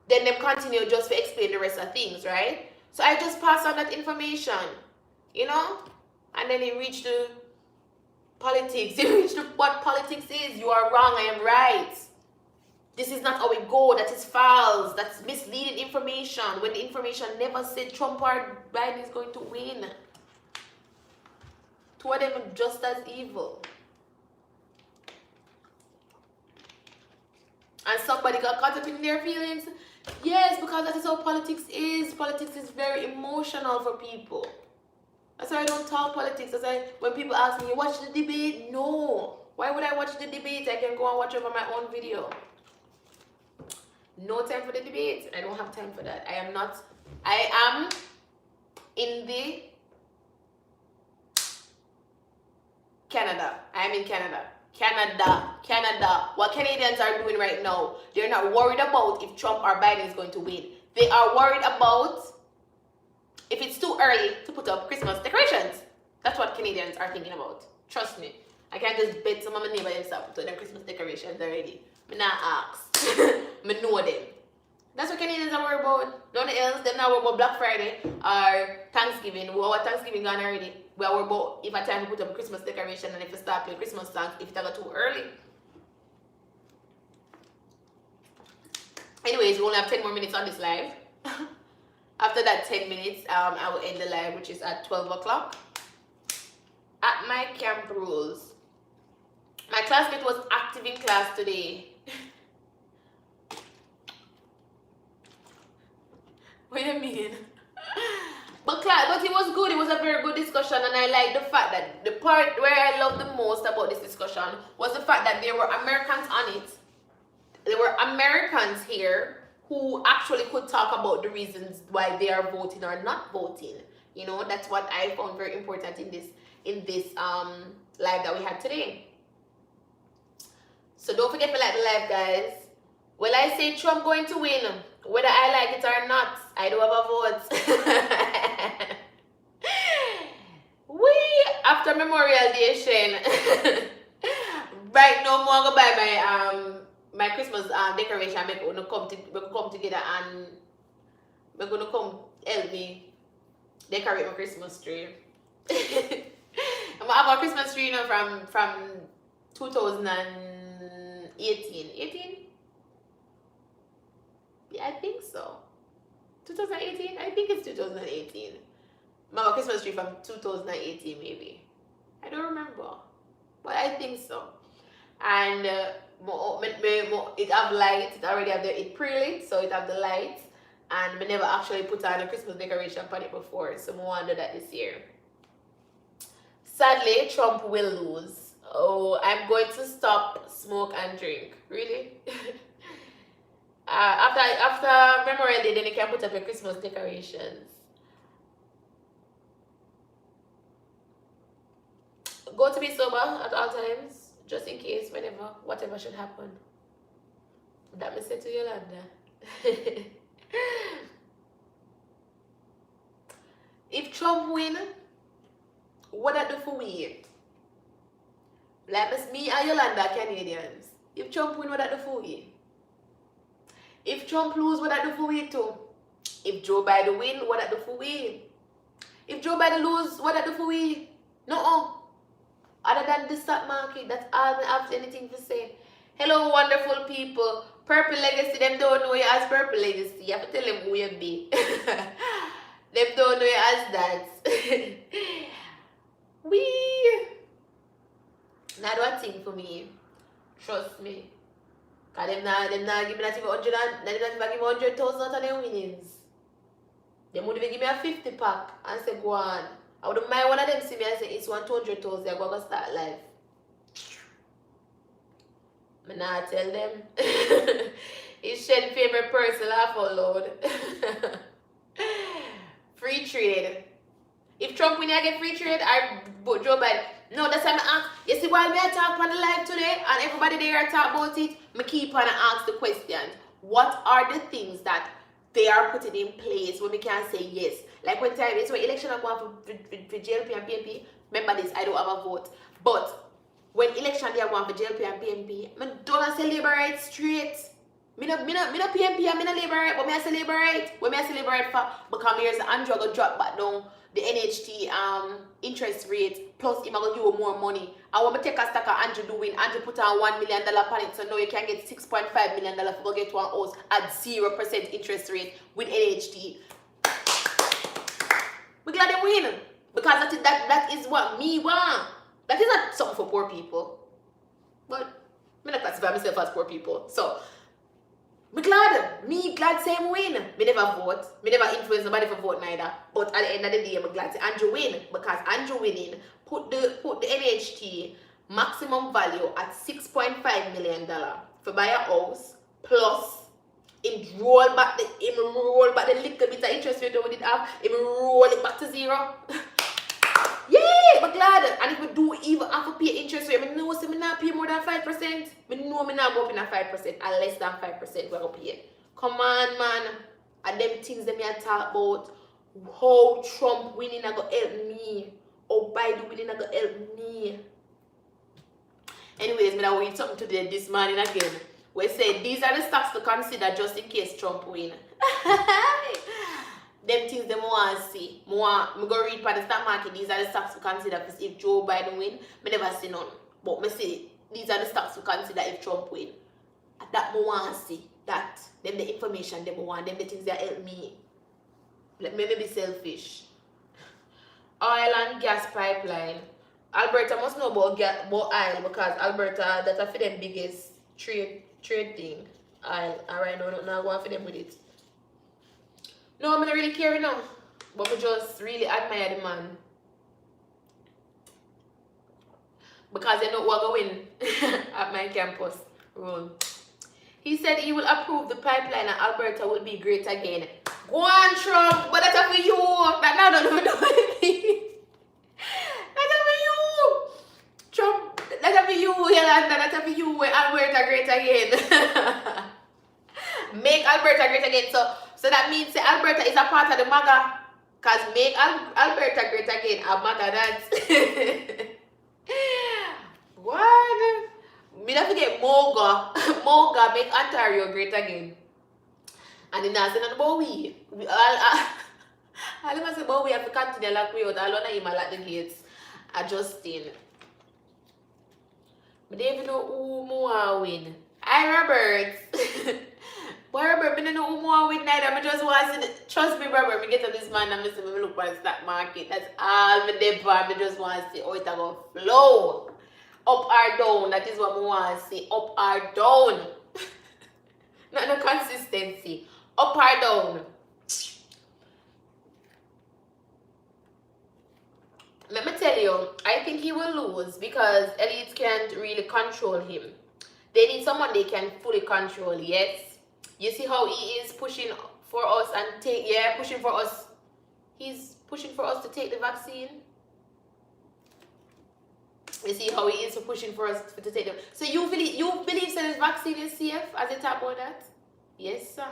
Then they continue just to explain the rest of things, right? So I just passed on that information, and then it reached the politics. It reached what politics is. You are wrong, I am right. This is not how we go. That is false. That's misleading information. When the information never said Trump or Biden is going to win. 2 of them are just as evil. And somebody got caught up in their feelings. Yes, because that is how politics is. Politics is very emotional for people. That's why I don't talk politics. That's why when people ask me, you watch the debate? No. Why would I watch the debate? I can go and watch over my own video. No time for the debate. I don't have time for that. I am in the Canada. I am in Canada. Canada. What Canadians are doing right now, they're not worried about if Trump or Biden is going to win. They are worried about if it's too early to put up Christmas decorations. That's what Canadians are thinking about. Trust me. I can't just bet some of my neighbors themselves put their Christmas decorations already. Me not ask. Me know them. That's what Canadians are worried about. None else. They're not worried about Black Friday or Thanksgiving. Our Thanksgiving gone already. We are worried about if I time to put up a Christmas decoration and if we start playing Christmas songs, if it got too early. Anyways, we only have 10 more minutes on this live. After that 10 minutes, I will end the live, which is at 12 o'clock. At my camp rules, my classmate was active in class today. What do you mean? But it was good. It was a very good discussion, and I like the fact that the part where I loved the most about this discussion was the fact that there were Americans on it. There were Americans here who actually could talk about the reasons why they are voting or not voting. You know, that's what I found very important in this live that we had today. So don't forget to like the live, guys. Well, I say Trump going to win, whether I like it or not. I do have a vote. We after Memorial Day, Shane. Right now, I'm gonna buy my Christmas decoration. We're gonna come together and we're gonna come help me decorate my Christmas tree. I'm gonna have a Christmas tree, you know, from 2018. 18? Yeah, I think so. 2018? I think it's 2018. I have a Christmas tree from 2018, maybe. I don't remember, but I think so. And it have lights. It already have it pre-lit, so it have the lights. And we never actually put on a Christmas decoration on it before, so we want to do that this year. Sadly, Trump will lose. Oh, I'm going to stop, smoke, and drink. Really? After Memorial Day, then you can put up your Christmas decorations. Go to be sober at all times, just in case, whatever should happen. That me say to Yolanda. If Trump win, what I do for we? Like me and Yolanda Canadians. If Trump win, what I do for we? If Trump lose, what I do for we too? If Joe Biden win, what I do for we? If Joe Biden lose, what I do for we? No. Other than the stock market, that's all I have anything to say. Hello, wonderful people. Purple Legacy, them don't know you as Purple Legacy. You have to tell them who you be. Them don't know you as that. We not one thing for me. Trust me. Cause them not give me not even 100,000 out of their winnings. They would even give me a 50 pack and say go on. I wouldn't mind one of them see me and say it's 200,000, they're going to start life. I not tell them. It's Shell's favorite person laugh out loud. Free trade. If Trump win, I get free trade, I vote Joe Biden. No, that's why I ask. You see, while I talk on the live today and everybody there talk about it, I keep on ask the questions. What are the things that they are putting in place when we can say yes? Like when time it's when election I'm going for JLP and PNP. Remember this, I don't have a vote. But when election they are going for JLP and PNP, I don't say labor rights straight. Me no PNP and me no labor right, but me I say labor right. When me I say labor right for because here's the Andrew go drop back down the NHT interest rate plus him gonna give you more money. And when I take a stack of Andrew doing, Andrew put on $1 million on it, so now you can get $6.5 million for go get one house at 0% interest rate with NHT. We glad they win because that is what me want. That is not something for poor people, but me not classify myself as poor people. So me glad same win. Me never vote. Me never influence nobody for vote neither. But at the end of the day, I'm glad to Andrew win because Andrew winning put the NHT maximum value at $6.5 million for buy a house plus him roll back the little bit of interest rate that we did have. Him roll it back to zero. Yeah, but glad. And if we do even have to pay interest rate, I know so me not pay more than 5%. I know me not go up in a 5% and less than 5% we go pay. Come on, man. And them things that me I talk about. How Trump winning are gonna help me. How Biden winning are gonna help me. Anyways, me I read something today this morning again. We say these are the stocks to consider just in case Trump win. Them things they want to see. Me go read for the stock market. These are the stocks to consider if Joe Biden win. Me never see none. But me say these are the stocks to consider if Trump win. That me want to see. That. Them the information they want. Them the things that help me. Let me be selfish. Oil and gas pipeline. Alberta must know about oil because Alberta that's for them biggest trade thing. Oil. Alright, no, not going for them with it. No, I don't really care enough. But I just really admire the man. Because they know what going at my campus. Roll. He said he will approve the pipeline and Alberta will be great again. Go on, Trump, but that's for you. That now don't even know what it means. That's for you. Trump, that's for you, Yolanda. That's for you. Where Alberta great again. Make Alberta great again. So that means Alberta is a part of the MAGA. Because make Alberta great again. A MAGA dance. What? Me don't forget Moga. Moga make Ontario great again. And then I said about we. I say about we have to continue like we out. I don't know him at the gates. Adjusting. But they even know who more win. I Robert. Boy, Robert, I don't know who more win neither. I just want to see trust me, Robert. Me get to this man and I say me look for the stock market. That's all me there for. I just want to see how it going to flow. Up or down. That is what I want to see. Up or down. Not no consistency. Up or down. Let me tell you, I think he will lose because elites can't really control him. They need someone they can fully control, yes. You see how he is pushing for us and pushing for us. He's pushing for us to take the vaccine. You see how he is pushing for us to take them. So you believe that this vaccine is safe as they talk about that? Yes, sir.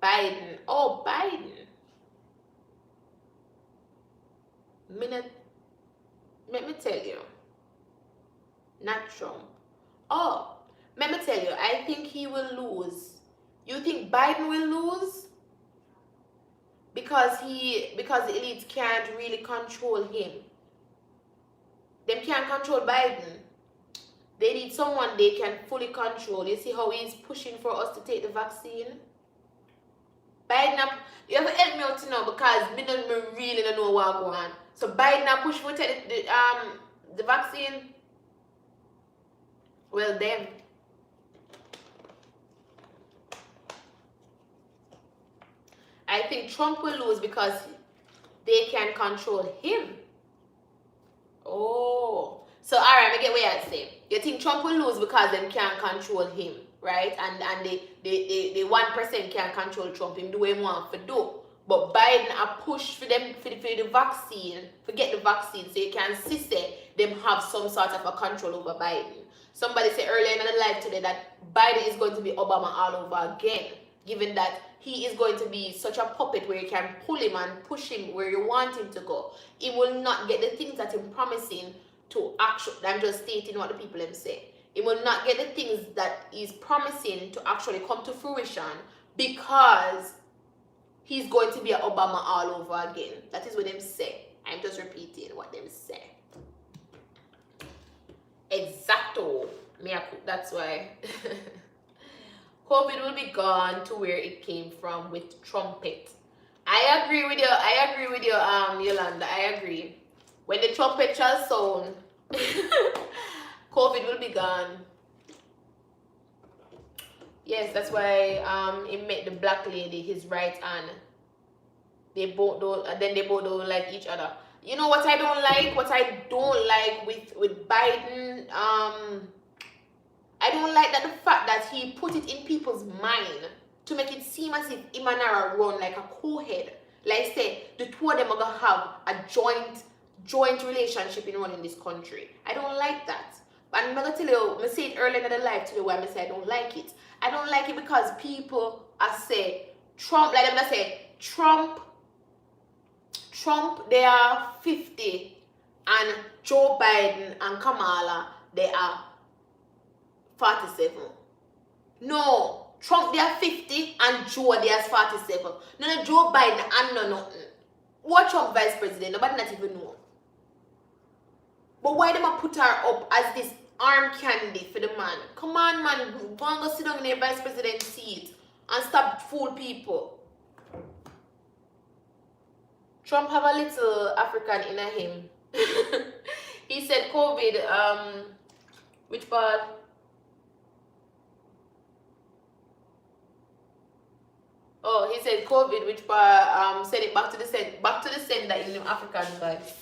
Biden. Oh, Biden. Let me tell you. Not Trump. Oh, let me tell you. I think he will lose. You think Biden will lose? Because the elites can't really control him. They can't control Biden. They need someone they can fully control. You see how he's pushing for us to take the vaccine? Biden, you have to help me out to know because me really don't know what's going on. So Biden push for take the vaccine. Well then. I think Trump will lose because they can control him. Oh. So alright, I get what you're saying. You think Trump will lose because they can't control him, right? And the 1% can't control Trump, him do what he want to do. But Biden a push for them for the vaccine, forget the vaccine, so you can see them have some sort of a control over Biden. Somebody said earlier in the live today that Biden is going to be Obama all over again, given that he is going to be such a puppet where you can pull him and push him where you want him to go. He will not get the things that he's promising to actually, I'm just stating what the people them say. He will not get the things that he's promising to actually come to fruition because he's going to be an Obama all over again. That is what them say. I'm just repeating what them say. Exacto. That's why. COVID will be gone to where it came from with trumpet. I agree with you, Yolanda. I agree. When the trumpet shall sound, COVID will be gone. Yes, that's why he met the black lady his right hand. They both don't like each other. You know what I don't like? What I don't like with Biden, I don't like that the fact that he put it in people's mind to make it seem as if him and Nara run like a co-head. Like say, the two of them are gonna have a joint relationship in running this country. I don't like that. And I'm gonna tell you, I said it earlier in the live today why I say I don't like it. I don't like it because people are say Trump, like them that say Trump, they are 50 and Joe Biden and Kamala, they are 47. No, Trump they are 50 and Joe they are 47. No, Joe Biden and no nothing. What Trump vice president? Nobody not even know. But why them put her up as this arm candy for the man? Come on, man, go and go sit down in your vice president seat and stop fool people. Trump have a little African in him. He said COVID, which part? Oh, he said COVID, which part send it back to the sender in the African vibes.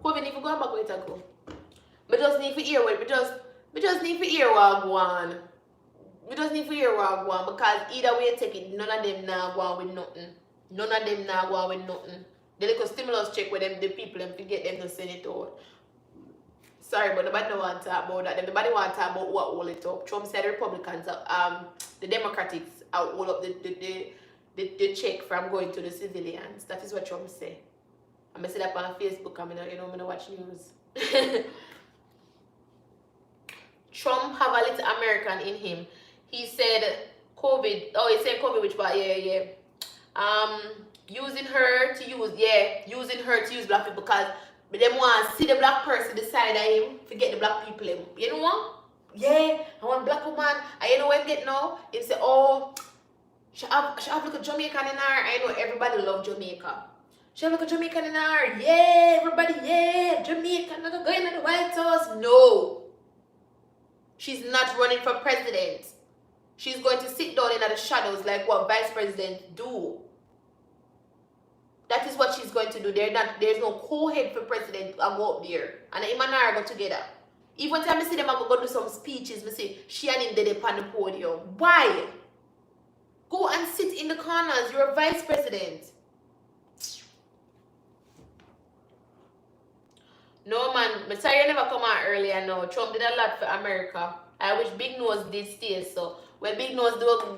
COVID if you go back where it go. But just need to hear what We just need to hear what go on. We just need to hear what go on because either way you take it, none of them now go on with nothing. None of them now go on with nothing. The little stimulus check with them, the people, them to get them to send it out. Sorry, but nobody want to talk about that. Nobody want to talk about what hold it up. Trump said the Republicans, the Democrats hold up the check from going to the civilians. That is what Trump said. I'm gonna say that on Facebook. I'm gonna watch news. Trump have a little American in him. He said COVID. Oh, he said COVID, which part? Yeah. Using her to use black people because them want to see the black person beside of him, forget the black people. You know what? Yeah, I want black woman. And you know what I get now? He say, oh, she have like a Jamaican in her. I know everybody love Jamaica. She have like a Jamaican in her. Yeah, everybody, yeah, Jamaican. Not going to the White House. No. She's not running for president. She's going to sit down in the shadows like what vice presidents do. That is what she's going to do. There's no co-head for president. I go up there. And him and her go together. Even time I see them, I go do some speeches. I say, she and him did on the podium. Why? Go and sit in the corners. You're a vice president. No, man. I'm sorry you never come out earlier now. Trump did a lot for America. I wish Big Nose did stay so. Well, Big Nose do for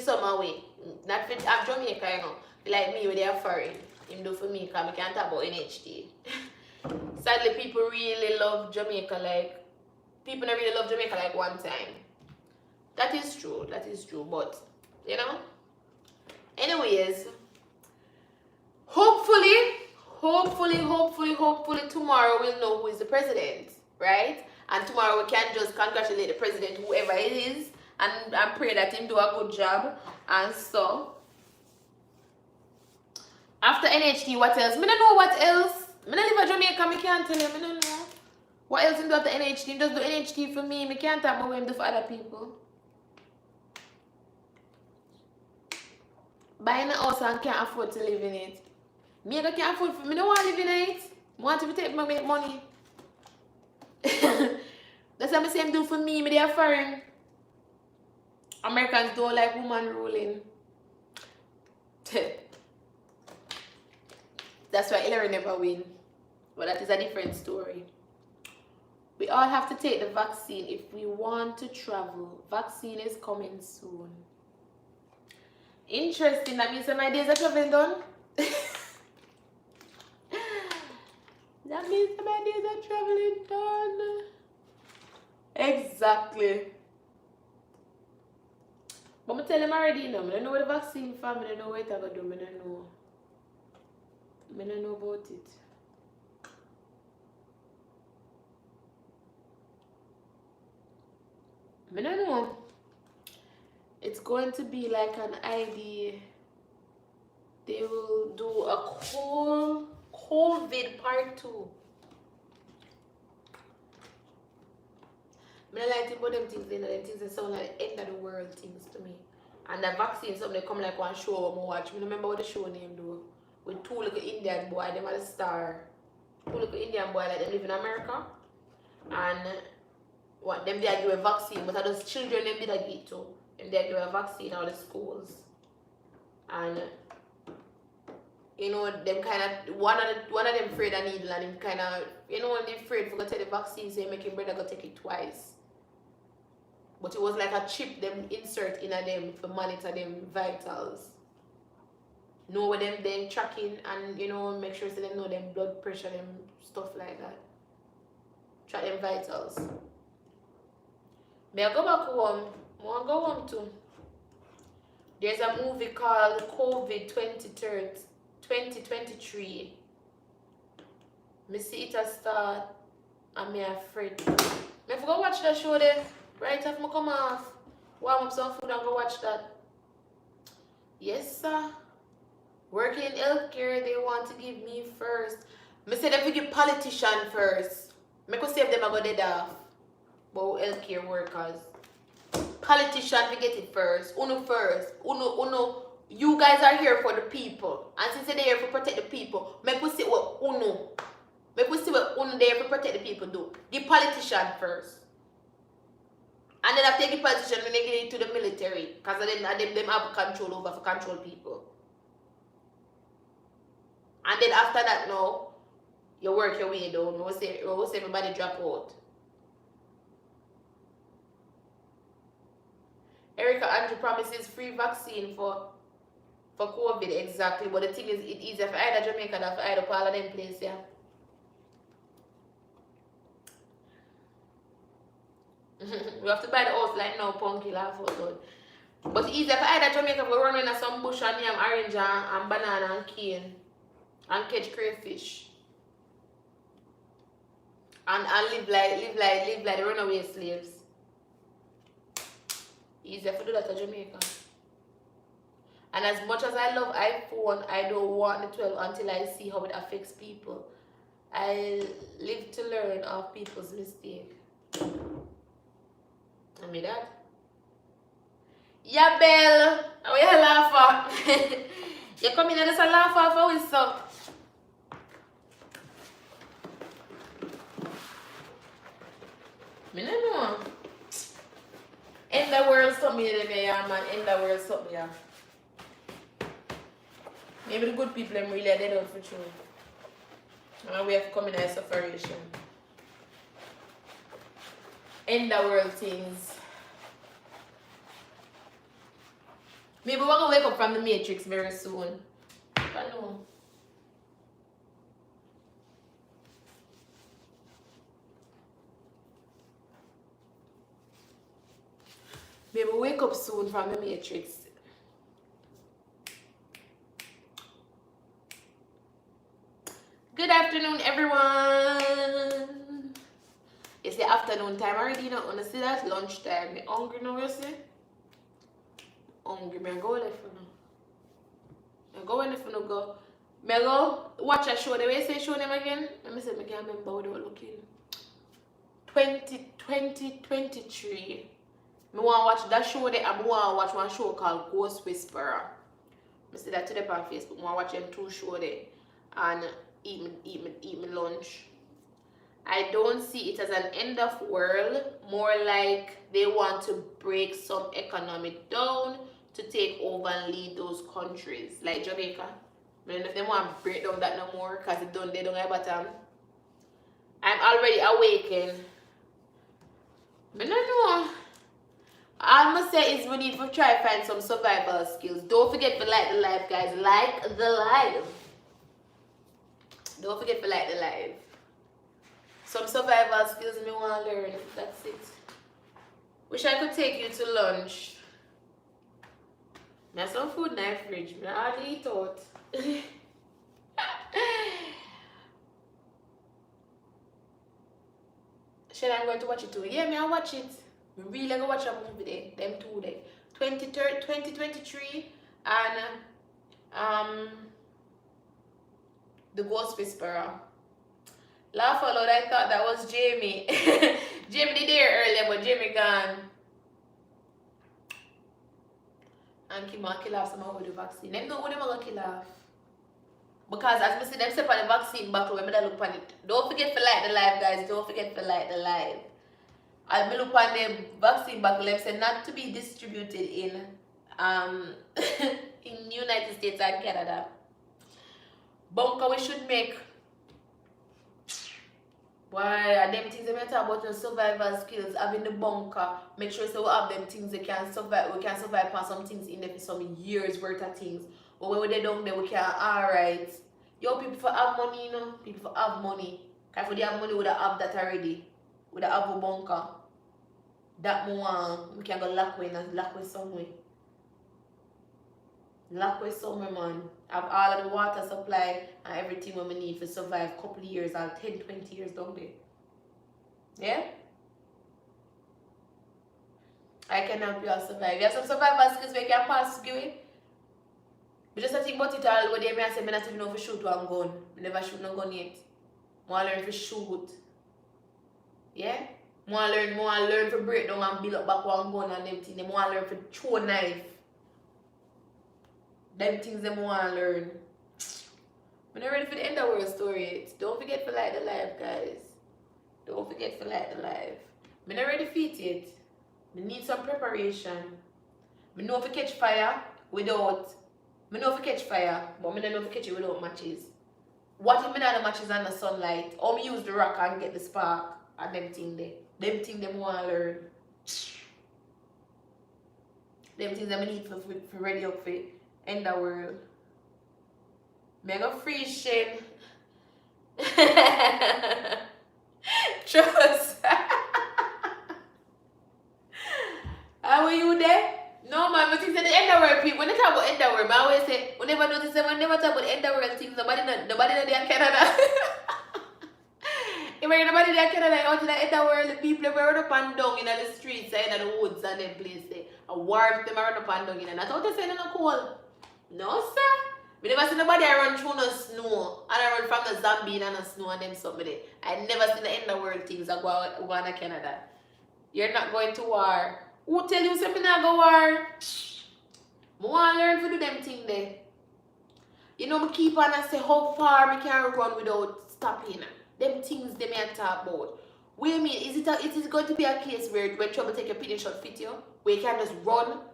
some way. Not for Jamaica, you know. Like me with their foreign. Him do for me because I can't talk about NHT. Sadly, people really love Jamaica like... People don't really love Jamaica like one time. That is true. But, you know. Anyways. Hopefully tomorrow we'll know who is the president. Right? And tomorrow we can just congratulate the president, whoever it is. And pray that him do a good job. And so... After NHT, what else? I don't know what else. I don't live in Jamaica, I can't tell you. I don't know. What else him do after NHT? He just do NHT for me. I can't talk about what him do for other people. Buying a house and can't afford to live in it. Me, I can't afford I don't want to live in it. I want to take my money. That's what I say him do for me. They are foreign. Americans don't like woman ruling. That's why Hillary never win. But that is a different story. We all have to take the vaccine if we want to travel. Vaccine is coming soon. Interesting. That means that my days of traveling done. That means that my days of traveling done. Exactly. But I'm telling them already, you know, I don't know what the vaccine for, I don't know what it's going to do, I don't know. I don't know about it. I don't know. It's going to be like an ID. They will do a COVID part 2. I don't like to put them things in, them things that sound like end of the world things to me. And the vaccine, something they come like one show I watch. I remember what the show name do. With 2 little Indian boy, them are the star. 2 little Indian boy like them live in America. And what them they give a vaccine, but those children them did get to. Them they give a vaccine out of the schools. And you know, them kind of one of them afraid of needle and him kind of, you know, when they're afraid for go take the vaccine, so you make him brother go take it twice. But it was like a chip them insert in them to monitor them vitals. Know what them then tracking and, you know, make sure so them know them blood pressure, them stuff like that. Track them vitals. May I go back home? I want to go home too. There's a movie called COVID 2023. Me see it a start and me afraid. Me have to go watch that show there. Right after me come off. Warm up some food and go watch that. Yes, sir. Working in healthcare, they want to give me first. Me say they give politician first. Me could save them and go dead off. But healthcare workers. Politician, we get it first. Uno first. Uno. You guys are here for the people. And since they're here to protect the people, make we say what Uno. Make we see what one there to protect the people do. The politician first. And then after the politician, when they get into the military. Because then them have control over for control people. And then after that now, you work your way down. We'll say everybody drop out. Erica Andrew promises free vaccine for COVID, exactly. But the thing is, it easier for either Jamaica than for either all of them place, yeah. We have to buy the house like now, punky laugh out loud. But it's easier for either Jamaica for run in some bush and yam, orange and banana and cane and catch crayfish. And live like the runaway slaves. Easier for do that to Jamaica. And as much as I love iPhone, I don't want the 12 until I see how it affects people. I live to learn of people's mistake. I mean that. Yeah, Belle. How you laugh for? You come in and just laugh for us, so. I don't know. In the world, something there, man. In the world, something there. Maybe the good people are really dead out for true. And we have to come in a separation. In the world things. Maybe we're gonna wake up from the Matrix very soon. I don't know. Maybe wake up soon from the Matrix. Good afternoon, everyone. It's the afternoon time already, you know. Wanna see that? Lunchtime. Me hungry now, you see? Hungry. Me go left for now. Me go left for now go. Me go watch a show. The way say show them again? Let me say me can't remember how they were looking. 2023. Me want to watch that show there. I want to watch one show called Ghost Whisperer. I see that today on Facebook. I want to watch them two shows there. And eat my lunch. I don't see it as an end of world. More like they want to break some economic down to take over and lead those countries. Like Jamaica. I don't know if they want to break down that no more. Because they don't have bottom. I'm already awakened. I don't know. All I must say is we need to try to find some survival skills. Don't forget to like the live, guys. Like the live. Don't forget to like the live. Some survival skills me want to learn. That's it. Wish I could take you to lunch. There's some food in the fridge. I hardly eat out. Shall I'm going to watch it too? Yeah, I watch it. We really gonna watch a movie there. Them two there. 2023 and The Ghost Whisperer. Laugh out loud, I thought that was Jamie. Jamie did there earlier, but Jamie gone. And Kim and kill off somehow with the vaccine. Them know when them gonna kill off. Because as I see them step on the vaccine battle, when I look on it. Don't forget to like the live, guys. Don't forget to like the live. I'll look on the vaccine battle, them say not to be distributed in in United States and Canada. Bunker we should make. Why are them things we talk about the survival skills, having the bunker, make sure so we have them things they can survive. We can survive for some things in there for some years worth of things. But when they down there we can alright. Yo, people for have money, you know. People for have money. Cause if they have money, we would have that already. We would have a bunker. That more we can go lock away and lock away somewhere. Lock away somewhere, man. Have all of the water supply and everything we need to survive a couple of years or 10, 20 years down there. Yeah? I can help you all survive. You have some survival skills where you can pass give it. But just think about it all when they may say I not even know if shoot one gun. I never shoot no gun yet. I want to learn to shoot. Yeah? I want to learn to break down and build up back one gun and them things. I want to learn to throw a knife. Them things they want to learn. I I'm not ready for the end of the world story yet. Don't forget to like the live, guys. Don't forget to like the live. I'm not ready for it yet. I need some preparation. I know if I catch fire without. I know if I catch fire, but I don't know if I catch it without matches. What if I don't have matches on the sunlight? Or me use the rock and get the spark and them thing there. Them thing them want to learn. Them things that I need for ready up for end the world. Mega free Shane. Trust. How are you there? No man, but things at the end of the world people. When they talk about end of the world, I always say, we never notice them, we never talk about end of the world things, nobody know there in Canada. If nobody there in Canada, out in the end of the world, the people were up and down in the streets, in the woods and them places. A war them around up and down in, and that's what they say in the cold. No sir. We never see nobody run through no snow and I run from the zombie and the snow and them something there. I never see the end of the world things that go on to Canada. You're not going to war. Who tell you something not go war? I want to learn to do them thing there. You know, I keep on and say how far we can run without stopping. Them things they may talk about. Wait a minute, is it going to be a case where trouble take a pin shot fit you? Where you can just run?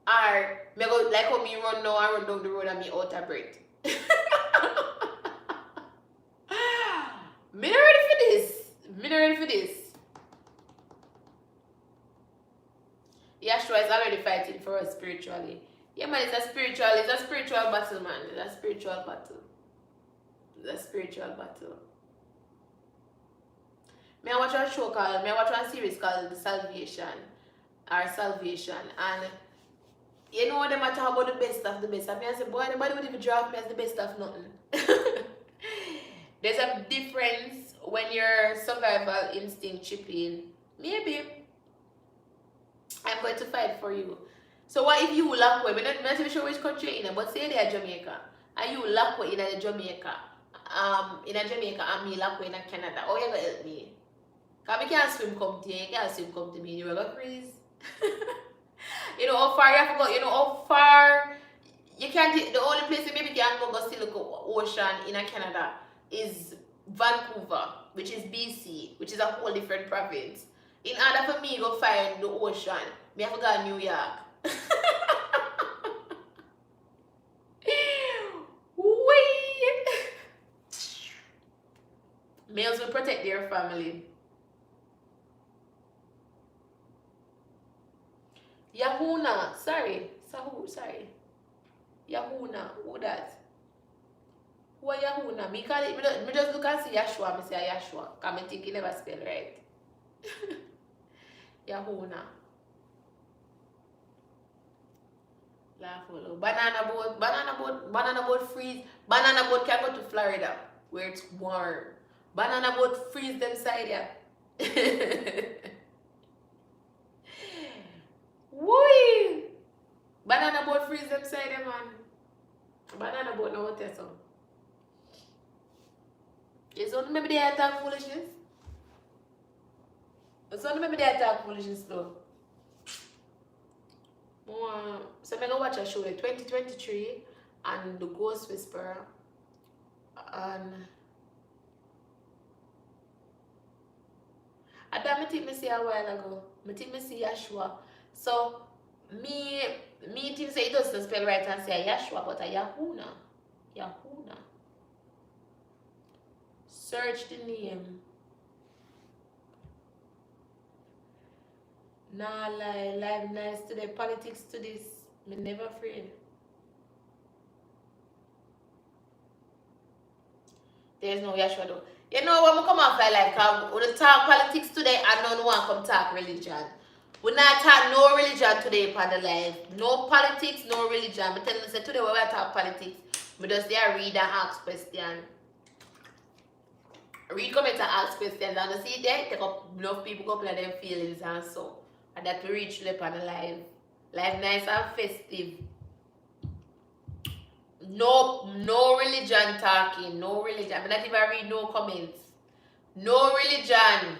Or me go like how me run now, I run down the road and me out of breath. Me not ready for this. Me not ready for this. Yashua is already fighting for us spiritually. Yeah man, it's a spiritual battle, man. It's a spiritual battle. It's a spiritual battle. Me I watch a series called The Salvation. And you know them I talk about the best of the best. I mean I say, boy, nobody would even draft me as the best of nothing. There's a difference when your survival instinct chip in. Maybe I'm going to fight for you. So what if you lock away? I'm not even sure which country you're in, but say they are Jamaica. And you lock away in Jamaica. And me lock away in Canada. Oh, you gonna help me? Because I can't swim come to you, you can't swim come to me. You gonna freeze. You know how far you have to go, you know how far you can't, the only place you maybe can go see look ocean in Canada is Vancouver, which is BC, which is a whole different province. In order for me to go find the ocean, me have to go to New York. Wee! Males will protect their family. Yahuna, sorry. Yahuna, who that? Who are Yahuna? Me call it, me just look and see Yashua, me say Yashua. Because I think he never spell right. Yahuna. Laugh a little. Banana boat freeze. Banana boat can go to Florida, where it's warm. Banana boat freeze them side, yeah. Woo! Banana boat freeze them side, man. Banana boat no hotel so. It's only maybe they attack foolishness. It's only maybe they attack foolishness though. So I'm gonna watch a show like 2023 and The Ghost Whisperer and I thought I think me see a while ago. I think me see Yashua. So me think say it doesn't spell right and say Yashua, but a Yahuna. Yahuna. Search the name. Nah lie, live nice today, politics to this. Me never afraid. There's no Yashua though. You know when we come off like we talk politics today and no one come talk religion. We not talk no religion today for the life. No politics, no religion. I'm telling you today we will talk politics. We just there read and ask questions. Read comment and ask questions and see there take up enough people go play their feelings and so. And that we reach them on the live. Live nice and festive. No religion talking. No religion. I'm not even read no comments. No religion.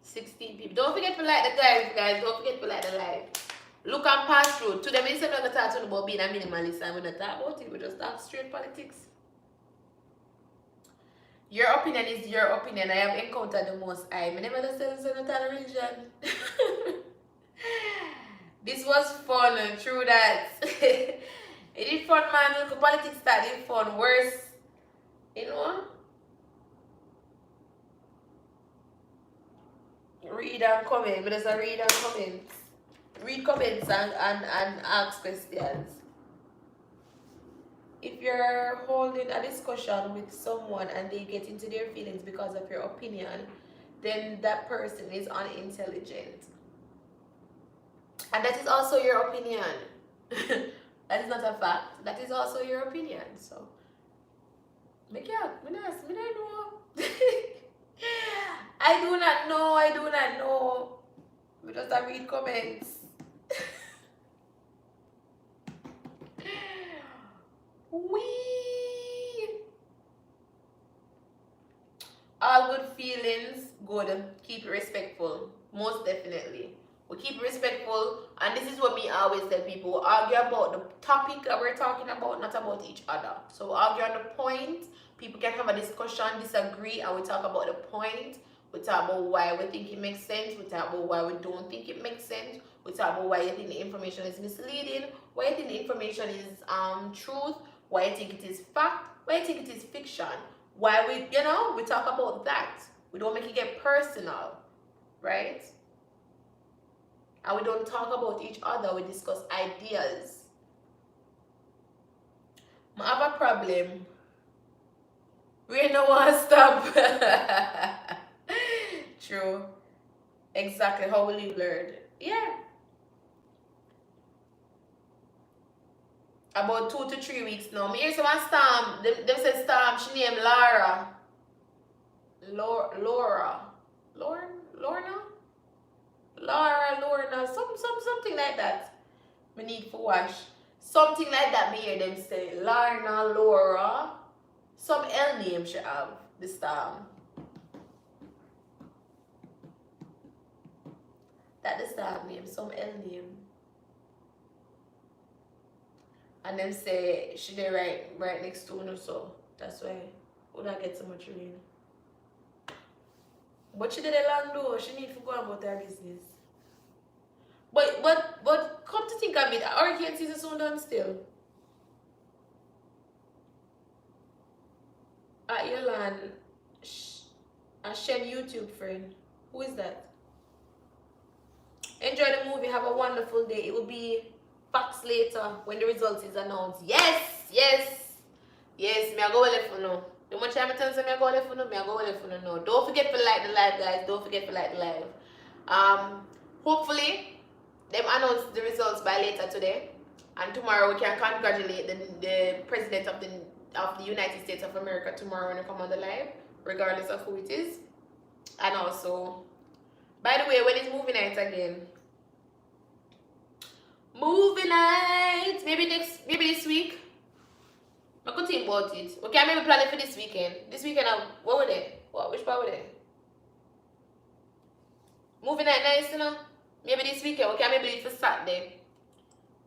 $16 people. Don't forget to like the guys. Don't forget to like the live. Look and pass through. To them, instead of talking about being a minimalist, I'm gonna talk about it. We just talk straight politics. Your opinion is your opinion. I have encountered the most I never listen to the religion. This was fun, true that. It is fun, man. Look, politics started fun. Worse, you know. Read and comment. But just a read and comment. Read comments and ask questions. If you're holding a discussion with someone and they get into their feelings because of your opinion, then that person is unintelligent. And that is also your opinion. That is not a fact. That is also your opinion. So, make it up. I don't know. I do not know. I do not know. We just read comments. All good feelings, good. Keep it respectful. Most definitely. We keep it respectful, and this is what me always tell people. Argue about the topic that we're talking about, not about each other. So argue on the point. People can have a discussion, disagree, and we talk about the point. We talk about why we think it makes sense. We talk about why we don't think it makes sense. We talk about why you think the information is misleading, why you think the information is truth, why you think it is fact, why you think it is fiction. Why we talk about that. We don't make it get personal, right? And we don't talk about each other. We discuss ideas. I have a problem. We don't want to stop. True. Exactly. How will you learn? Yeah. About 2 to 3 weeks now. Me hear someone Storm. Them say Storm. She named Laura. Lorna? Lorna, something like that. Me need for wash. Something like that, me hear them say. Lorna, Laura. Some L name she have this time. That is the name, some L name. And them say she did right next to her, so that's why would I get so much rain. But she did a long though. She need to go about her business. But come to think of it, hurricane season soon done still. At your land, a Shen YouTube friend. Who is that? Enjoy the movie. Have a wonderful day. It will be facts later when the results is announced. Yes. Me I go left for no. The much time I tell me I go left for no. Me I go left for no. Don't forget to like the live, guys. Don't forget to like the live. Hopefully them announce the results by later today, and tomorrow we can congratulate the president of the United States of America tomorrow when we come on the live, regardless of who it is. And also, by the way, when is movie night again? Movie night, maybe this week. I could think about it. Okay, maybe plan it for this weekend. This weekend, what were they? Which part were they? Movie night nice, you know? Maybe this weekend, okay, maybe it for Saturday.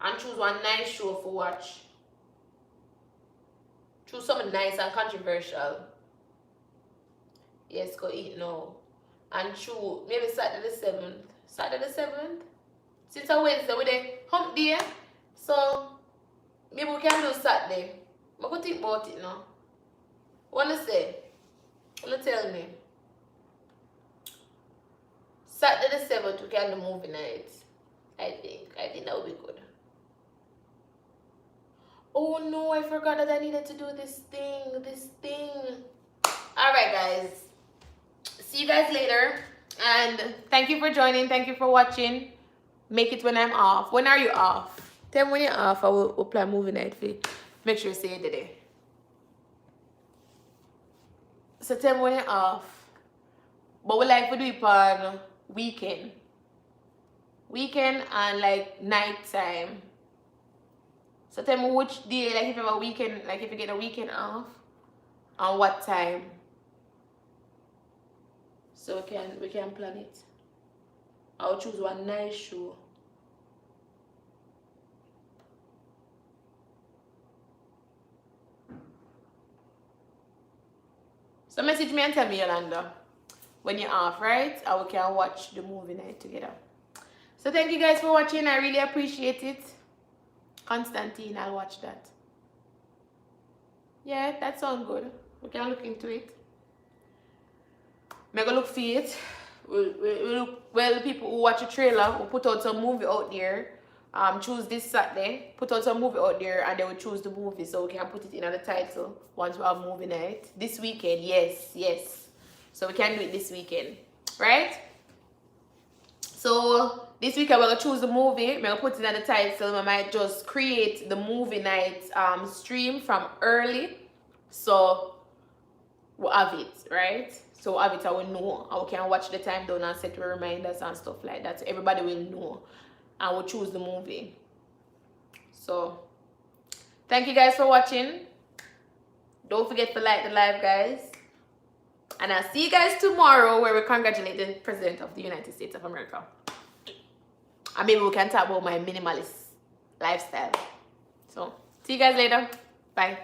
And choose one nice show for watch. Choose something nice and controversial. Yes, go eat now. And choose maybe Saturday the 7th. Saturday the 7th? Since a Wednesday, we're there hump day. So maybe we can do Saturday. I could think about it now. What do you say? What do you tell me? Saturday the 7th, we can do movie night. I think that would be good. Oh no, I forgot that I needed to do this thing. Alright guys. See you guys later. And thank you for joining. Thank you for watching. Make it when I'm off. When are you off? Tell me when you're off. I will plan movie night for you. Make sure you say it today. So tell me when you're off. But we like to do it on weekend. Weekend and like night time. So tell me which day, like if you have a weekend, like if you get a weekend off, and what time. So we can plan it. I'll choose one nice show. So message me and tell me, Yolanda, when you're off, right? And we can watch the movie night together. So thank you guys for watching. I really appreciate it. Constantine, I'll watch that. Yeah, that sounds good. We can look into it. I'm gonna look for it. We'll look, well, people who watch the trailer will put out some movie out there. Choose this Saturday. Put out some movie out there and they will choose the movie so we can put it in the title once we have movie night. This weekend, yes. So we can do it this weekend. Right? So this weekend we're gonna choose the movie. We're gonna put it in the title. We might just create the movie night stream from early. So we'll have it, right? So we'll have it, I will know. And we can watch the time down and set reminders and stuff like that. So everybody will know. And we'll choose the movie. So thank you guys for watching. Don't forget to like the live, guys. And I'll see you guys tomorrow where we congratulate the President of the United States of America. And maybe we can talk about my minimalist lifestyle. So see you guys later. Bye.